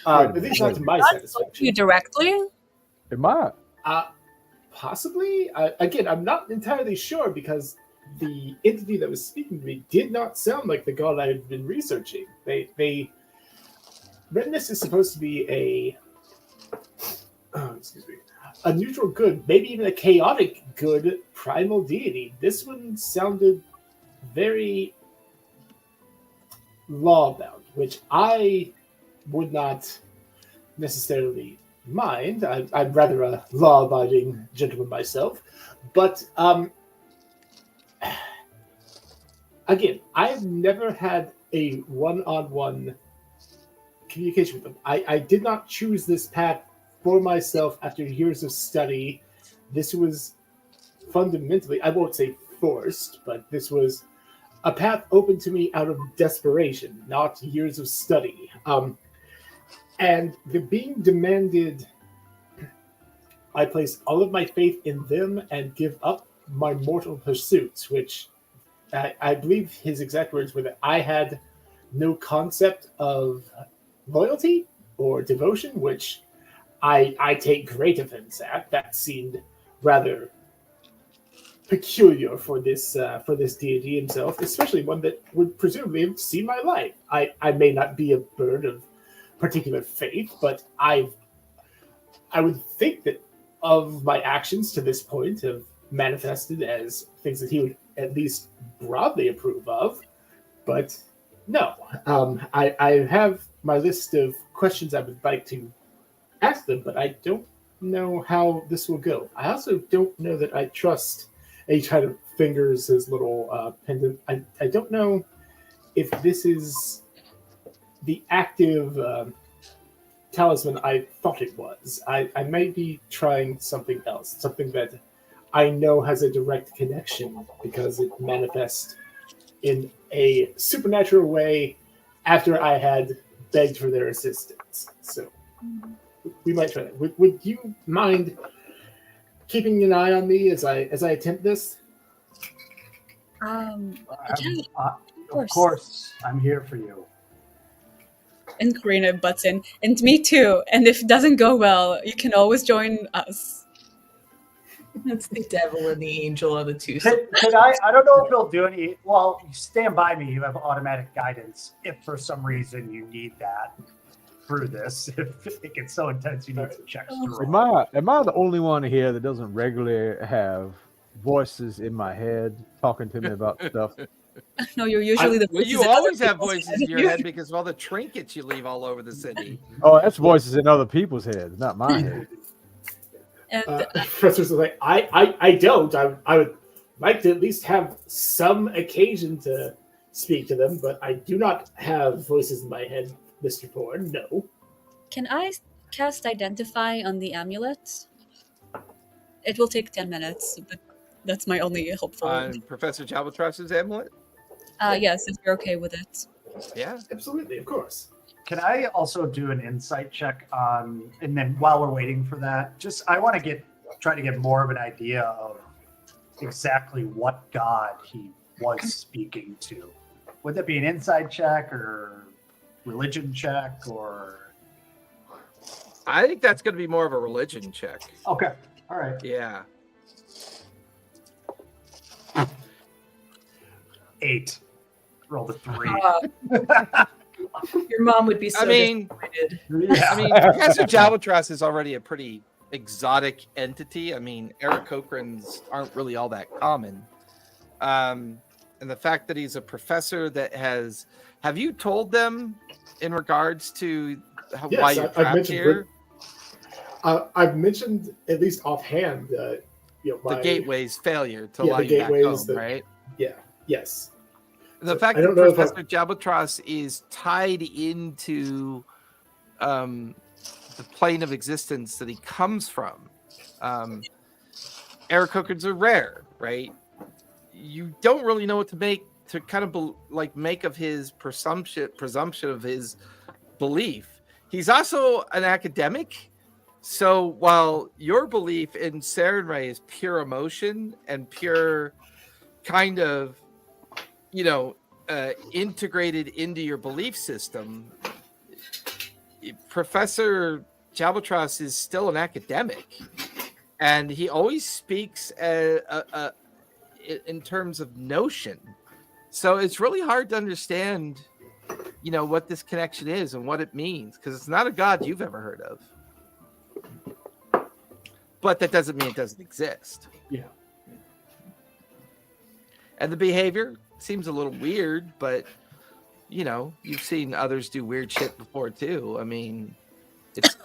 At least not to my satisfaction. You directly? It might. Possibly. Again, I'm not entirely sure because the entity that was speaking to me did not sound like the god I had been researching. Rimnus is supposed to be a excuse me, a neutral good, maybe even a chaotic good primal deity. This one sounded very law-bound, which I would not necessarily mind. I'm rather a law-abiding gentleman myself, but again, I've never had a one-on-one communication with them. I did not choose this path for myself after years of study. This was fundamentally, I won't say forced, but this was a path open to me out of desperation, not years of study. And the being demanded I place all of my faith in them and give up my mortal pursuits, which I believe his exact words were that I had no concept of loyalty or devotion, which I take great offense at. That seemed rather peculiar for this deity himself, especially one that would presumably have seen my life. I may not be a bird of particular faith, but I would think that of my actions to this point have manifested as things that he would at least broadly approve of. But no, I have my list of questions I would like to ask them, but I don't know how this will go. I also don't know that I trust. And he kind of fingers his little pendant. I don't know if this is the active talisman I thought it was. I might be trying something else, something that I know has a direct connection because it manifests in a supernatural way after I had begged for their assistance. So we might try that. Would you mind keeping an eye on me as I attempt this? Yeah, Of course, I'm here for you. And Karina butts in, and me too. And if it doesn't go well, you can always join us. That's the devil and the angel on the two Could I don't know if it'll do any. Well, you stand by me. You have automatic guidance if for some reason you need that through this. If it gets so intense, you need some checks to roll. Am I the only one here that doesn't regularly have voices in my head talking to me about stuff? No, you're usually the Well, voices you in always other have people's voices heads. in your head because of all the trinkets you leave all over the city. Oh, that's voices in other people's heads, not my head. And Professor's like, I don't. I would like to at least have some occasion to speak to them, but I do not have voices in my head, Mr. Thorne. No. can I cast Identify on the amulet? It will take 10 minutes, but that's my only hopeful. On Professor Jalbatross's amulet? Yes, if you're okay with it. Yeah. Absolutely, of course. Can I also do an insight check on, and then while we're waiting for that, just I want to try to get more of an idea of exactly what god he was speaking to. Would that be an insight check or religion check or? I think that's going to be more of a religion check. Okay, all right. Yeah. 8. Rolled a 3. Your mom would be so disappointed. Yeah. I mean, Professor Jalbatross is already a pretty exotic entity. I mean, Aarakocrans aren't really all that common. And the fact that he's a professor that has... Have you told them in regards to why you're trapped here? I've mentioned, at least offhand, The gateway's failure to allow the you back gateways home, right? Yeah, yes. The So, fact I that don't know if Professor Jalbatross is tied into the plane of existence that he comes from. Aarakocrans are rare, right? You don't really know what to make of his presumption of his belief. He's also an academic. So while your belief in Sarenrae is pure emotion and pure kind of, integrated into your belief system, Professor Jalbatross is still an academic, and he always speaks in terms of notion. So it's really hard to understand, what this connection is and what it means, because it's not a god you've ever heard of. but that doesn't mean it doesn't exist. Yeah. And the behavior seems a little weird, but you know, you've seen others do weird shit before too. I mean, it's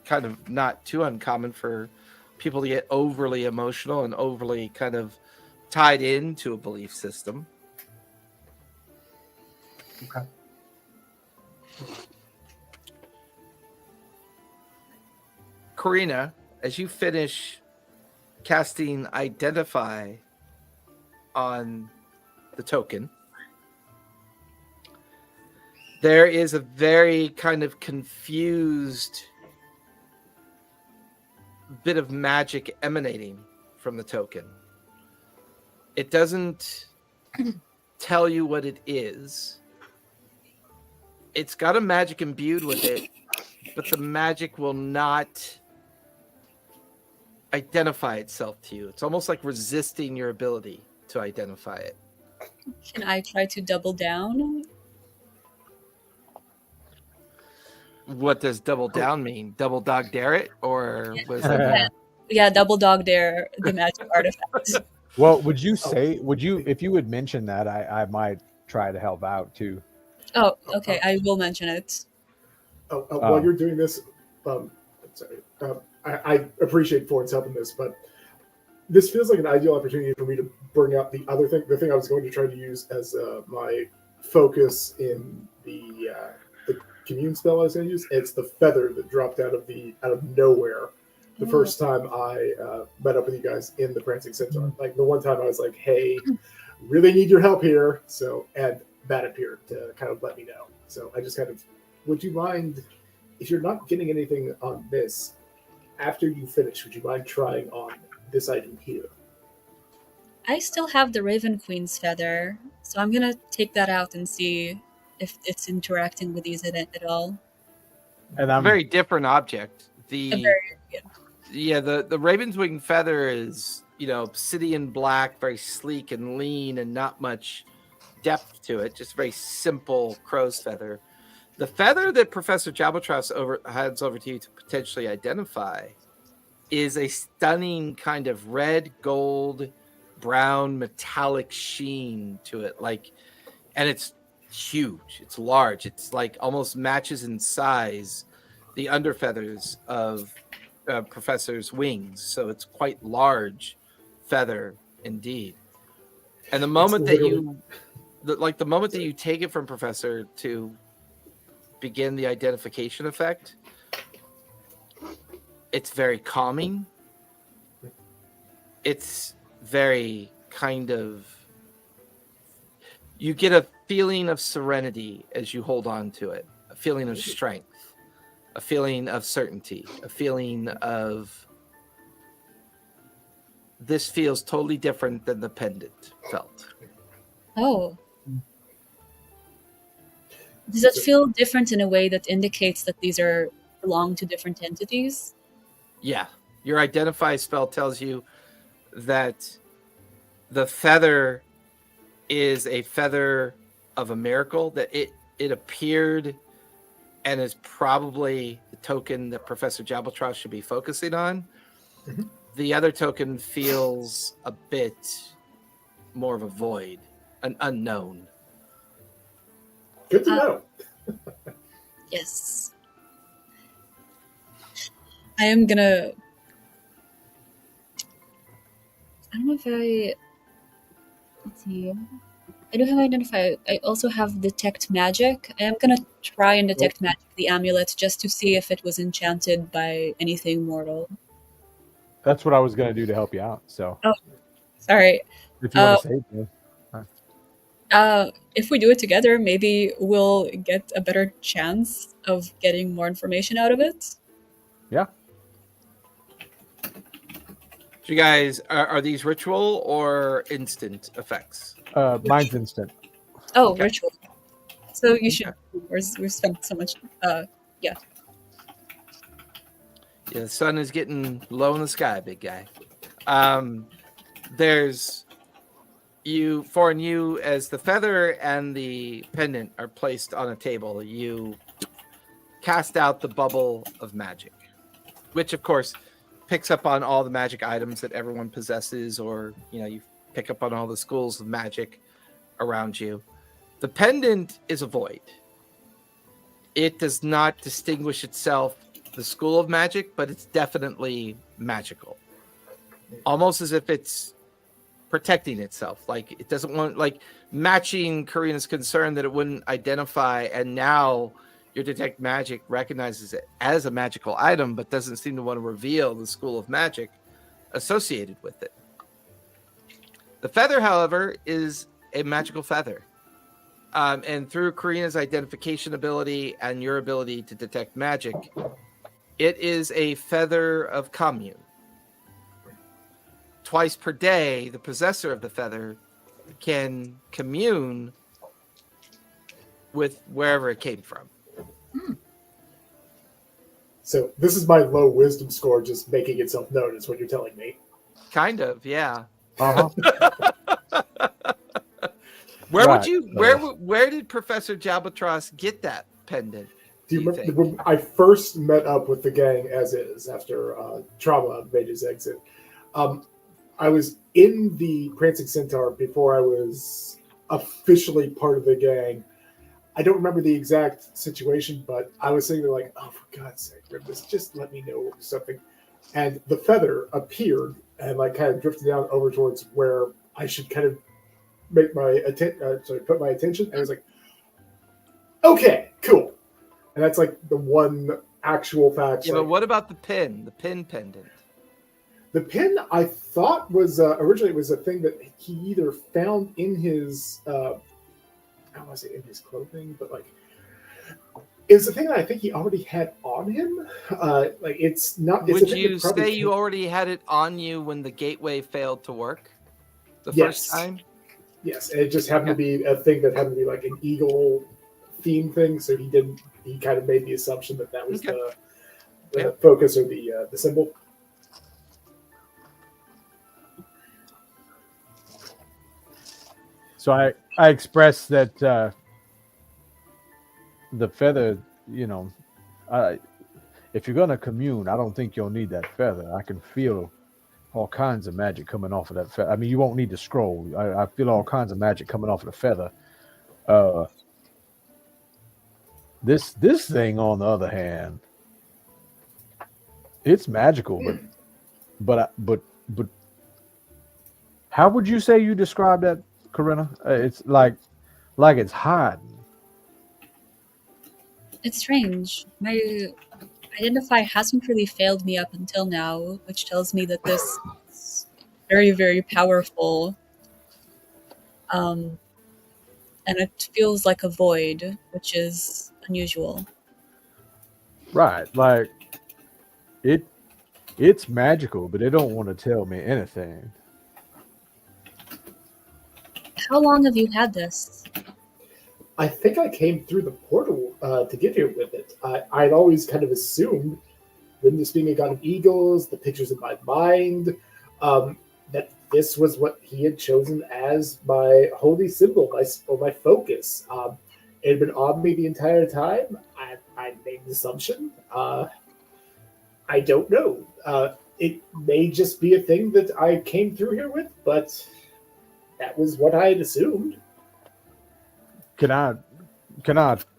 kind of not too uncommon for people to get overly emotional and overly kind of tied into a belief system. Okay. Karina, as you finish casting Identify on the token, there is a very kind of confused bit of magic emanating from the token. It doesn't tell you what it is. It's got a magic imbued with it, but the magic will not identify itself to you. It's almost like resisting your ability to identify it. Can I try to double down? What does double down mean? Double dog dare it? Or was it? Yeah, double dog dare the magic artifact. Well, would you if you would mention that, I might try to help out too. Oh, okay. I will mention it. While you're doing this, sorry, I appreciate Ford's help in this, but this feels like an ideal opportunity for me to bring up the other thing, the thing I was going to try to use as my focus in the commune spell I was going to use. It's the feather that dropped out of nowhere the first time I met up with you guys in the Prancing Centaur. Like the one time I was like, "Hey, really need your help here." So, and that appeared to kind of let me know. So I just kind of, would you mind, if you're not getting anything on this, after you finish, would you mind trying on this item here? I still have the Raven Queen's feather, so I'm gonna take that out and see if it's interacting with these at all. And A I'm very different object. The Yeah. the Raven's wing feather is, you know, obsidian black, very sleek and lean, and not much depth to it. Just very simple crow's feather. The feather that Professor Jabatros hands over to you to potentially identify is a stunning kind of red, gold, brown, metallic sheen to it. And it's huge. It's large. It's like almost matches in size the underfeathers of Professor's wings. So it's quite large feather indeed. And the moment that the moment that you take it from Professor to begin the identification effect, it's very calming. It's very kind of, you get a feeling of serenity as you hold on to it, a feeling of strength, a feeling of certainty, a feeling of, this feels totally different than the pendant felt. Oh. Does it feel different in a way that indicates that these belong to different entities? Yeah. Your identify spell tells you that the feather is a feather of a miracle, that it appeared and is probably the token that Professor Jabatros should be focusing on. Mm-hmm. The other token feels a bit more of a void, an unknown. Good to know. Yes. I am gonna... I don't know if let's see. I do have Identify. I also have Detect Magic. I am gonna try and Detect Magic, the amulet, just to see if it was enchanted by anything mortal. That's what I was gonna do to help you out. So, Sorry. if you want to save me, If we do it together, maybe we'll get a better chance of getting more information out of it. yeah. So you guys, are these ritual or instant effects? Mine's instant. Oh, Okay. ritual. So you should. We've spent so much. Yeah. Yeah, the sun is getting low in the sky, big guy. There's you, as the feather and the pendant are placed on a table, you cast out the bubble of magic, which of course picks up on all the magic items that everyone possesses, or you pick up on all the schools of magic around you. The pendant is a void. It does not distinguish itself the school of magic, but it's definitely magical. Almost as if it's protecting itself. Like it doesn't want, like matching Karina's concern that it wouldn't identify, and now your detect magic recognizes it as a magical item, but doesn't seem to want to reveal the school of magic associated with it. The feather, however, is a magical feather. And through Karina's identification ability and your ability to detect magic, it is a feather of commune. Twice per day, the possessor of the feather can commune with wherever it came from. So this is my low wisdom score just making itself known, is what you're telling me. Kind of, yeah. Uh-huh. Where did Professor Jabatros get that pendant? Do you remember when I first met up with the gang as is after Trauma made his exit? I was in the Prancing Centaur before I was officially part of the gang. I don't remember the exact situation, but I was sitting there like, oh, for God's sake, Rimbus, just let me know something. And the feather appeared and like kind of drifted down over towards where I should kind of make my put my attention. And I was like, okay, cool. And that's like the one actual fact. Yeah, but what about the pin? The pin pendant? The pin, I thought was originally it was a thing that he either found in his, I don't want to say in his clothing, but like it was a thing that I think he already had on him. Like it's not. It's Would you say you already had it on you when the gateway failed to work the first time? Yes, and it just happened to be a thing that happened to be like an eagle theme thing. So he kind of made the assumption that that was the focus or the symbol. So I expressed that the feather, if you're going to commune, I don't think you'll need that feather. I can feel all kinds of magic coming off of that feather. I mean, you won't need the scroll. I feel all kinds of magic coming off of the feather. This thing, on the other hand, it's magical, but how would you say you describe that, Karina? It's like it's hiding. It's strange. My identify hasn't really failed me up until now, which tells me that this is very, very powerful. And it feels like a void, which is unusual. Right, like it's magical, but it don't want to tell me anything. How long have you had this? I think I came through the portal to get here with it. I'd always kind of assumed, with this being a god of eagles, the pictures in my mind, that this was what he had chosen as my holy symbol, my focus. It had been on me the entire time. I made the assumption. I don't know. It may just be a thing that I came through here with, but that was what I had assumed. Can I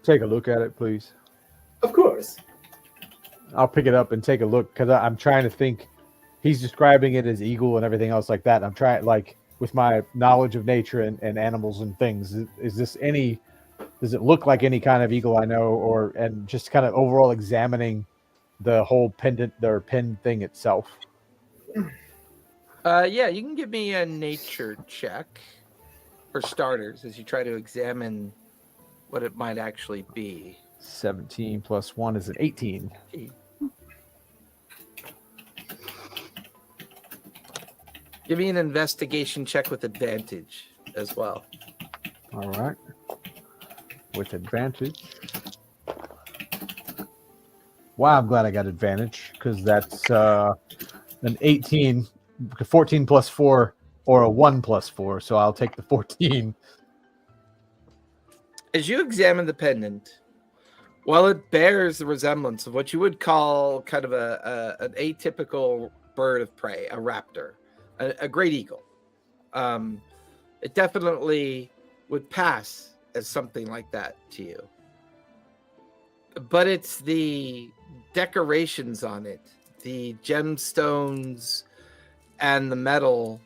take a look at it, please? Of course. I'll pick it up and take a look because I'm trying to think. He's describing it as eagle and everything else like that. I'm trying, like, with my knowledge of nature and animals and things, does it look like any kind of eagle I know, and just kind of overall examining the whole pendant or pin thing itself? Yeah, you can give me a nature check for starters as you try to examine what it might actually be. 17 plus 1 is an 18. Give me an investigation check with advantage as well. All right. With advantage. Wow, I'm glad I got advantage because that's an 18, 14 plus 4, or a 1 plus 4. So I'll take the 14. As you examine the pendant, while it bears the resemblance of what you would call kind of an atypical bird of prey, a raptor, a great eagle. It definitely would pass as something like that to you. But it's the decorations on it, the gemstones and the metal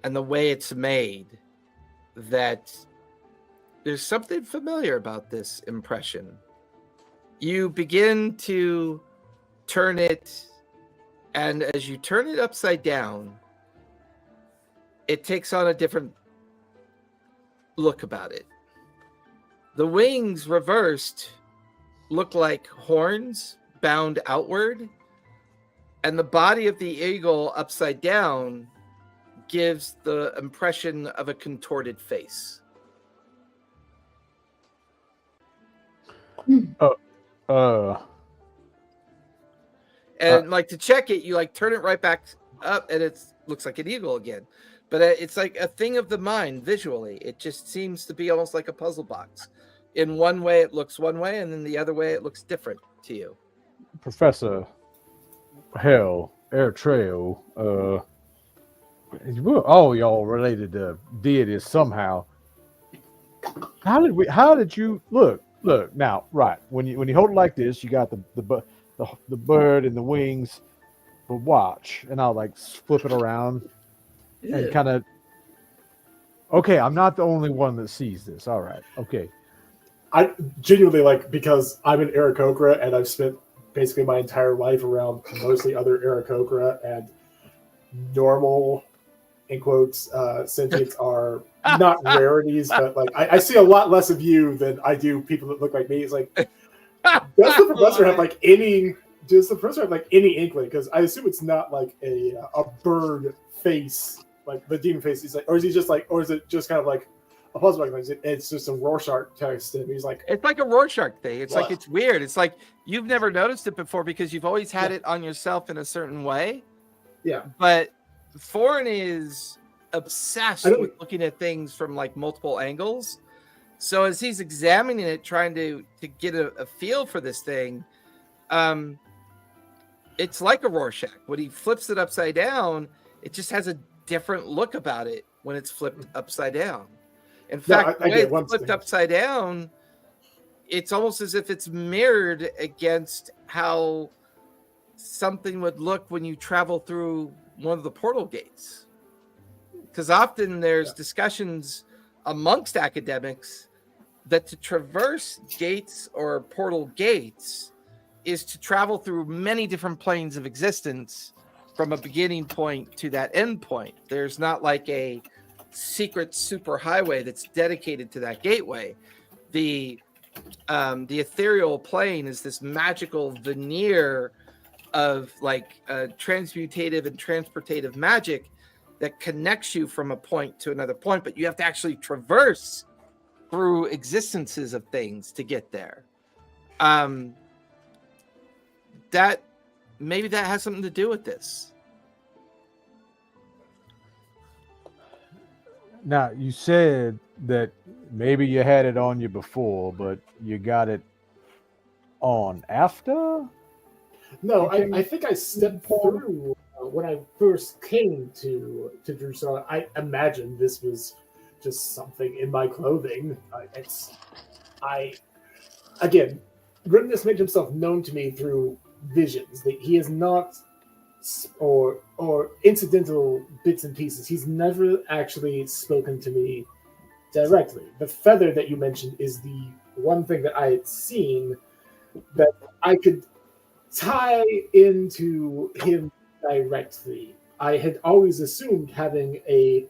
and the way it's made, that there's something familiar about this impression. You begin to turn it, and as you turn it upside down, it takes on a different look about it. The wings reversed look like horns bound outward, and the body of the eagle upside down gives the impression of a contorted face. And like to check it, you like turn it right back up, and it looks like an eagle again. But it's like a thing of the mind visually. It just seems to be almost like a puzzle box. In one way, it looks one way, and then the other way, it looks different to you. Professor Hell, Air Trail, we're all y'all related to deities somehow. How did you look now, right, when you hold it like this, you got the bird and the wings, but watch, and I'll like flip it around and kind of, okay, I'm not the only one that sees this. All right, okay. I genuinely, like, because I'm an Aarakocra and I've spent basically my entire life around mostly other Aarakocra, and normal, in quotes, sentients are not rarities, but like I see a lot less of you than I do people that look like me. It's like, does the professor have like any? Does the professor have like any inkling? Because I assume it's not like a bird face, like the demon face. He's like, or is he just like, or is it just kind of like a puzzle? It's just a Rorschach text, and he's like, it's like a Rorschach thing. It's what? like, it's weird. It's like you've never noticed it before because you've always had it on yourself in a certain way. Yeah, but Foreign is obsessed with looking at things from like multiple angles. So as he's examining it, trying to get a feel for this thing, it's like a Rorschach. When he flips it upside down, it just has a different look about it when it's flipped upside down. In fact, the way it's flipped upside down, it's almost as if it's mirrored against how something would look when you travel through one of the portal gates. Because often there's discussions amongst academics that to traverse gates or portal gates is to travel through many different planes of existence from a beginning point to that end point. There's not like a secret super highway that's dedicated to that gateway. The ethereal plane is this magical veneer of like transmutative and transportative magic that connects you from a point to another point, but you have to actually traverse through existences of things to get there. That maybe that has something to do with this. Now, you said that maybe you had it on you before, but you got it on after? No, I think I stepped through when I first came to Jrusar. I imagined this was just something in my clothing. Again, Grimness made himself known to me through visions. That he is not, or incidental bits and pieces. He's never actually spoken to me directly. The feather that you mentioned is the one thing that I had seen that I could tie into him directly. I had always assumed having a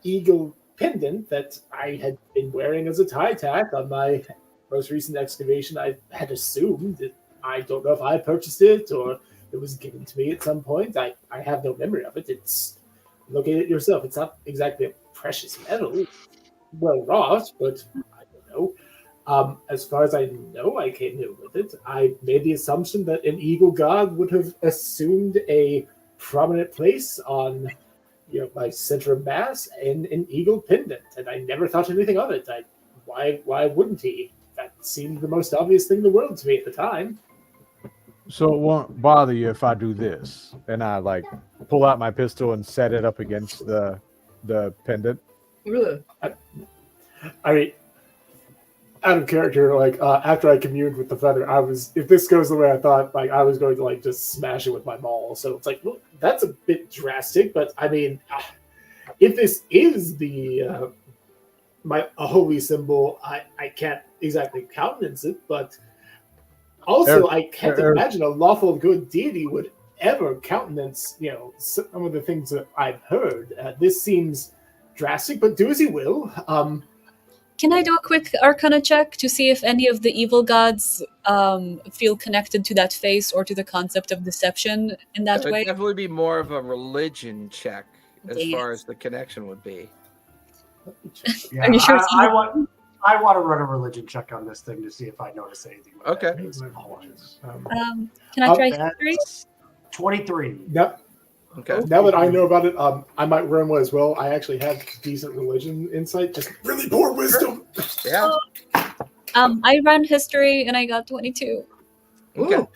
eagle pendant that I had been wearing as a tie tack on my most recent excavation. I had assumed that, I don't know if I purchased it or it was given to me at some point. I have no memory of it. It's, look at it yourself. It's not exactly a precious metal, well wrought, but I don't know. As far as I know, I came here with it. I made the assumption that an eagle god would have assumed a prominent place on, my center of mass and an eagle pendant, and I never thought anything of it. Why wouldn't he? That seemed the most obvious thing in the world to me at the time. So it won't bother you if I do this, and I like pull out my pistol and set it up against the pendant. Ugh. I mean, out of character, like after I communed with the feather, if this goes the way I thought, like I was going to like just smash it with my maul. So it's like, well, that's a bit drastic, but I mean, if this is the a holy symbol, I can't exactly countenance it, but also I can't imagine a lawful good deity would ever countenance, some of the things that I've heard. This seems drastic, but do as you will. Can I do a quick Arcana check to see if any of the evil gods feel connected to that face or to the concept of deception in that It would way? definitely be more of a religion check as Dang far it. as the connection would be. Yeah, Are you sure it's I want to run a religion check on this thing to see if I notice anything. with Okay. that. It's apologies. Can I try That's history? 23. Yep. Okay. Now that I know about it, I might run one as well. I actually have decent religion insight, just really poor wisdom. Yeah. I ran history and I got 22. Okay.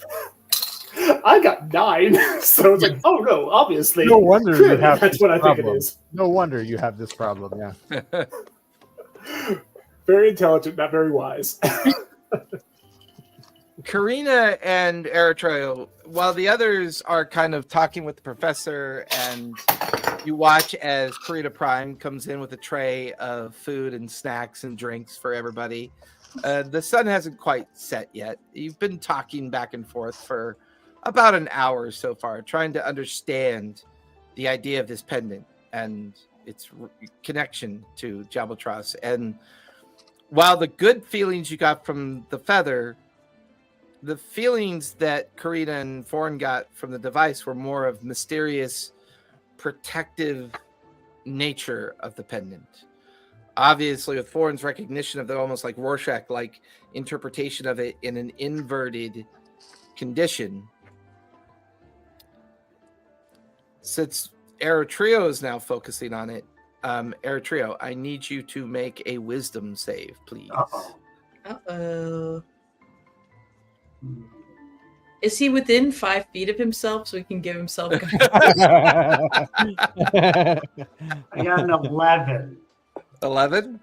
I got 9, so it's like, oh no, obviously. No wonder you have That's this what I think problem. it is. No wonder you have this problem. Yeah. Very intelligent, not very wise. Karina and Eritrea, while the others are kind of talking with the professor, and you watch as Karina Prime comes in with a tray of food and snacks and drinks for everybody. The sun hasn't quite set yet. You've been talking back and forth for about an hour so far, trying to understand the idea of this pendant and its connection to Jabaltros. And while the good feelings you got from the feather, the feelings that Karina and Foreign got from the device were more of mysterious, protective nature of the pendant. Obviously, with Foreign's recognition of the almost like Rorschach-like interpretation of it in an inverted condition, since Eritrea is now focusing on it, Eritrea, I need you to make a wisdom save, please. Uh-oh. Uh-oh. Is he within 5 feet of himself so he can give himself I got an 11. 11?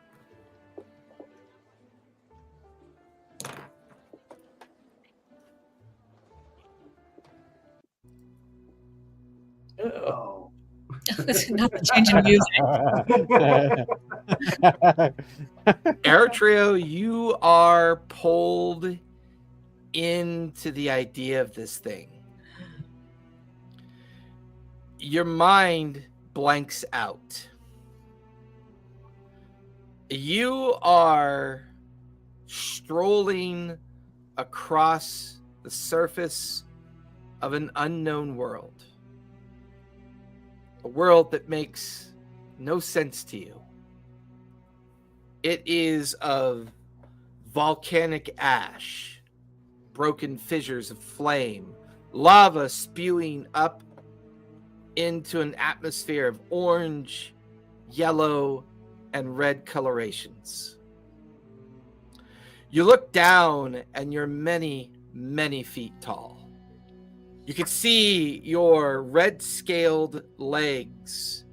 Uh-oh. Oh. Not the change in music. Eritrea, you are pulled into the idea of this thing. Your mind blanks out. You are strolling across the surface of an unknown world. A world that makes no sense to you. It is of volcanic ash, broken fissures of flame, lava spewing up into an atmosphere of orange, yellow, and red colorations. You look down and you're many, many feet tall. You can see your red-scaled legs.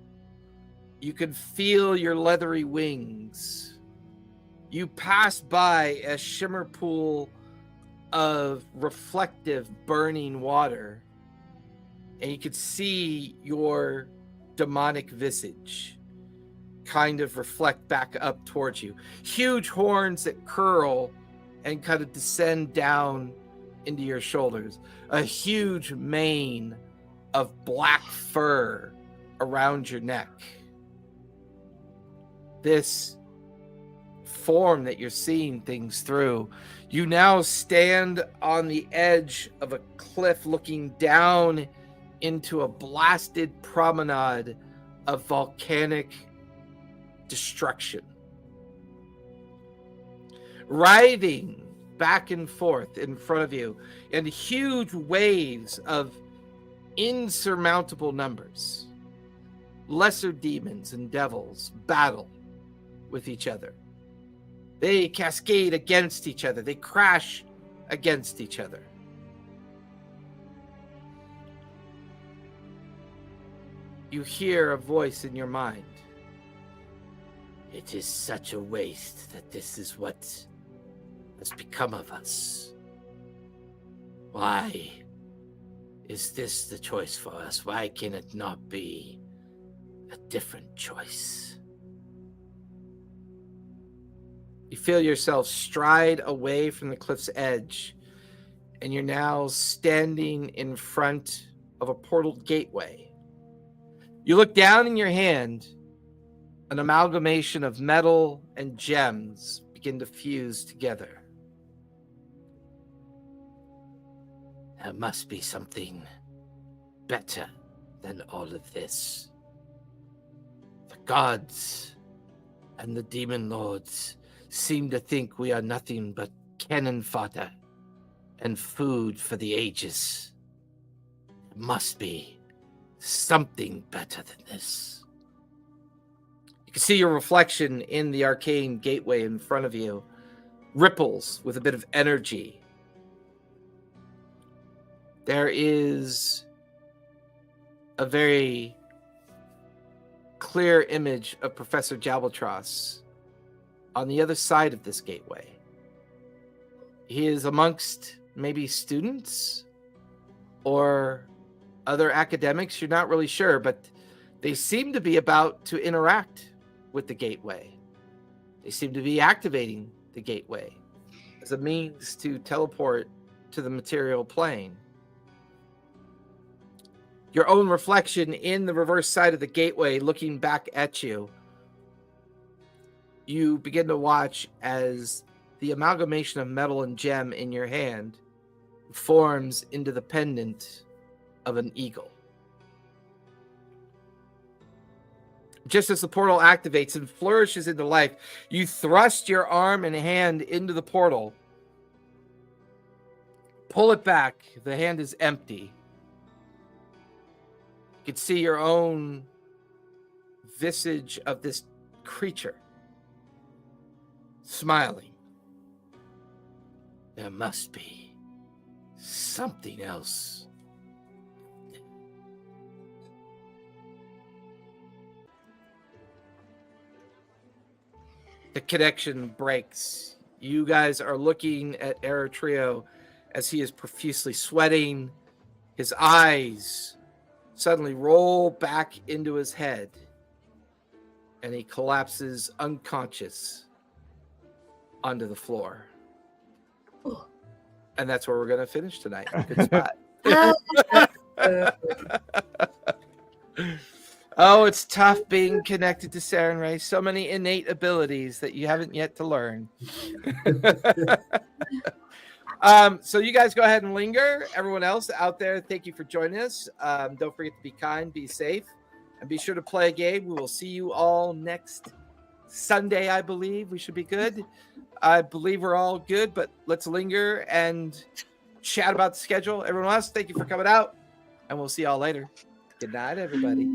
You can feel your leathery wings. You pass by a shimmer pool of reflective, burning water, and you could see your demonic visage kind of reflect back up towards you. Huge horns that curl and kind of descend down into your shoulders. A huge mane of black fur around your neck. This form that you're seeing things through. You now stand on the edge of a cliff looking down into a blasted promenade of volcanic destruction. Writhing back and forth in front of you in huge waves of insurmountable numbers. Lesser demons and devils battle with each other. They cascade against each other. They crash against each other. you hear a voice in your mind. It is such a waste that this is what has become of us. Why is this the choice for us? Why can it not be a different choice? You feel yourself stride away from the cliff's edge, and you're now standing in front of a portal gateway. You look down in your hand, an amalgamation of metal and gems begin to fuse together. There must be something better than all of this. The gods and the demon lords seem to think we are nothing but cannon fodder and food for the ages. There must be something better than this. You can see your reflection in the arcane gateway in front of you, ripples with a bit of energy. There is a very clear image of Professor Jabaltros on the other side of this gateway. He is amongst maybe students or other academics. You're not really sure, but they seem to be about to interact with the gateway. They seem to be activating the gateway as a means to teleport to the material plane. Your own reflection in the reverse side of the gateway looking back at you, you begin to watch as the amalgamation of metal and gem in your hand forms into the pendant of an eagle. Just as the portal activates and flourishes into life, you thrust your arm and hand into the portal. Pull it back. The hand is empty. You can see your own visage of this creature smiling. There must be something else. The connection breaks. You guys are looking at Eritrea as he is profusely sweating. His eyes suddenly roll back into his head, and he collapses unconscious onto the floor. And that's where we're going to finish tonight. Good spot. Oh, it's tough being connected to Saren Ray. So many innate abilities that you haven't yet to learn. So you guys go ahead and linger. Everyone else out there, thank you for joining us. Don't forget to be kind, be safe, and be sure to play a game. We will see you all next Sunday, I believe. We should be good. I believe we're all good, but let's linger and chat about the schedule. Everyone else, thank you for coming out, and we'll see y'all later. Good night, everybody.